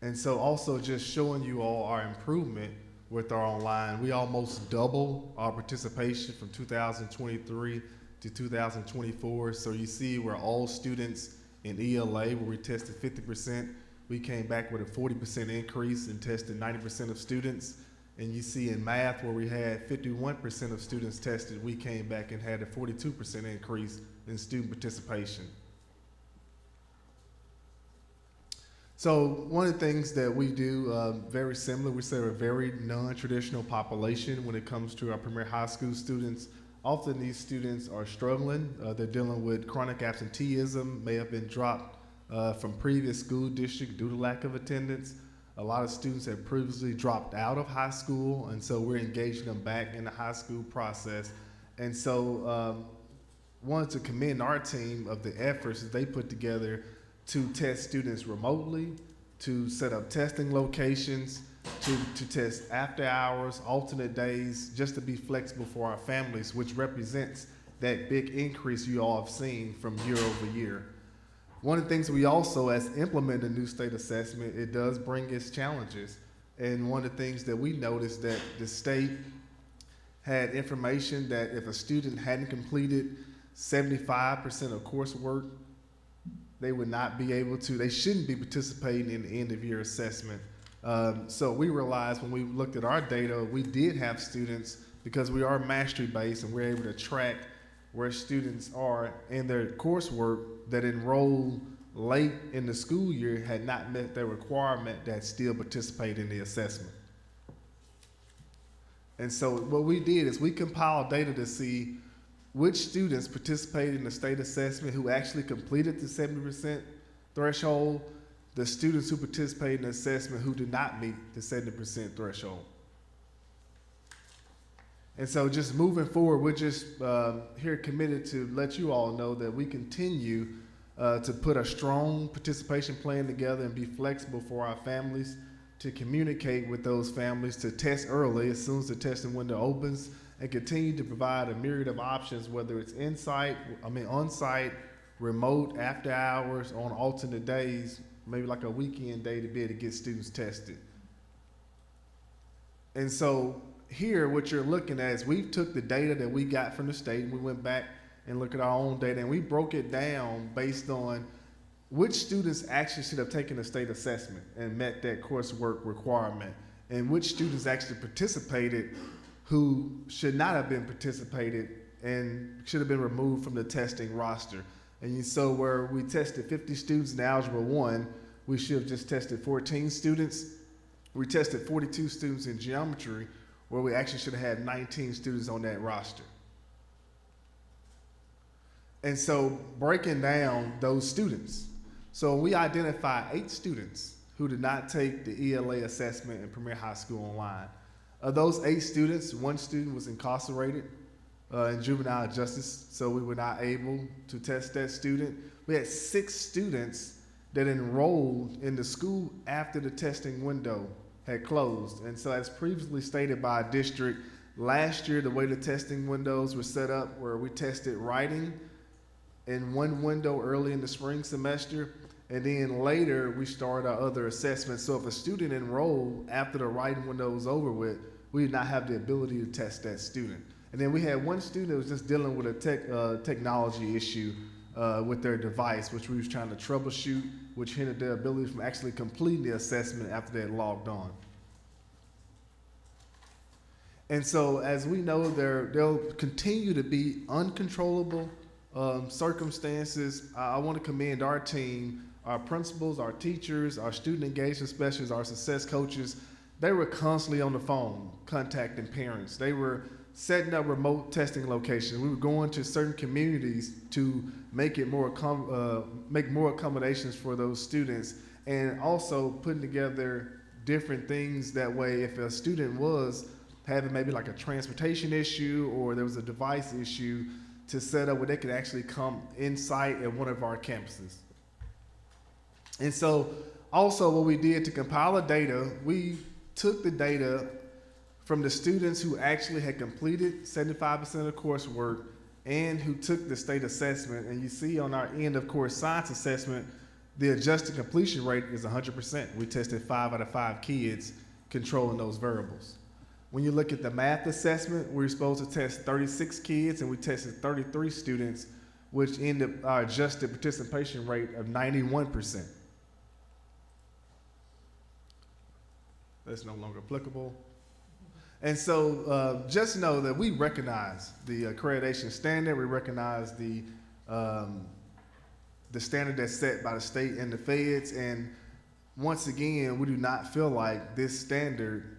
And so also just showing you all our improvement with our online, we almost double our participation from 2023 to 2024. So you see where all students in ELA, where we tested 50%, we came back with a 40% increase and tested 90% of students. And you see in math where we had 51% of students tested, we came back and had a 42% increase in student participation. So one of the things that we do very similar, we serve a very non-traditional population when it comes to our Premier High School students. Often these students are struggling. They're dealing with chronic absenteeism, may have been dropped from previous school district due to lack of attendance. A lot of students have previously dropped out of high school, and so we're engaging them back in the high school process. And so wanted to commend our team of the efforts that they put together to test students remotely, to set up testing locations, to test after hours, alternate days, just to be flexible for our families, which represents that big increase you all have seen from year over year. One of the things we also, as implement a new state assessment, it does bring its challenges. And one of the things that we noticed that the state had information that if a student hadn't completed 75% of coursework they would not be able to, they shouldn't be participating in the end of year assessment. So we realized when we looked at our data, we did have students, because we are mastery based and we're able to track where students are in their coursework, that enrolled late in the school year had not met their requirement that still participate in the assessment. And so what we did is we compiled data to see which students participated in the state assessment who actually completed the 70% threshold, the students who participated in the assessment who did not meet the 70% threshold. And so just moving forward, we're just here committed to let you all know that we continue to put a strong participation plan together and be flexible for our families, to communicate with those families, to test early as soon as the testing window opens, and continue to provide a myriad of options, whether it's on-site, remote, after hours, on alternate days, maybe like a weekend day, to be able to get students tested. And so here, what you're looking at is we took the data that we got from the state, and we went back and looked at our own data, and we broke it down based on which students actually should have taken a state assessment and met that coursework requirement, and which students actually participated who should not have been participated and should have been removed from the testing roster. And so where we tested 50 students in Algebra 1, we should have just tested 14 students. We tested 42 students in geometry, where we actually should have had 19 students on that roster. And so breaking down those students. So we identified 8 students who did not take the ELA assessment in Premier High School online. Of those 8 students, 1 student was incarcerated in juvenile justice, so we were not able to test that student. We had 6 students that enrolled in the school after the testing window had closed. And so as previously stated by our district, last year the way the testing windows were set up, where we tested writing in one window early in the spring semester, and then later we started our other assessments. So if a student enrolled after the writing window was over with, we did not have the ability to test that student. And then we had 1 student that was just dealing with a technology issue with their device, which we was trying to troubleshoot, which hindered their ability from actually completing the assessment after they had logged on. And so as we know, there'll continue to be uncontrollable circumstances. I want to commend our team, our principals, our teachers, our student engagement specialists, our success coaches. They were constantly on the phone contacting parents. They were setting up remote testing locations. We were going to certain communities to make more accommodations for those students, and also putting together different things that way if a student was having maybe like a transportation issue or there was a device issue, to set up where they could actually come in site at one of our campuses. And so also what we did to compile the data, we took the data from the students who actually had completed 75% of the coursework and who took the state assessment. And you see on our end of course science assessment, the adjusted completion rate is 100%. We tested 5 out of 5 kids controlling those variables. When you look at the math assessment, we're supposed to test 36 kids, and we tested 33 students, which ended our adjusted participation rate of 91%. That's no longer applicable. And so just know that we recognize the accreditation standard. We recognize the standard that's set by the state and the feds. And once again, we do not feel like this standard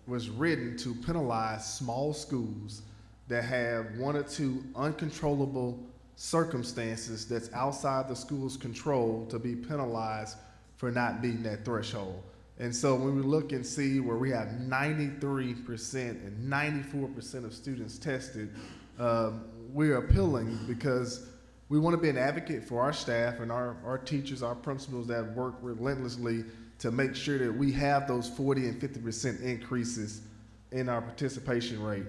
was written to penalize small schools that have 1 or 2 uncontrollable circumstances that's outside the school's control to be penalized for not meeting that threshold. And so when we look and see where we have 93% and 94% of students tested, we're appealing because we want to be an advocate for our staff and our teachers, our principals that work relentlessly to make sure that we have those 40 and 50% increases in our participation rate.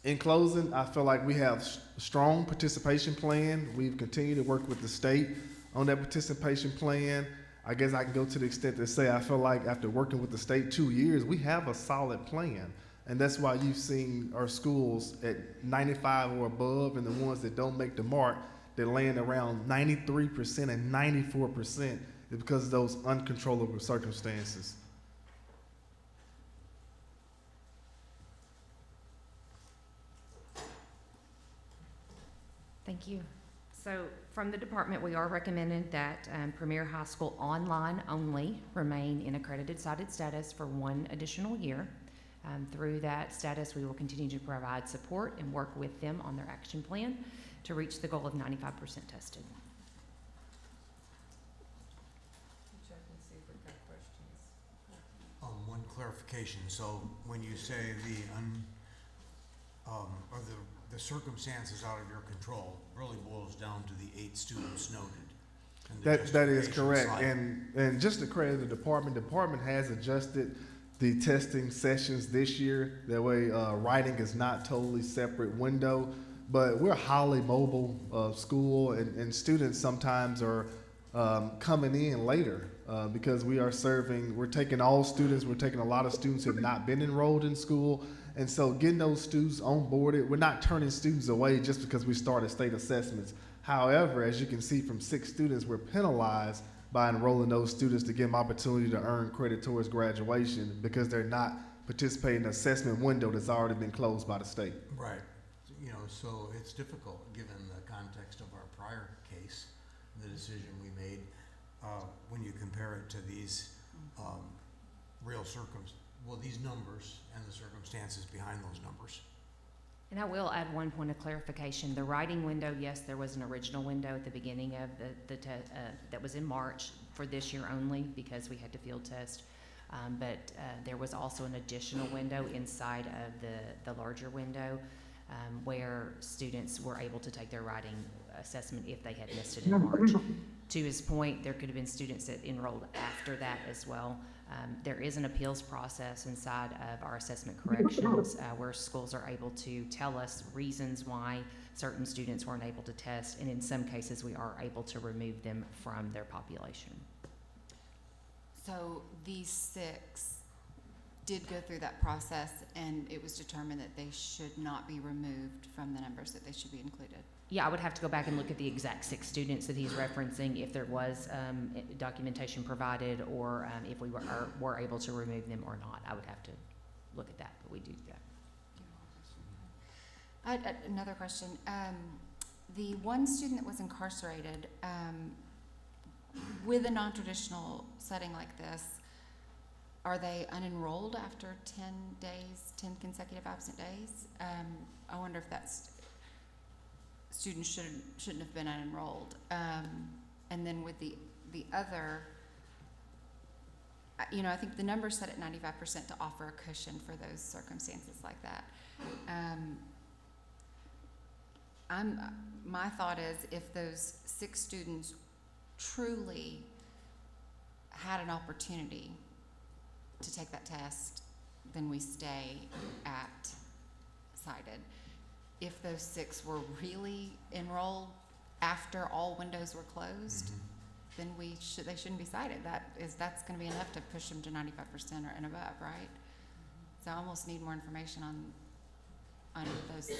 In closing, I feel like we have a strong participation plan. We've continued to work with the state on that participation plan. I guess I can go to the extent to say I feel like after working with the state 2 years, we have a solid plan. And that's why you've seen our schools at 95 or above, and the ones that don't make the mark, they're laying around 93% and 94% is because of those uncontrollable circumstances. Thank you. So from the department, we are recommending that Premier High School online only remain in accredited cited status for 1 additional year. Through that status, we will continue to provide support and work with them on their action plan to reach the goal of 95% tested. One clarification. So when you say the circumstances out of your control really boils down to the 8 students noted. in the That is justification correct. slide. And just to credit the department has adjusted the testing sessions this year. That way, writing is not totally separate window. But we're a highly mobile school, and students sometimes are coming in later because we're taking all students. We're taking a lot of students who have not been enrolled in school. And so getting those students onboarded, we're not turning students away just because we started state assessments. However, as you can see from 6 students, we're penalized by enrolling those students to give them opportunity to earn credit towards graduation because they're not participating in an assessment window that's already been closed by the state. Right. You know, so it's difficult, given the context of our prior case, the decision we made, when you compare it to these these numbers and the circumstances behind those numbers. And I will add one point of clarification. The writing window, yes, there was an original window at the beginning of that was in March for this year only because we had to field test. But there was also an additional window inside of the larger window where students were able to take their writing assessment if they had missed it in March. To his point, there could have been students that enrolled after that as well. There is an appeals process inside of our assessment corrections where schools are able to tell us reasons why certain students weren't able to test, and in some cases we are able to remove them from their population. So these 6 did go through that process, and it was determined that they should not be removed from the numbers, that they should be included. Yeah, I would have to go back and look at the exact 6 students that he's referencing, if there was documentation provided, or if we were able to remove them or not. I would have to look at that, but we do that. I had another question. The one student that was incarcerated with a non-traditional setting like this, are they unenrolled after 10 days, 10 consecutive absent days? I wonder if that's students shouldn't have been unenrolled. And then with the other, I think the number's set at 95% to offer a cushion for those circumstances like that. My thought is if those 6 students truly had an opportunity to take that test, then we stay at cited. If those 6 were really enrolled after all windows were closed, then they shouldn't be cited. That's going to be enough to push them to 95% or and above, right? So I almost need more information on those 6.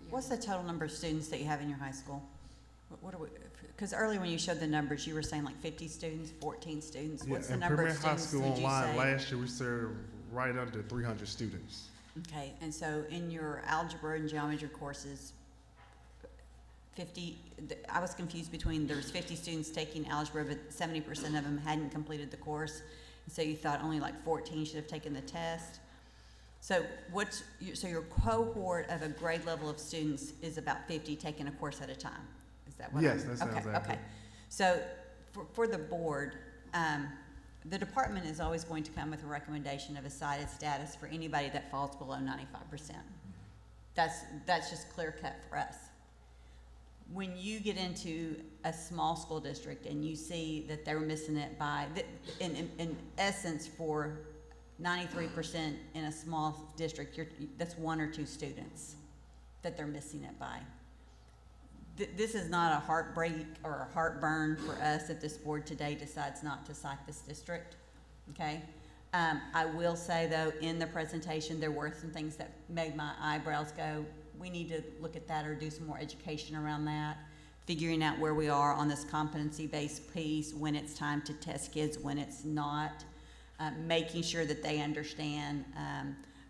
What's the total number of students that you have in your high school? What are we? Because earlier when you showed the numbers, you were saying like 50 students, 14 students. What's the number of students? Premier High School online last year we served right under 300 students. Okay, and so in your algebra and geometry courses, 50. I was confused between there was 50 students taking algebra, but 70% of them hadn't completed the course, and so you thought only like 14 should have taken the test. So your cohort of a grade level of students is about 50 taking a course at a time. Is that what? Yes, that sounds accurate. Okay. So for the board, the department is always going to come with a recommendation of a cited status for anybody that falls below 95%. That's just clear cut for us. When you get into a small school district and you see that they're missing it by, in essence, for 93% in a small district, that's 1 or 2 students that they're missing it by. this is not a heartbreak or a heartburn for us if this board today decides not to cite this district, okay? I will say though, in the presentation, there were some things that made my eyebrows go, we need to look at that or do some more education around that, figuring out where we are on this competency-based piece, when it's time to test kids, when it's not, making sure that they understand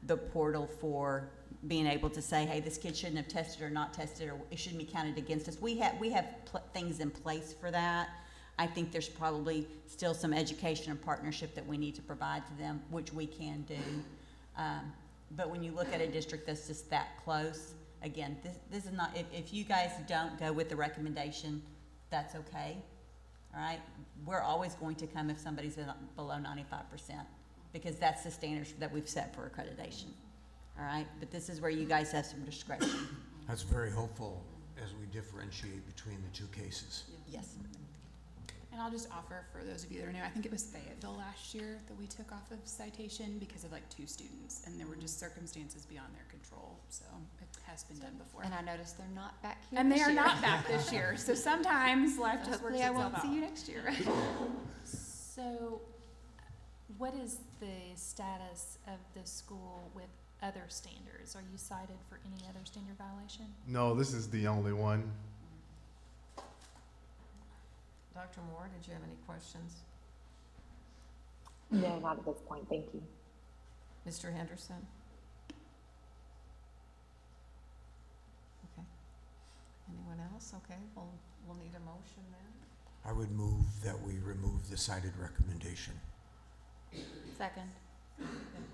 the portal for being able to say, hey, this kid shouldn't have tested or not tested, or it shouldn't be counted against us. We have things in place for that. I think there's probably still some education and partnership that we need to provide to them, which we can do. But when you look at a district that's just that close, again, this is not, if you guys don't go with the recommendation, that's okay, all right? We're always going to come if somebody's below 95%, because that's the standards that we've set for accreditation, all right? But this is where you guys have some discretion. That's very helpful as we differentiate between the two cases. Yes. And I'll just offer for those of you that are new, I think it was Fayetteville last year that we took off of citation because of like 2 students, and there were just circumstances beyond their control. So it has been done before. And I noticed they're not back here And this they are year. not back this year. So sometimes life just works Hopefully I itself won't out. see you next year. So, what is the status of the school with other standards? Are you cited for any other standard violation? No, this is the only one. Dr. Moore, did you have any questions? No, not at this point. Thank you. Mr. Henderson? Okay. Anyone else? Okay, we'll need a motion then. I would move that we remove the cited recommendation. Second.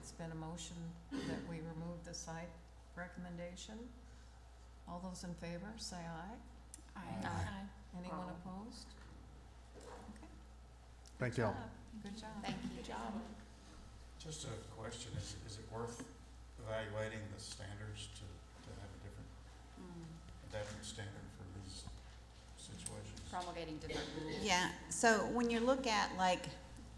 It's been a motion that we remove the site recommendation. All those in favor, say aye. Aye. Anyone opposed? Okay. Thank y'all. Good job. Thank you. Good job. Just a question, is it worth evaluating the standards to have a different standard for these situations? Promulgating different rules. Yeah, so when you look at like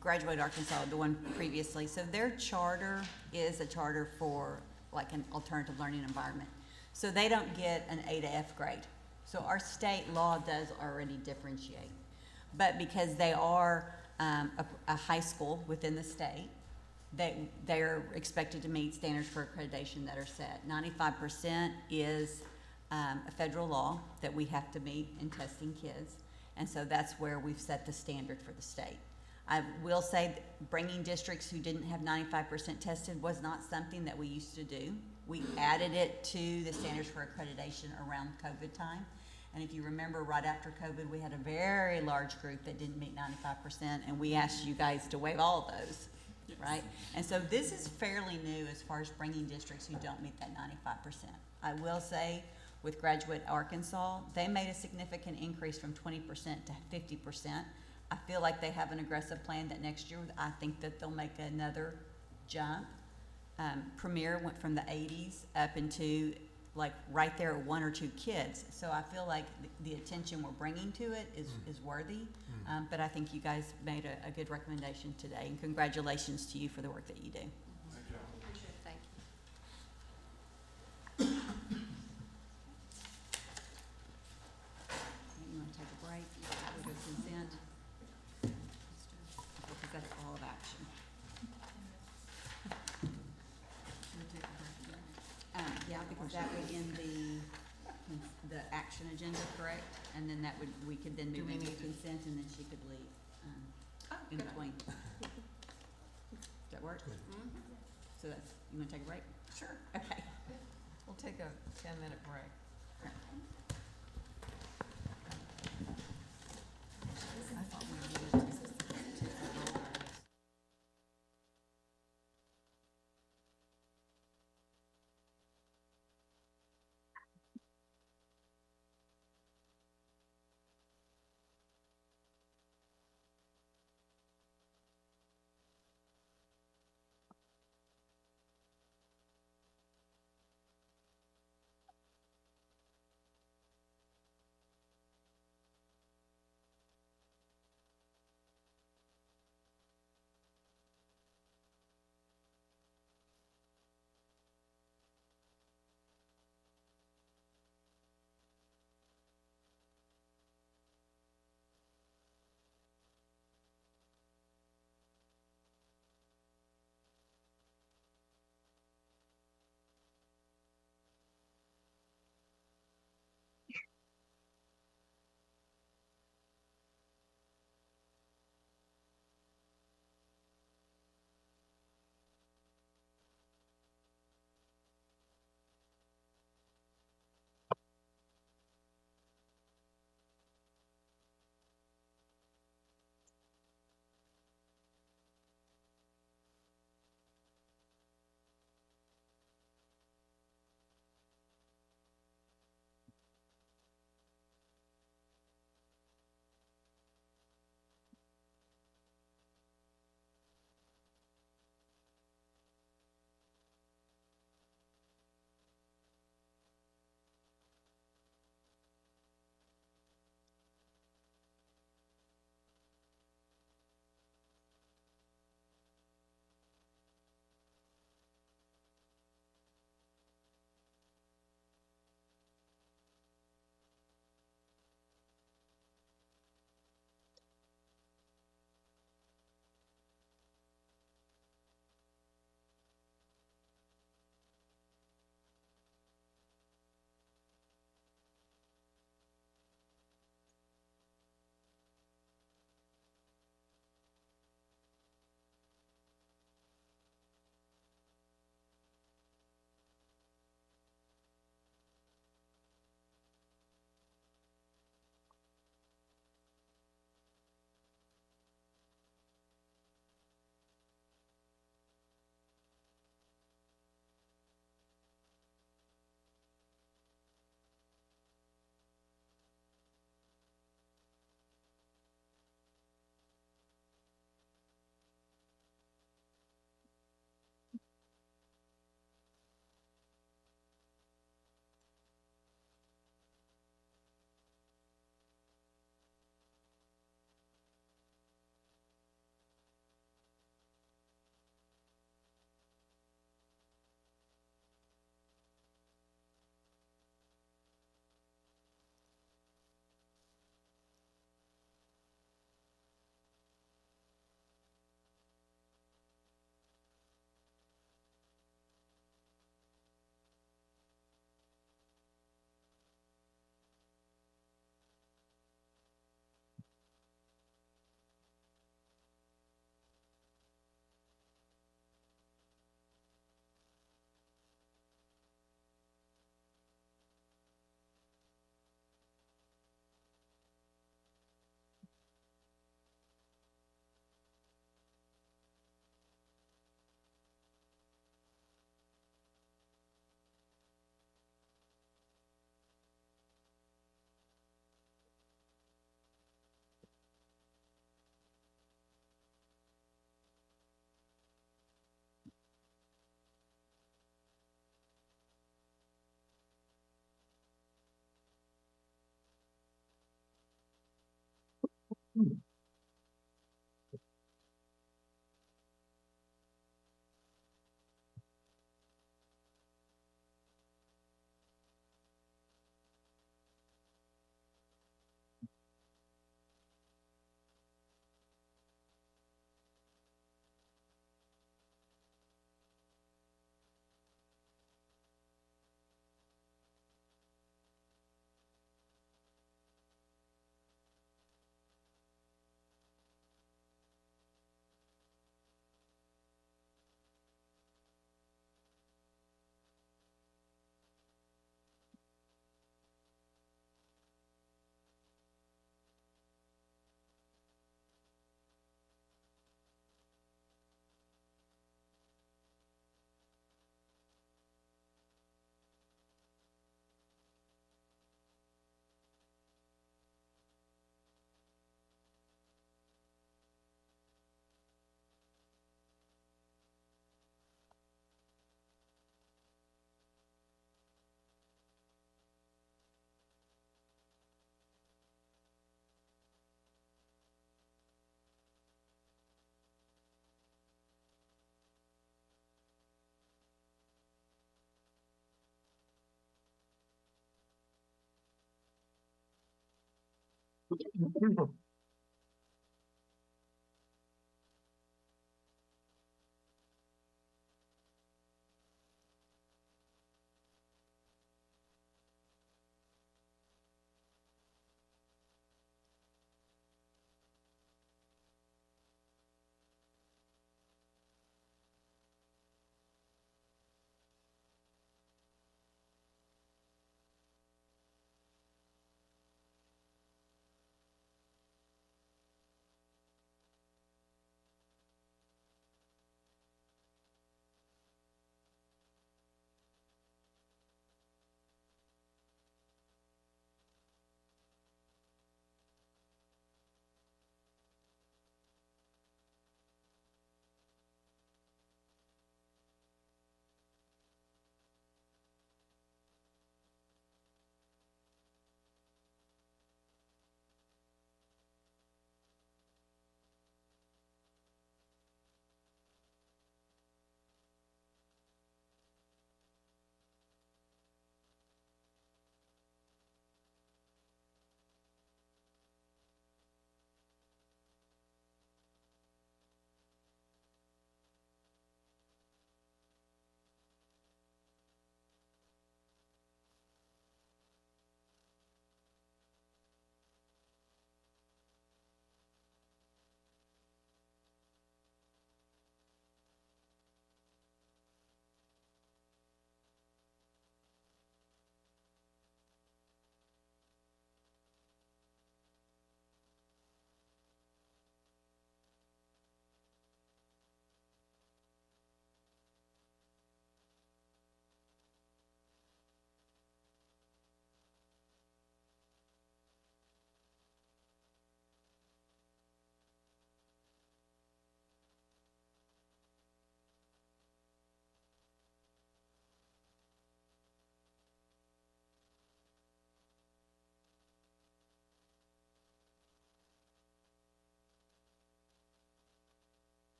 Graduate Arkansas, the one previously, so their charter is a charter for like an alternative learning environment. So they don't get an A to F grade. So our state law does already differentiate. But because they are a high school within the state, they're expected to meet standards for accreditation that are set. 95% is a federal law that we have to meet in testing kids. And so that's where we've set the standard for the state. I will say that bringing districts who didn't have 95% tested was not something that we used to do. We added it to the standards for accreditation around COVID time. And if you remember, right after COVID, we had a very large group that didn't meet 95%, and we asked you guys to waive all of those, right? And so this is fairly new as far as bringing districts who don't meet that 95%. I will say, with Graduate Arkansas, they made a significant increase from 20% to 50%. I feel like they have an aggressive plan that next year, I think that they'll make another jump. Premier went from the 80s up into like right there at 1 or 2 kids. So I feel like the attention we're bringing to it is worthy. But I think you guys made a good recommendation today, and congratulations to you for the work that you do. Thank You want to take a break? We'll go consent. Because that's all of action. Yeah, because that would end the action agenda, correct? And then that would, we could then move into consent, and then she could leave, in between. Does that work? So that's, you wanna take a break? Sure. Okay. We'll take a 10-minute break. I thought we were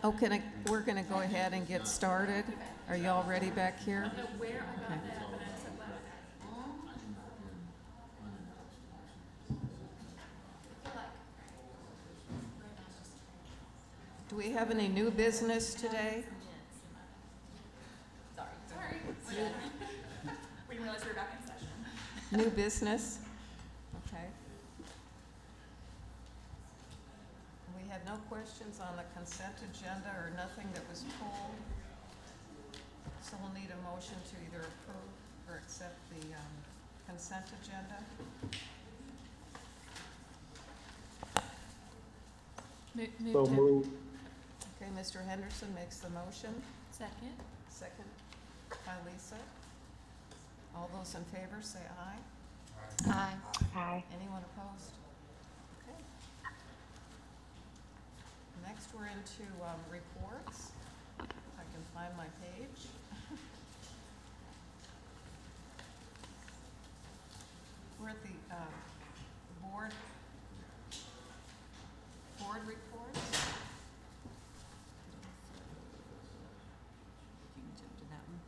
Oh, we're gonna go ahead and get started. Are y'all ready back here? Okay. Do we have any new business today? Sorry. We didn't realize we were back in session. New business? Okay. We had no questions on the consent agenda or nothing that was pulled. So we'll need a motion to either approve or accept the consent agenda. So moved. Okay, Mr. Henderson makes the motion. Second. Second by Lisa. All those in favor say aye. Aye. Aye. Anyone opposed? Okay. Next, we're into reports. If I can find my page. We're at the board reports. You can jump to that one.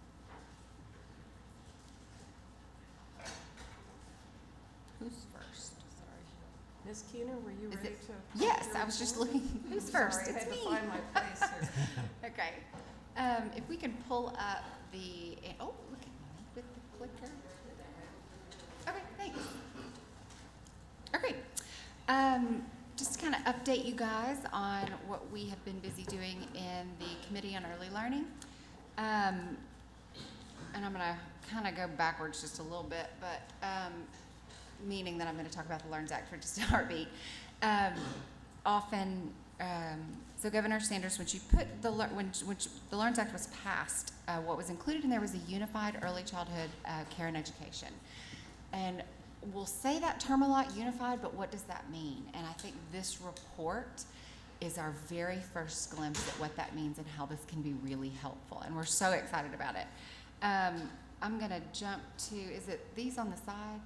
Who's first? Sorry. Ms. Keener, were you Is ready it- to? Yes, your I was just report? looking. Who's Sorry, first? I It's had me. to find my place here. Okay. If we can pull up the, oh, look at me with the clicker. Okay, thanks. Okay. Just to kind of update you guys on what we have been busy doing in the Committee on Early Learning. And I'm going to kind of go backwards just a little bit, but meaning that I'm going to talk about the LEARNS Act for just a heartbeat. So Governor Sanders, when the LEARNS Act was passed, what was included in there was a unified early childhood care and education. And we'll say that term a lot, unified, but what does that mean? And I think this report is our very first glimpse at what that means and how this can be really helpful. And we're so excited about it. I'm going to jump to, is it these on the side?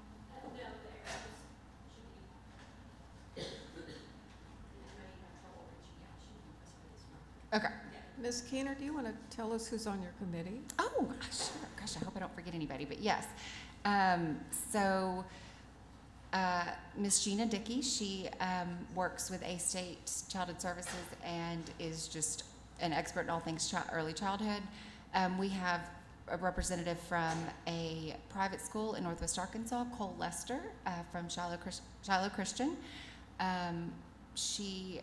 Okay. Ms. Keener, do you want to tell us who's on your committee? Oh, sure. Gosh, I hope I don't forget anybody, but yes. Ms. Gina Dickey, she works with A-State Childhood Services and is just an expert in all things early childhood. We have a representative from a private school in Northwest Arkansas, Cole Lester, from Shiloh Christian. She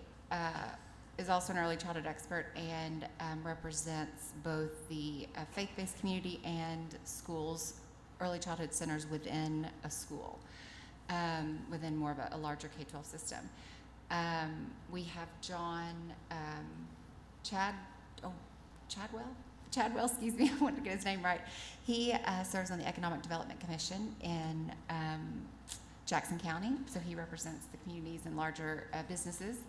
is also an early childhood expert and represents both the faith-based community and schools, early childhood centers within a school, within more of a larger K-12 system. We have John Chadwell, excuse me, I wanted to get his name right. He serves on the Economic Development Commission in Jackson County, so he represents the communities and larger businesses.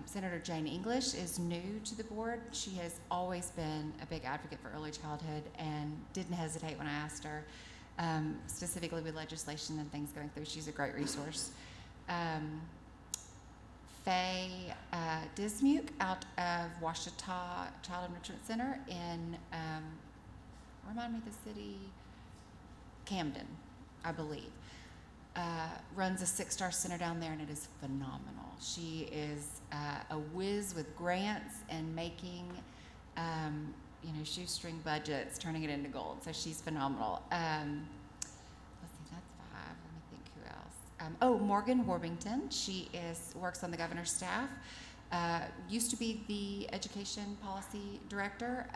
Senator Jane English is new to the board. She has always been a big advocate for early childhood and didn't hesitate when I asked her, specifically with legislation and things going through. She's a great resource. Faye Dismuke out of Washita Child Enrichment Center in, remind me the city, Camden, I believe. Runs a 6-star center down there, and it is phenomenal. She is a whiz with grants and making, shoestring budgets, turning it into gold. So she's phenomenal. Let's see, that's 5. Let me think who else. Morgan Warbington. She works on the governor's staff. Used to be the education policy director.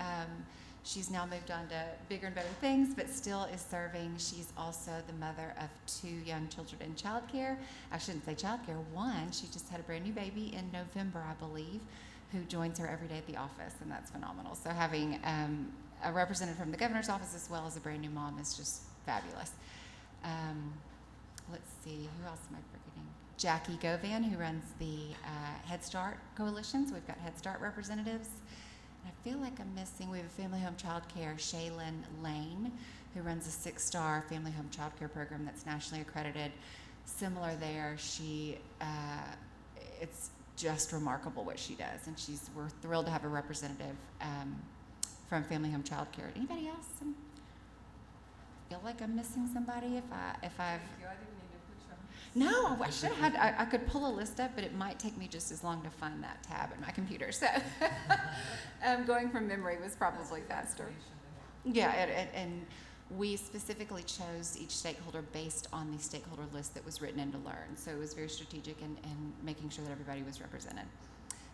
She's now moved on to bigger and better things, but still is serving. She's also the mother of 2 young children in childcare. I shouldn't say childcare, one. She just had a brand new baby in November, I believe, who joins her every day at the office, and that's phenomenal. So having a representative from the governor's office as well as a brand new mom is just fabulous. Let's see, who else am I forgetting? Jackie Govan, who runs the Head Start coalitions. We've got Head Start representatives. I feel like I'm missing, we have a family home child care, Shaylin Lane, who runs a 6-star family home child care program that's nationally accredited. Similar there, it's just remarkable what she does, and we're thrilled to have a representative from Family Home Child Care. Anybody else? Feel like I'm missing somebody if I've. No, I should have had. I could pull a list up, but it might take me just as long to find that tab in my computer. So, going from memory was probably faster. Yeah, and we specifically chose each stakeholder based on the stakeholder list that was written into Learn. So it was very strategic in making sure that everybody was represented.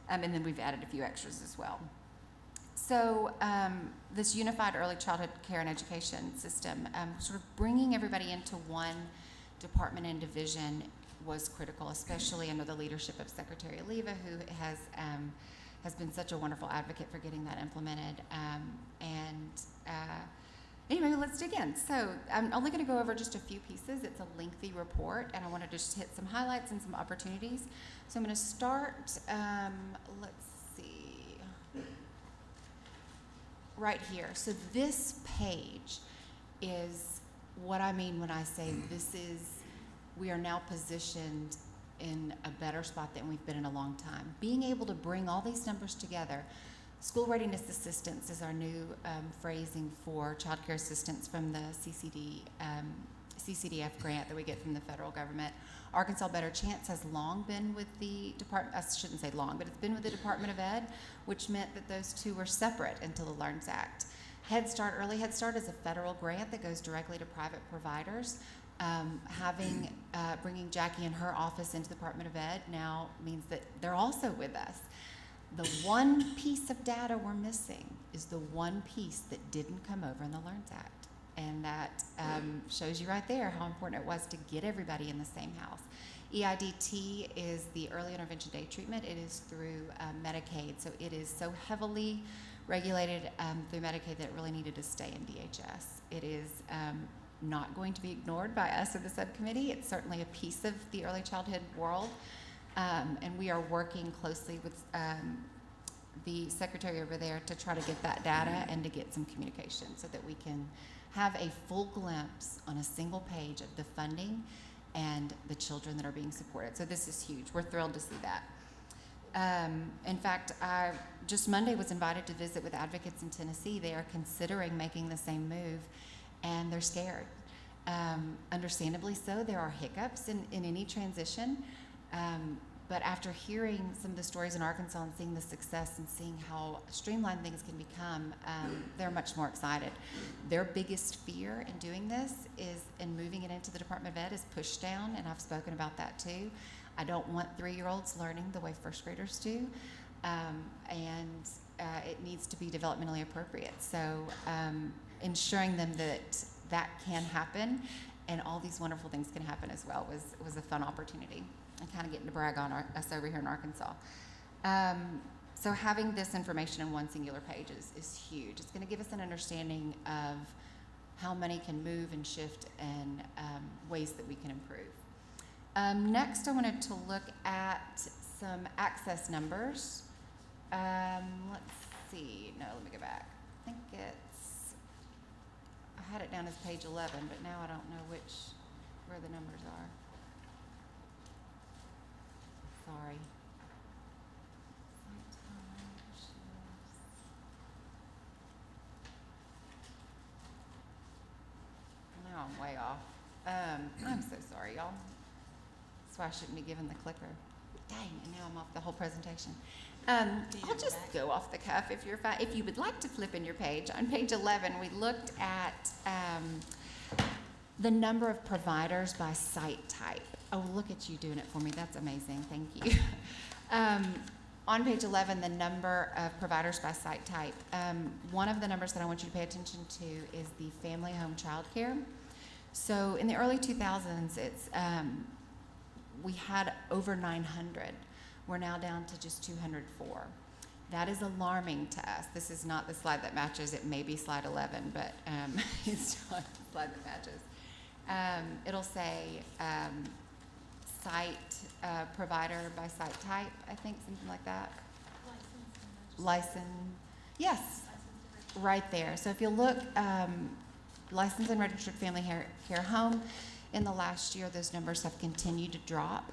And then we've added a few extras as well. So this unified early childhood care and education system, sort of bringing everybody into one department and division was critical, especially under the leadership of Secretary Oliva, who has been such a wonderful advocate for getting that implemented. Anyway, let's dig in. So I'm only going to go over just a few pieces. It's a lengthy report, and I want to just hit some highlights and some opportunities. So I'm going to start, let's see, right here. So this page is what I mean when I say we are now positioned in a better spot than we've been in a long time. Being able to bring all these numbers together. School Readiness Assistance is our new phrasing for child care assistance from the CCDF grant that we get from the federal government. Arkansas Better Chance has long been with the department, I shouldn't say long, but it's been with the Department of Ed, which meant that those two were separate until the LEARNS Act. Head Start, Early Head Start is a federal grant that goes directly to private providers. Bringing Jackie and her office into the Department of Ed now means that they're also with us. The one piece of data we're missing is the one piece that didn't come over in the LEARNS Act. And that shows you right there how important it was to get everybody in the same house. EIDT is the early intervention day treatment. It is through Medicaid, so it is so heavily regulated through Medicaid that it really needed to stay in DHS. It is not going to be ignored by us or the subcommittee. It's certainly a piece of the early childhood world. And we are working closely with the secretary over there to try to get that data and to get some communication so that we can have a full glimpse on a single page of the funding and the children that are being supported. So this is huge. We're thrilled to see that. In fact, I just Monday was invited to visit with advocates in Tennessee. They are considering making the same move, and they're scared. Understandably so. There are hiccups in any transition. But after hearing some of the stories in Arkansas and seeing the success and seeing how streamlined things can become, they're much more excited. Their biggest fear in doing this in moving it into the Department of Ed is push down, and I've spoken about that too. I don't want 3-year-olds learning the way first graders do, and it needs to be developmentally appropriate. So ensuring them that can happen and all these wonderful things can happen as well was a fun opportunity. And kind of getting to brag on us over here in Arkansas. So having this information in one singular page is huge. It's going to give us an understanding of how money can move and shift and ways that we can improve. Next, I wanted to look at some access numbers. Let's see. No, let me go back. I think I had it down as page 11, but now I don't know where the numbers are. Sorry. Now I'm way off. I'm so sorry, y'all. That's why I shouldn't be given the clicker. Dang, and now I'm off the whole presentation. I'll just go off the cuff if you're fine. If you would like to flip in your page, on page 11, we looked at the number of providers by site type. Oh, look at you doing it for me. That's amazing. Thank you. On page 11, the number of providers by site type. One of the numbers that I want you to pay attention to is the family home child care. So in the early 2000s, we had over 900. We're now down to just 204. That is alarming to us. This is not the slide that matches. It may be slide 11, but it's not the slide that matches. It'll say site provider by site type, I think, something like that. License. Yes, right there. So if you look, licensed and registered family care home, in the last year, those numbers have continued to drop.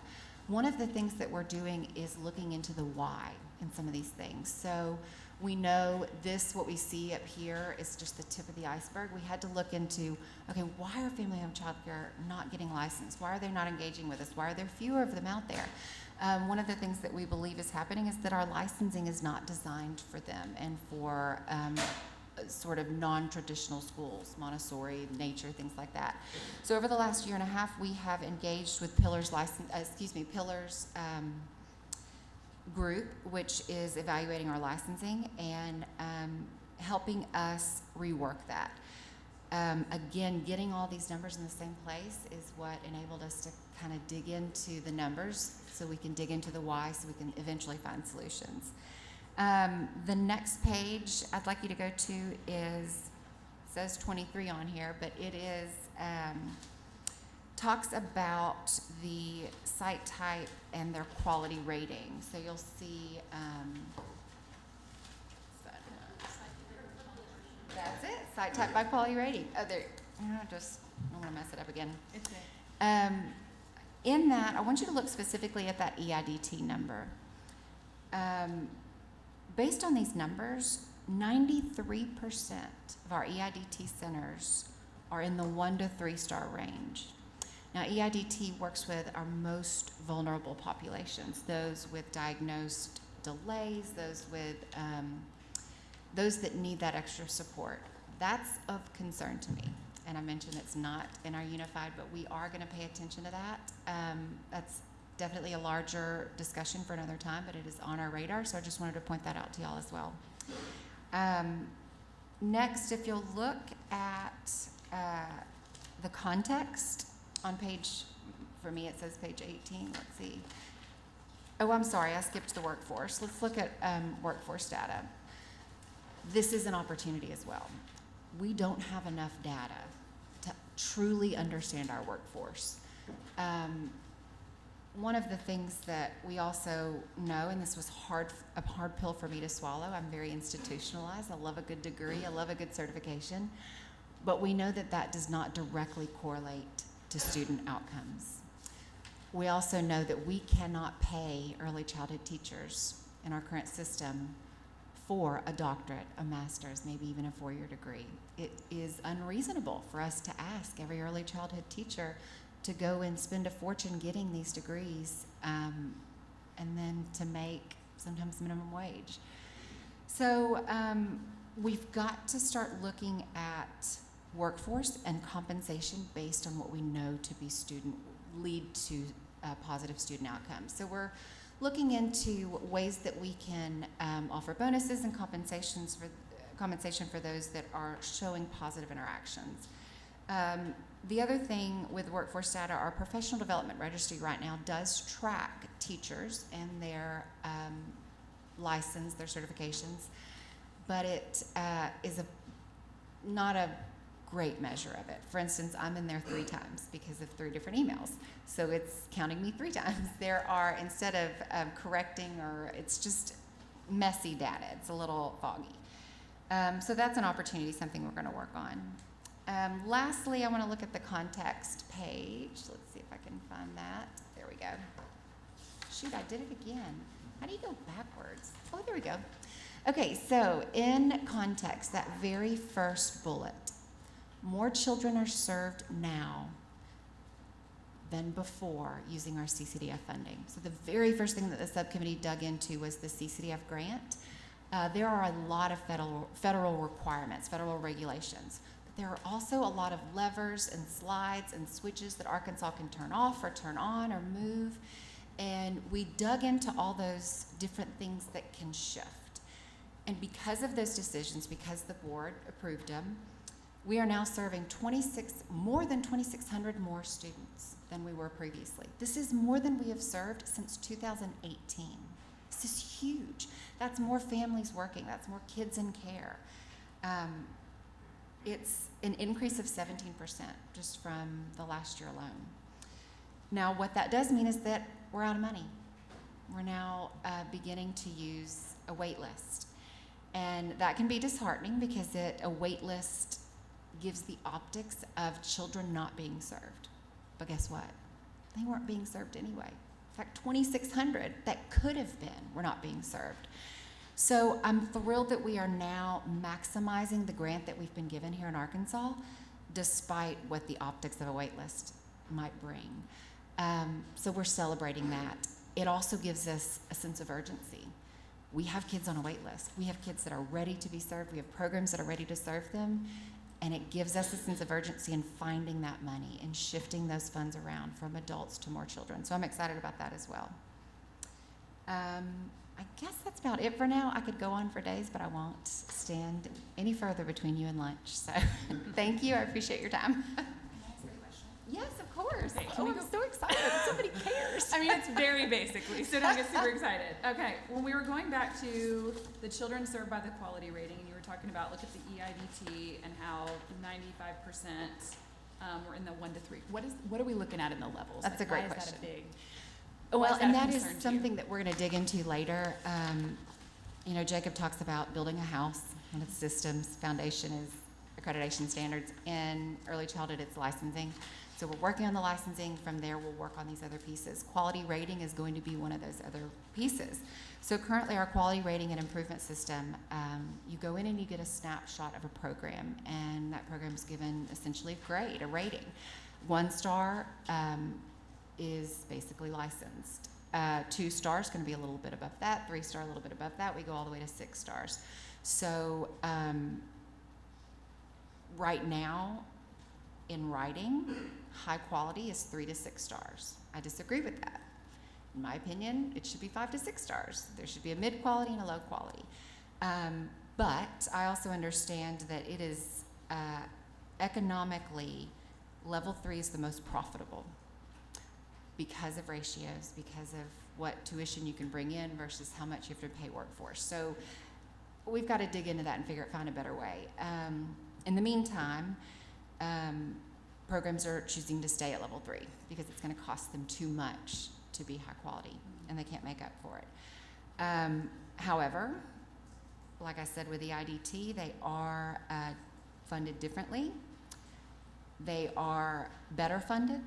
One of the things that we're doing is looking into the why in some of these things. So we know this, what we see up here, is just the tip of the iceberg. We had to look into, okay, why are family home childcare not getting licensed? Why are they not engaging with us? Why are there fewer of them out there? One of the things that we believe is happening is that our licensing is not designed for them and for sort of non-traditional schools, Montessori, nature, things like that. So over the last year and a half, we have engaged with Pillars group, which is evaluating our licensing and helping us rework that. Again, getting all these numbers in the same place is what enabled us to kind of dig into the numbers so we can dig into the why so we can eventually find solutions. The next page I'd like you to go to says 23 on here, but it is talks about the site type and their quality rating. So you'll see, that's it, site type by quality rating. Oh, there, I don't want to mess it up again. It's it. In that, I want you to look specifically at that EIDT number. Based on these numbers, 93% of our EIDT centers are in the 1 to 3 star range. Now, EIDT works with our most vulnerable populations, those with diagnosed delays, those that need that extra support. That's of concern to me. And I mentioned it's not in our unified, but we are going to pay attention to that. That's definitely a larger discussion for another time, but it is on our radar, so I just wanted to point that out to y'all as well. Next, if you'll look at the context on page, for me it says page 18, let's see. Oh, I'm sorry, I skipped the workforce. Let's look at workforce data. This is an opportunity as well. We don't have enough data to truly understand our workforce. One of the things that we also know, and this was a hard pill for me to swallow, I'm very institutionalized. I love a good degree, I love a good certification, but we know that that does not directly correlate to student outcomes. We also know that we cannot pay early childhood teachers in our current system for a doctorate, a master's, maybe even a 4-year degree. It is unreasonable for us to ask every early childhood teacher to go and spend a fortune getting these degrees and then to make sometimes minimum wage. So we've got to start looking at workforce and compensation based on what we know to be lead to positive student outcomes. So we're looking into ways that we can offer bonuses and compensation for those that are showing positive interactions. The other thing with workforce data, our professional development registry right now does track teachers and their license, their certifications, but it is not a great measure of it. For instance, I'm in there 3 times because of 3 different emails. So it's counting me 3 times. There are, instead of correcting, or it's just messy data. It's a little foggy. So that's an opportunity, something we're going to work on. Lastly, I want to look at the context page. Let's see if I can find that. There we go. Shoot, I did it again. How do you go backwards? Oh, there we go. Okay, so in context, that very first bullet, more children are served now than before using our CCDF funding. So the very first thing that the subcommittee dug into was the CCDF grant. There are a lot of federal requirements, federal regulations. There are also a lot of levers and slides and switches that Arkansas can turn off or turn on or move. And we dug into all those different things that can shift. And because of those decisions, because the board approved them, we are now serving more than 2,600 more students than we were previously. This is more than we have served since 2018. This is huge. That's more families working. That's more kids in care. It's an increase of 17% just from the last year alone. Now, what that does mean is that we're out of money. We're now beginning to use a wait list. And that can be disheartening because a wait list gives the optics of children not being served. But guess what? They weren't being served anyway. in fact 2,600 that could have been, were not being served. So I'm thrilled that we are now maximizing the grant that we've been given here in Arkansas, despite what the optics of a wait list might bring. So we're celebrating that. It also gives us a sense of urgency. We have kids on a wait list. We have kids that are ready to be served. We have programs that are ready to serve them. And it gives us a sense of urgency in finding that money and shifting those funds around from adults to more children. So I'm excited about that as well. I guess that's about it for now. I could go on for days, but I won't stand any further between you and lunch. So thank you. I appreciate your time. Yes, of course. Okay, I'm so excited. Somebody cares. I mean, it's very basically, so don't get super excited. Okay, when we were going back to the children served by the quality rating, and you were talking about, look at the EIDT and how 95% were in the 1 to 3. What are we looking at in the levels? That's Like, a great why question. Is that a big? Well, and that is concern to you? something that we're going to dig into later. You know, Jacob talks about building a house and its systems. Foundation is accreditation standards. In early childhood, it's licensing. So we're working on the licensing. From there, we'll work on these other pieces. Quality rating is going to be one of those other pieces. So currently, our quality rating and improvement system, you go in and you get a snapshot of a program, and that program is given essentially a grade, a rating. 1 star is basically licensed. 2 stars going to be a little bit above that. 3 star a little bit above that. We go all the way to 6 stars. So right now, in writing, high quality is 3 to 6 stars. I disagree with that. In my opinion, it should be 5 to 6 stars. There should be a mid quality and a low quality. But I also understand that it is economically, level 3 is the most profitable because of ratios, because of what tuition you can bring in versus how much you have to pay workforce. So we've got to dig into that and find a better way. In the meantime, programs are choosing to stay at level 3 because it's going to cost them too much to be high quality, and they can't make up for it. However, like I said with the IDT, they are funded differently. They are better funded,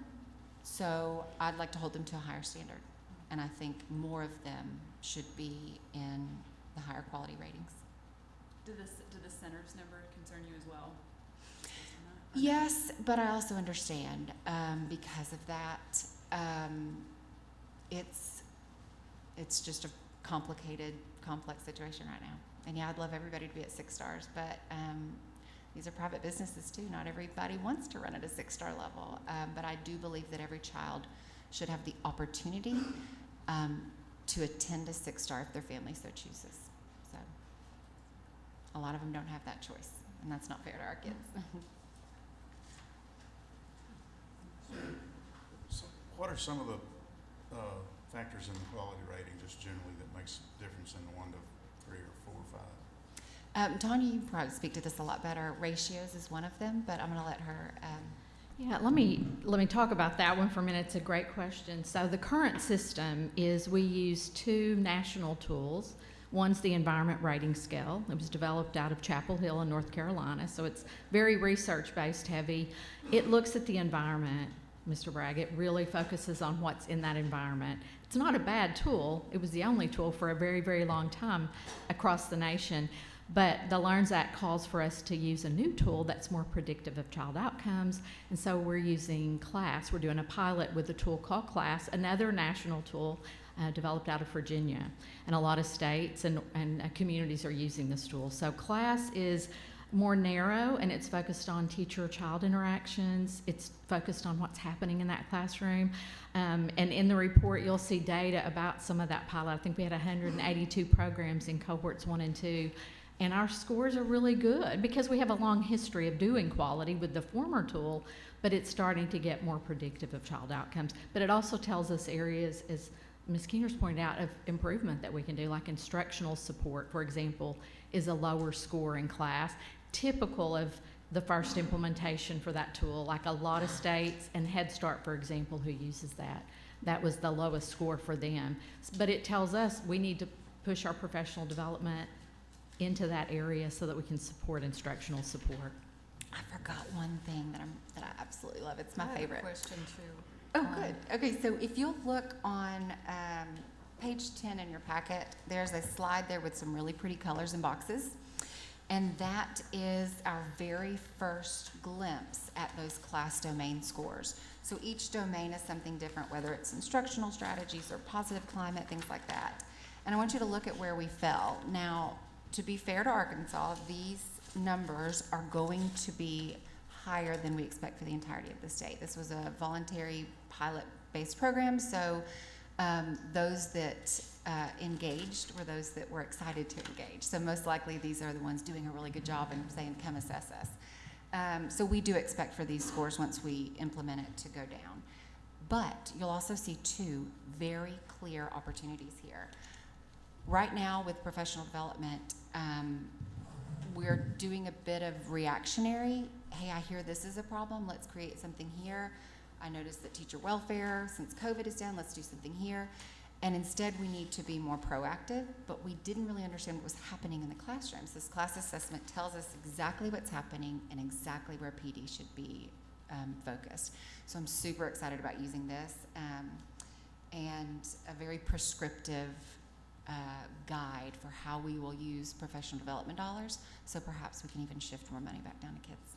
so I'd like to hold them to a higher standard, and I think more of them should be in the higher quality ratings. Do the center's number concern you as well? Yes, but I also understand because of that. It's just a complicated, complex situation right now. And yeah, I'd love everybody to be at 6 stars, but these are private businesses too. Not everybody wants to run at a 6-star level. But I do believe that every child should have the opportunity to attend a 6-star if their family so chooses. So a lot of them don't have that choice, and that's not fair to our kids. So what are some of the factors in the quality rating just generally that makes a difference in the 1 to 3 or 4 or 5? Tanya, you probably speak to this a lot better. Ratios is one of them, but I'm going to let her. Yeah, let me talk about that one for a minute. It's a great question. So the current system is we use 2 national tools. One's the Environment Rating Scale. It was developed out of Chapel Hill in North Carolina, so it's very research-based heavy. It looks at the environment, Mr. Bragg. It really focuses on what's in that environment. It's not a bad tool. It was the only tool for a very, very long time across the nation. But the LEARNS Act calls for us to use a new tool that's more predictive of child outcomes, and so we're using CLASS. We're doing a pilot with a tool called CLASS, another national tool developed out of Virginia. And a lot of states and communities are using this tool. So CLASS is more narrow, and it's focused on teacher-child interactions. It's focused on what's happening in that classroom. And in the report, you'll see data about some of that pilot. I think we had 182 programs in cohorts 1 and 2. And our scores are really good because we have a long history of doing quality with the former tool, but it's starting to get more predictive of child outcomes. But it also tells us areas, as Ms. Keener's pointed out, of improvement that we can do, like instructional support, for example, is a lower score in class, typical of the first implementation for that tool, like a lot of states, and Head Start, for example, who uses that. That was the lowest score for them. But it tells us we need to push our professional development into that area so that we can support instructional support. I forgot one thing that I absolutely love. It's my favorite. I have a question too. Oh, good. Okay, so if you'll look on page 10 in your packet, there's a slide there with some really pretty colors and boxes. And that is our very first glimpse at those class domain scores. So each domain is something different, whether it's instructional strategies or positive climate, things like that. And I want you to look at where we fell. Now, to be fair to Arkansas, these numbers are going to be higher than we expect for the entirety of the state. This was a voluntary pilot-based program, so those that engaged were those that were excited to engage. So most likely these are the ones doing a really good job and saying, come assess us. So we do expect for these scores once we implement it to go down. But you'll also see two very clear opportunities here. Right now with professional development, we're doing a bit of reactionary. Hey, I hear this is a problem, let's create something here. I noticed that teacher welfare, since COVID is down, let's do something here. And instead we need to be more proactive, but we didn't really understand what was happening in the classrooms. This class assessment tells us exactly what's happening and exactly where PD should be focused. So I'm super excited about using this and a very prescriptive guide for how we will use professional development dollars. So perhaps we can even shift more money back down to kids.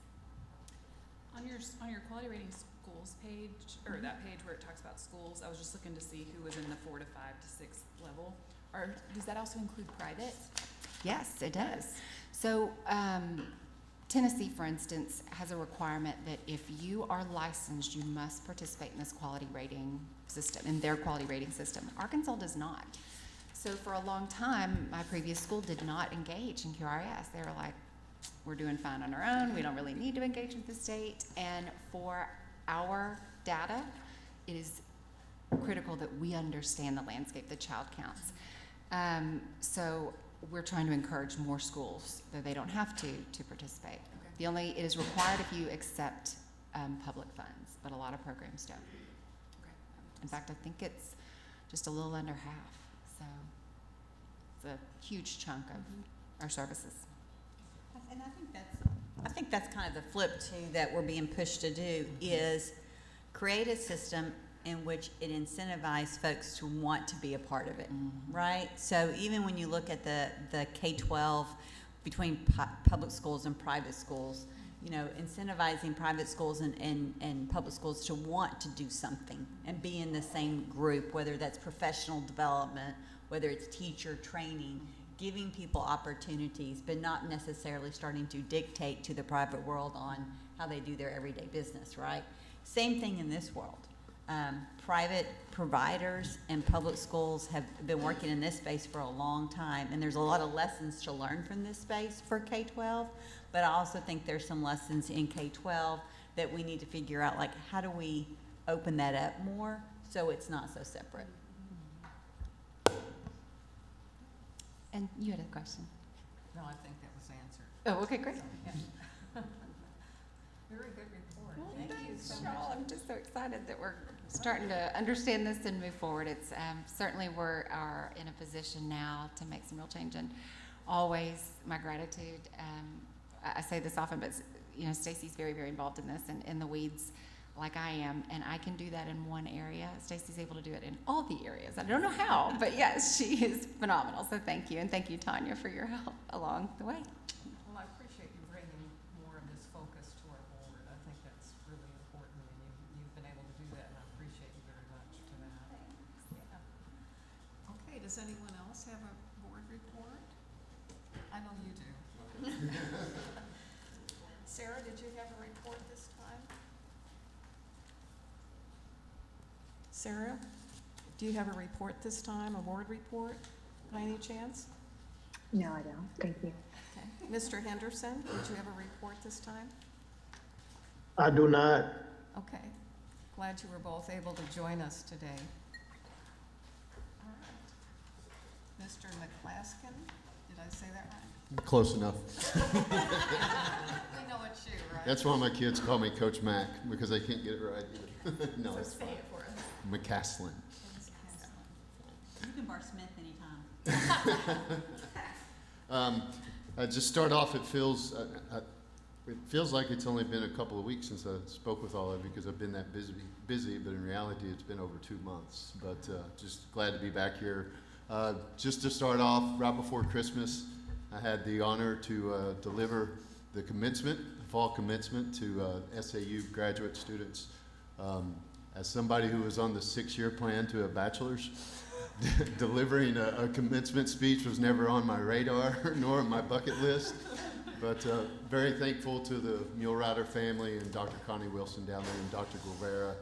On your quality rating schools page, or that page where it talks about schools, I was just looking to see who was in the 4 to 5 to 6 level. Or does that also include private? Yes, it does. So Tennessee, for instance, has a requirement that if you are licensed, you must participate in this quality rating system, in their quality rating system. Arkansas does not. So for a long time, my previous school did not engage in QRS. They were like, we're doing fine on our own. We don't really need to engage with the state. And for our data, it is critical that we understand the landscape, the child counts. So we're trying to encourage more schools, though they don't have to participate. Okay. It is required if you accept public funds, but a lot of programs don't. Okay. In fact, I think it's just a little under half. So it's a huge chunk of our services. And I think that's kind of the flip too that we're being pushed to do is create a system in which it incentivizes folks to want to be a part of it, right? So even when you look at the K-12 between public schools and private schools, you know, incentivizing private schools and public schools to want to do something and be in the same group, whether that's professional development, whether it's teacher training, giving people opportunities, but not necessarily starting to dictate to the private world on how they do their everyday business, right? Same thing in this world. Private providers and public schools have been working in this space for a long time, and there's a lot of lessons to learn from this space for K-12, but I also think there's some lessons in K-12 that we need to figure out, like how do we open that up more so it's not so separate. And you had a question? No, I think that was answered. Oh, okay, great. Very good report. Well, Thank you so much. y'all. I'm just so excited that we're starting to understand this and move forward. It's certainly we are in a position now to make some real change, and always my gratitude. I say this often, but you know, Stacy's very, very involved in this and in the weeds, like I am, and I can do that in one area. Stacy's able to do it in all the areas. I don't know how, but yes, she is phenomenal. So thank you, and thank you, Tanya, for your help along the way. Well, I appreciate you bringing more of this focus to our board. I think that's really important, and you've been able to do that, and I appreciate you very much for that. Yeah. Okay, does anyone else have a board report? I know you do. Sarah, did you have a report this time? Sarah, do you have a report this time, a board report, by any chance? No, I don't. Thank you. Okay. Mr. Henderson, did you have a report this time? I do not. Okay. Glad you were both able to join us today. All right. Mr. McClaskin, did I say that right? Close enough. We know it's you, right? That's why my kids call me Coach Mac, because they can't get it right either. No, So it's say fine. it for us. McCaslin. You can bar Smith anytime. Just start off, it feels, It feels like it's only been a couple of weeks since I spoke with all of you because I've been that busy, but in reality it's been over 2 months. But just glad to be back here. Just to start off, right before Christmas, I had the honor to deliver the commencement, the fall commencement to SAU graduate students. As somebody who was on the 6-year plan to a bachelor's, delivering a commencement speech was never on my radar nor on my bucket list. But very thankful to the Mulerider family and Dr. Connie Wilson down there and Dr. Guevara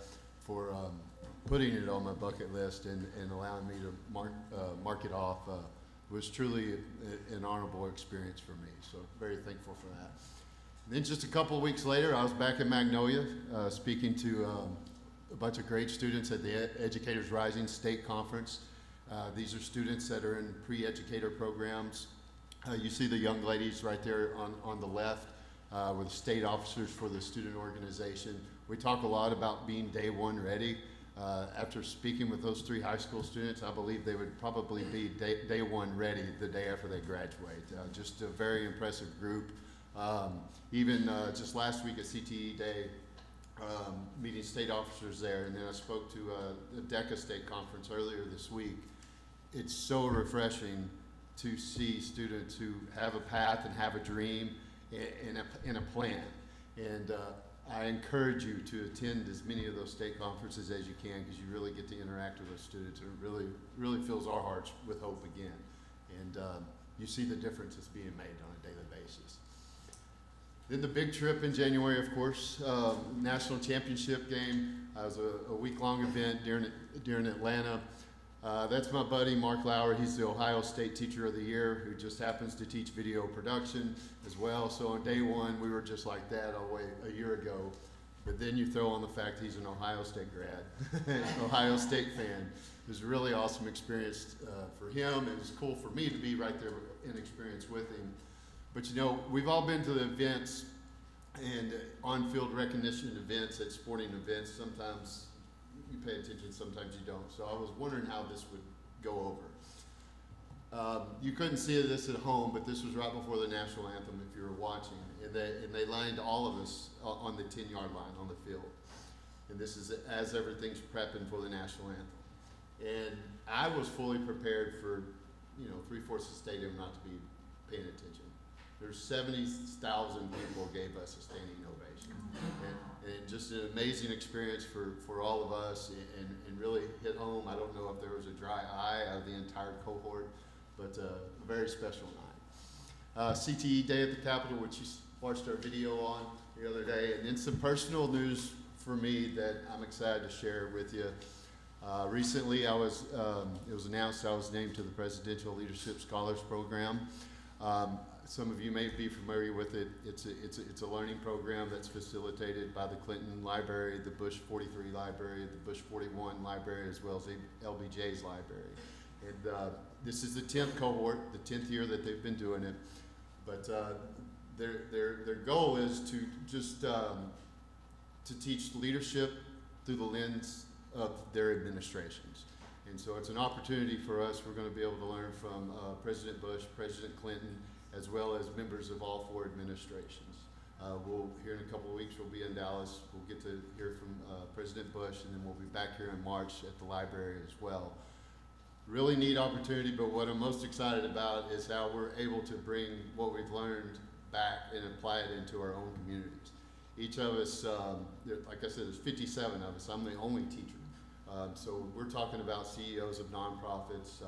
for putting it on my bucket list and allowing me to mark it off. Was truly an honorable experience for me, so very thankful for that. And then just a couple of weeks later, I was back in Magnolia speaking to a bunch of great students at the Educators Rising State Conference. These are students that are in pre-educator programs. You see the young ladies right there on the left were the state officers for the student organization. We talk a lot about being day one ready. After speaking with those 3 high school students, I believe they would probably be day one ready the day after they graduate. Just a very impressive group. Even just last week at CTE Day, meeting state officers there, and then I spoke to the DECA State Conference earlier this week. It's so refreshing to see students who have a path and have a dream and a plan. And I encourage you to attend as many of those state conferences as you can, because you really get to interact with those students, and it really fills our hearts with hope again. And you see the difference that's being made on a daily basis. Then the big trip in January, of course, national championship game. It was a week-long event during Atlanta. That's my buddy, Mark Lauer. He's the Ohio State Teacher of the Year, who just happens to teach video production as well. So on day one, we were just like that all the way a year ago. But then you throw on the fact he's an Ohio State grad, Ohio State fan. It was a really awesome experience for him. It was cool for me to be right there in experience with him. But you know, we've all been to the events and on-field recognition events at sporting events. Sometimes you pay attention, sometimes you don't. So I was wondering how this would go over. You couldn't see this at home, but this was right before the national anthem if you were watching. And they lined all of us on the 10-yard line on the field. And this is as everything's prepping for the national anthem. And I was fully prepared for, 3/4 of the stadium not to be paying attention. There's 70,000 people gave us a standing ovation. And just an amazing experience for all of us, and really hit home. I don't know if there was a dry eye out of the entire cohort, but a very special night. CTE Day at the Capitol, which you watched our video on the other day, and then some personal news for me that I'm excited to share with you. Recently, it was announced I was named to the Presidential Leadership Scholars Program. Some of you may be familiar with it. It's a learning program that's facilitated by the Clinton Library, the Bush 43 Library, the Bush 41 Library, as well as LBJ's library. And this is the 10th cohort, the 10th year that they've been doing it. But their goal is to just to teach leadership through the lens of their administrations. And so it's an opportunity for us. We're going to be able to learn from President Bush, President Clinton, as well as members of all 4 administrations. Here in a couple of weeks, we'll be in Dallas. We'll get to hear from President Bush, and then we'll be back here in March at the library as well. Really neat opportunity, but what I'm most excited about is how we're able to bring what we've learned back and apply it into our own communities. Each of us, like I said, there's 57 of us. I'm the only teacher. So we're talking about CEOs of nonprofits,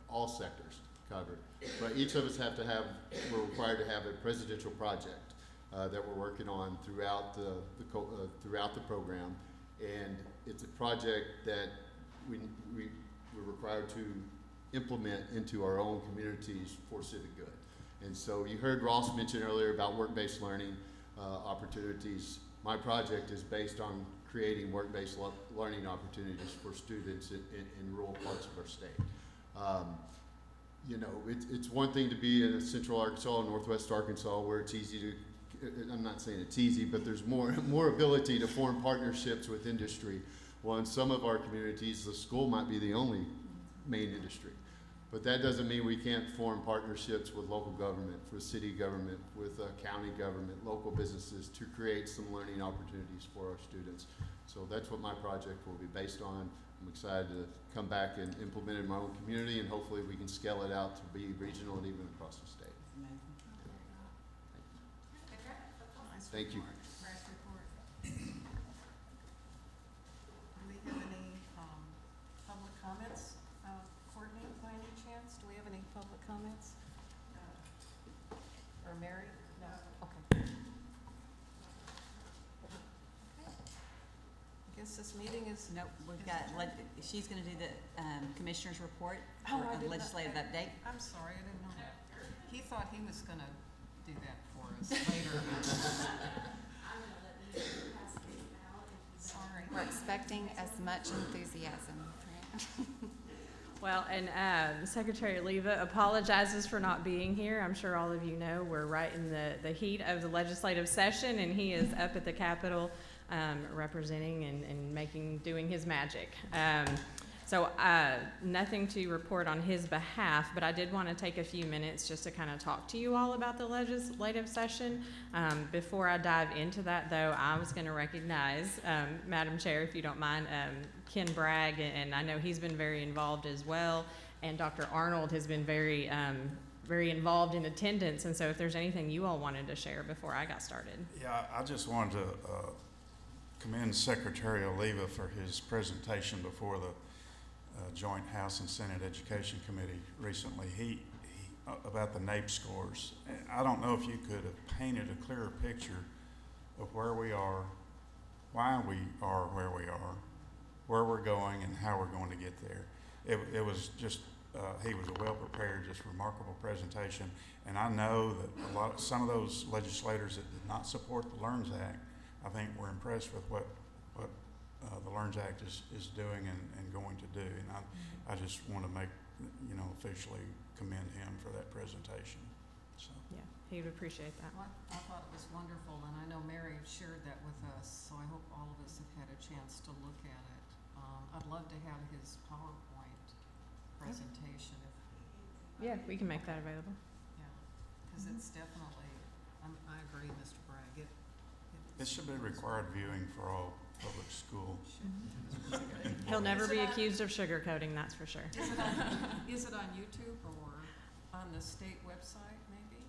all sectors covered. But each of us we're required to have a presidential project that we're working on throughout the program. And it's a project that we're required to implement into our own communities for civic good. And so you heard Ross mention earlier about work-based learning opportunities. My project is based on creating work-based learning opportunities for students in rural parts of our state. It's one thing to be in Central Arkansas or Northwest Arkansas where it's easy to, I'm not saying it's easy, but there's more ability to form partnerships with industry. Well, in some of our communities, the school might be the only main industry. But that doesn't mean we can't form partnerships with local government, with city government, with county government, local businesses to create some learning opportunities for our students. So that's what my project will be based on. I'm excited to come back and implement it in my own community, and hopefully we can scale it out to be regional and even across the state. Thank you. Do we have any public comments? Courtney, by any chance? Do we have any public comments? Or Mary? No. Okay. I guess this meeting is. Nope, we've got, she's gonna do the commissioner's report Oh, for I a did not- legislative update. I'm sorry, I didn't know that. He thought he was gonna do that for us later. Sorry. We're expecting as much enthusiasm. Well, and Secretary Leva apologizes for not being here. I'm sure all of you know we're right in the heat of the legislative session, and he is up at the Capitol representing and doing his magic. So nothing to report on his behalf, but I did want to take a few minutes just to kind of talk to you all about the legislative session. Before I dive into that, though, I was going to recognize, Madam Chair, if you don't mind, Ken Bragg, and I know he's been very involved as well, and Dr. Arnold has been very involved in attendance, and so if there's anything you all wanted to share before I got started. Yeah, I just wanted to commend Secretary Oliva for his presentation before the Joint House and Senate Education Committee recently. He about the NAEP scores. I don't know if you could have painted a clearer picture of where we are, why we are where we are, where we're going, and how we're going to get there. It was just, he was a well-prepared, just remarkable presentation. And I know that some of those legislators that did not support the LEARNS Act, I think were impressed with what the LEARNS Act is doing and going to do. And I just want to officially commend him for that presentation. So. Yeah, he would appreciate that. Well, I thought it was wonderful, and I know Mary shared that with us, so I hope all of us have had a chance to look at it. I'd love to have his PowerPoint presentation. Yeah, we can make that available. Yeah, because it's definitely, I agree, Mr. Bragg. It should be required viewing for all public school. He'll never be accused of sugarcoating, that's for sure. Is it on YouTube or on the state website, maybe?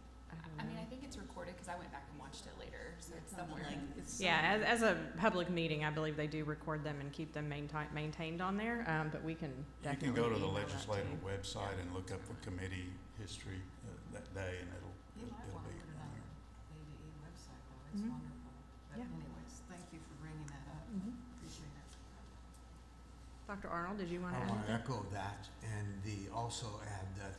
I mean, I think it's recorded because I went back and watched it later, so it's somewhere. Yeah, as a public meeting, I believe they do record them and keep them maintained on there, but we can You definitely can go to the email that legislative you. website and look up the committee history that day, and it'll You might be want to on put it on there. the ADE website, though. It's Mhm. wonderful. But Yeah. anyways, thank you for bringing that up. Appreciate it. Dr. Arnold, did you want to I add? want to echo that and also add that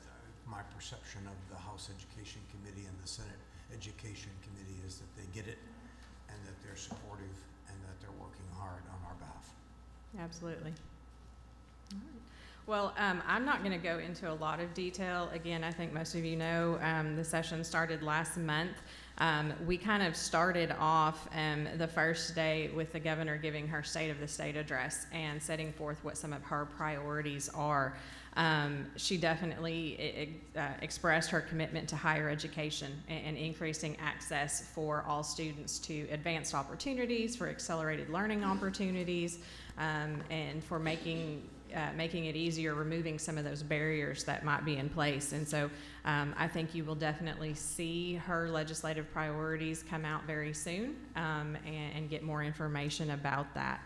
my perception of the House Education Committee and the Senate Education Committee is that they get it and that they're supportive and that they're working hard on our behalf. Absolutely. All right. Well, I'm not going to go into a lot of detail. Again, I think most of you know the session started last month. We kind of started off the first day with the governor giving her State of the State address and setting forth what some of her priorities are. She definitely expressed her commitment to higher education and increasing access for all students to advanced opportunities, for accelerated learning opportunities, and for making it easier, removing some of those barriers that might be in place. And so I think you will definitely see her legislative priorities come out very soon and get more information about that.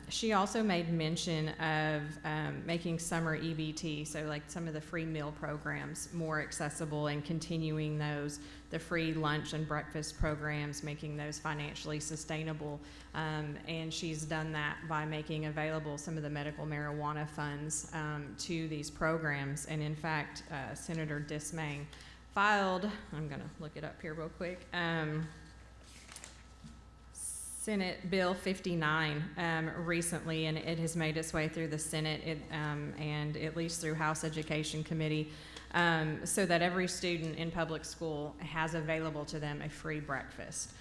She also made mention of making summer EBT, so like some of the free meal programs, more accessible and continuing those, the free lunch and breakfast programs, making those financially sustainable. And she's done that by making available some of the medical marijuana funds to these programs. And in fact, Senator Dismay filed, I'm going to look it up here real quick, Senate Bill 59 recently, and it has made its way through the Senate and at least through House Education Committee. so that every student in public school has available to them a free breakfast.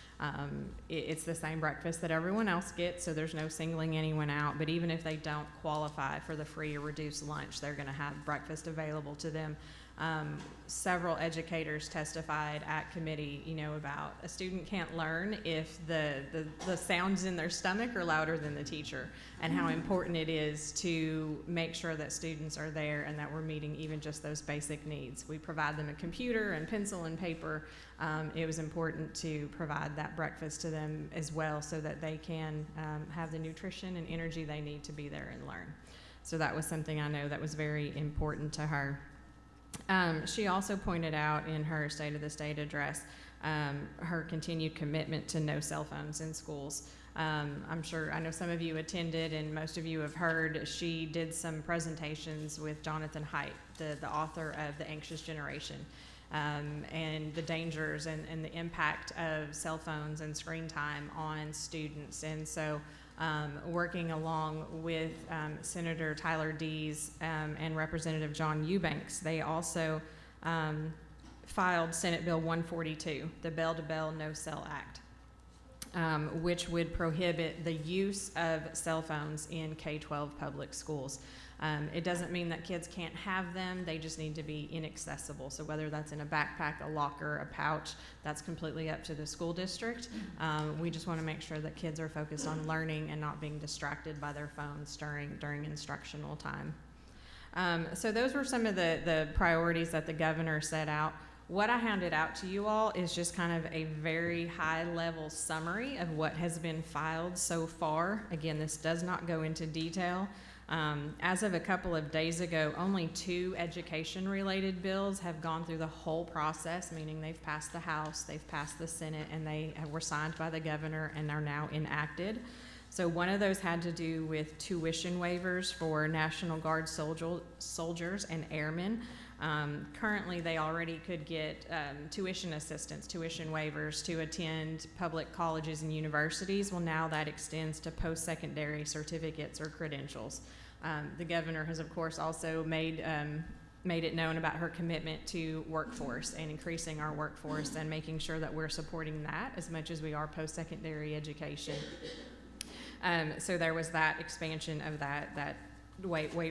It's the same breakfast that everyone else gets, so there's no singling anyone out, but even if they don't qualify for the free or reduced lunch, they're going to have breakfast available to them. Several educators testified at committee, about a student can't learn if the sounds in their stomach are louder than the teacher, and how important it is to make sure that students are there and that we're meeting even just those basic needs. We provide them a computer and pencil and paper. It was important to provide that breakfast to them as well so that they can have the nutrition and energy they need to be there and learn. So that was something I know that was very important to her. She also pointed out in her State of the State address her continued commitment to no cell phones in schools. I know some of you attended and most of you have heard, she did some presentations with Jonathan Haidt, the author of The Anxious Generation, and the dangers and the impact of cell phones and screen time on students. And so working along with Senator Tyler Dees and Representative John Eubanks, they also filed Senate Bill 142, the Bell to Bell No Cell Act, which would prohibit the use of cell phones in K-12 public schools. It doesn't mean that kids can't have them, they just need to be inaccessible. So whether that's in a backpack, a locker, a pouch, that's completely up to the school district. We just want to make sure that kids are focused on learning and not being distracted by their phones during instructional time. So those were some of the priorities that the governor set out. What I handed out to you all is just kind of a very high-level summary of what has been filed so far. Again, this does not go into detail. As of a couple of days ago, only 2 education-related bills have gone through the whole process, meaning they've passed the House, they've passed the Senate, and they were signed by the governor and are now enacted. So one of those had to do with tuition waivers for National Guard soldiers and airmen. Currently, they already could get tuition assistance, tuition waivers to attend public colleges and universities. Well, now that extends to post-secondary certificates or credentials. The governor has, of course, also made it known about her commitment to workforce and increasing our workforce and making sure that we're supporting that as much as we are post-secondary education. So there was that expansion of that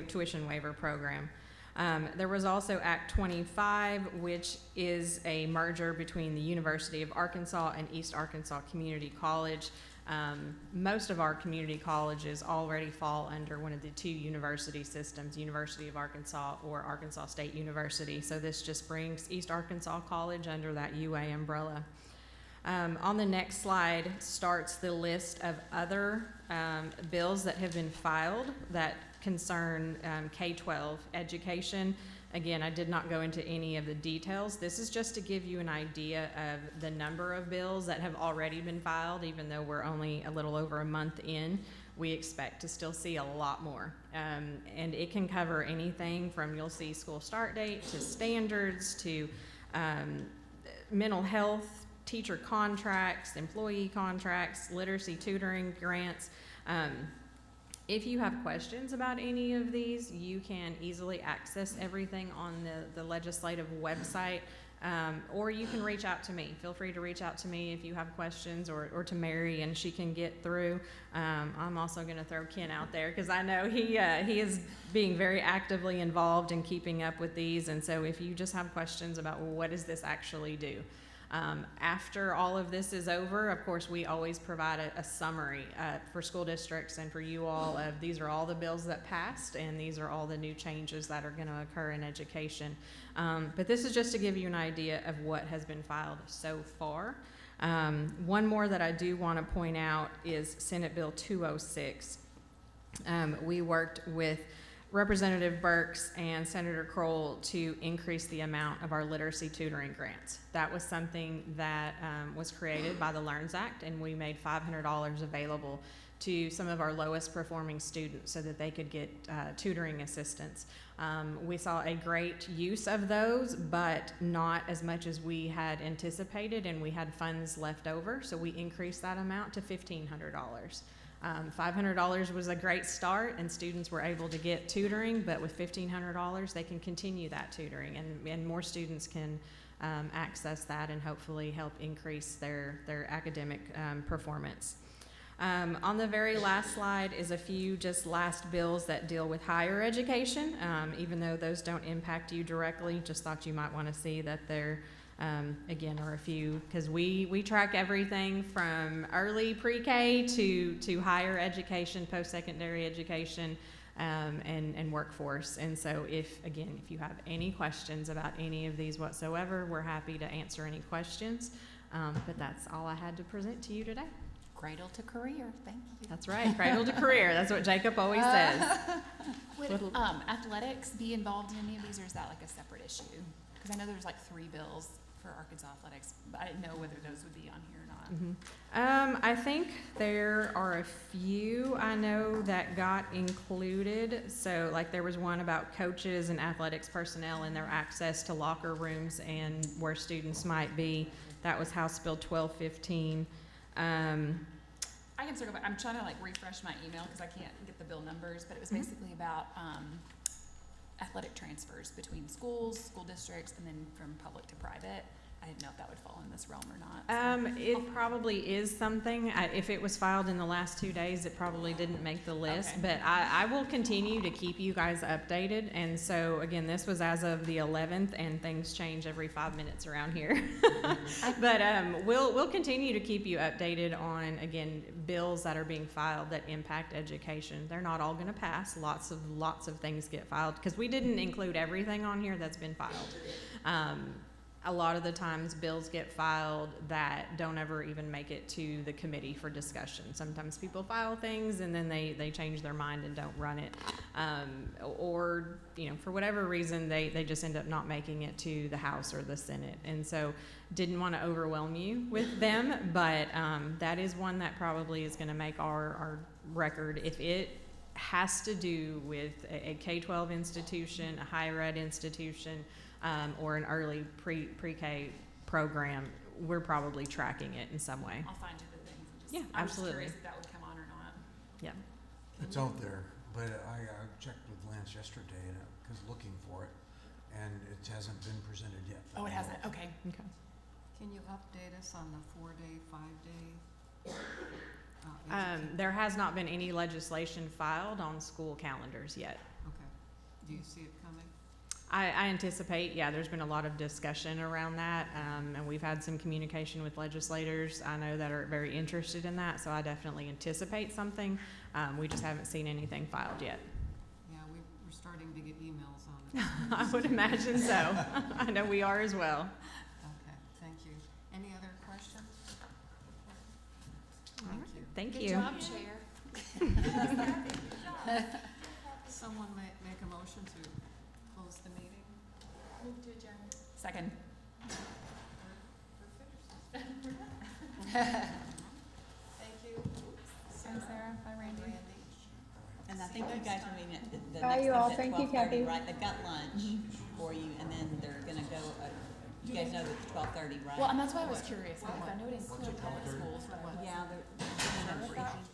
tuition waiver program. There was also Act 25, which is a merger between the University of Arkansas and East Arkansas Community College. Most of our community colleges already fall under one of the 2 university systems, University of Arkansas or Arkansas State University. So this just brings East Arkansas College under that UA umbrella. On the next slide starts the list of other bills that have been filed that concern K-12 education. Again, I did not go into any of the details. This is just to give you an idea of the number of bills that have already been filed. Even though we're only a little over a month in, we expect to still see a lot more. And it can cover anything from, you'll see school start date to standards to mental health, teacher contracts, employee contracts, literacy tutoring grants. If you have questions about any of these, you can easily access everything on the legislative website, or you can reach out to me. Feel free to reach out to me if you have questions, or to Mary, and she can get through. I'm also going to throw Ken out there because I know he is being very actively involved in keeping up with these, and so if you just have questions about, well, what does this actually do? After all of this is over, of course, we always provide a summary for school districts and for you all of these are all the bills that passed and these are all the new changes that are going to occur in education. But this is just to give you an idea of what has been filed so far. One more that I do want to point out is Senate Bill 206. We worked with Representative Burks and Senator Kroll to increase the amount of our literacy tutoring grants. That was something that was created by the LEARNS Act, and we made $500 available to some of our lowest performing students so that they could get tutoring assistance. We saw a great use of those, but not as much as we had anticipated, and we had funds left over, so we increased that amount to $1,500. $500 was a great start, and students were able to get tutoring, but with $1,500, they can continue that tutoring, and more students can access that and hopefully help increase their academic performance. On the very last slide is a few just last bills that deal with higher education, even though those don't impact you directly. Just thought you might want to see that there, again, are a few, because we track everything from early pre-K to higher education, post-secondary education, and workforce. And so if you have any questions about any of these whatsoever, we're happy to answer any questions. But that's all I had to present to you today. Cradle to career, thank you. That's right, cradle to career. That's what Jacob always says. Would athletics be involved in any of these, or is that like a separate issue? Because I know there's like 3 bills for Arkansas athletics, but I didn't know whether those would be on here or not. I think there are a few I know that got included. So like there was one about coaches and athletics personnel and their access to locker rooms and where students might be. That was House Bill 1215. I can circle back. I'm trying to like refresh my email because I can't get the bill numbers, but it was basically about athletic transfers between schools, school districts, and then from public to private. I didn't know if that would fall in this realm or not. So. It probably is something. If it was filed in the last 2 days, it probably didn't make the list. Okay. But I will continue to keep you guys updated. And so, again, this was as of the 11th, and things change every 5 minutes around here. But we'll continue to keep you updated on, again, bills that are being filed that impact education. They're not all going to pass. Lots of things get filed because we didn't include everything on here that's been filed. A lot of the times bills get filed that don't ever even make it to the committee for discussion. Sometimes people file things and then they change their mind and don't run it. Or, for whatever reason, they just end up not making it to the House or the Senate. And so didn't want to overwhelm you with them, but that is one that probably is going to make our record. If it has to do with a K-12 institution, a higher ed institution, or an early pre-K program, we're probably tracking it in some way. I'll find you the things. And just, Yeah, I was absolutely. just curious if that would come on or not. Yeah. It's out there, but I checked with Lance yesterday and I was looking for it, and it hasn't been presented yet. Oh, it hasn't? Okay. Okay. Can you update us on the 4-day, 5-day? There has not been any legislation filed on school calendars yet. Okay. Do you see it coming? I anticipate, there's been a lot of discussion around that, and we've had some communication with legislators I know that are very interested in that, so I definitely anticipate something. We just haven't seen anything filed yet. Yeah, we're starting to get emails on it. I would imagine so. I know we are as well. Okay, thank you. Any other questions? All Thank right. you. Thank Good you. job, Chair. Someone make a motion to close the meeting? Move to adjourn. Second. Thank you. Thanks, Sarah. Bye, Randy. And I think you guys are meeting at the Bye, next you all. one's at Thank you, 12:30, Kathy. right? They've got lunch for you, and then they're gonna go, you guys know that it's 12:30, right? Well, and that's why I was curious, because I know it included public schools, but I wasn't Yeah, they're doing a briefing.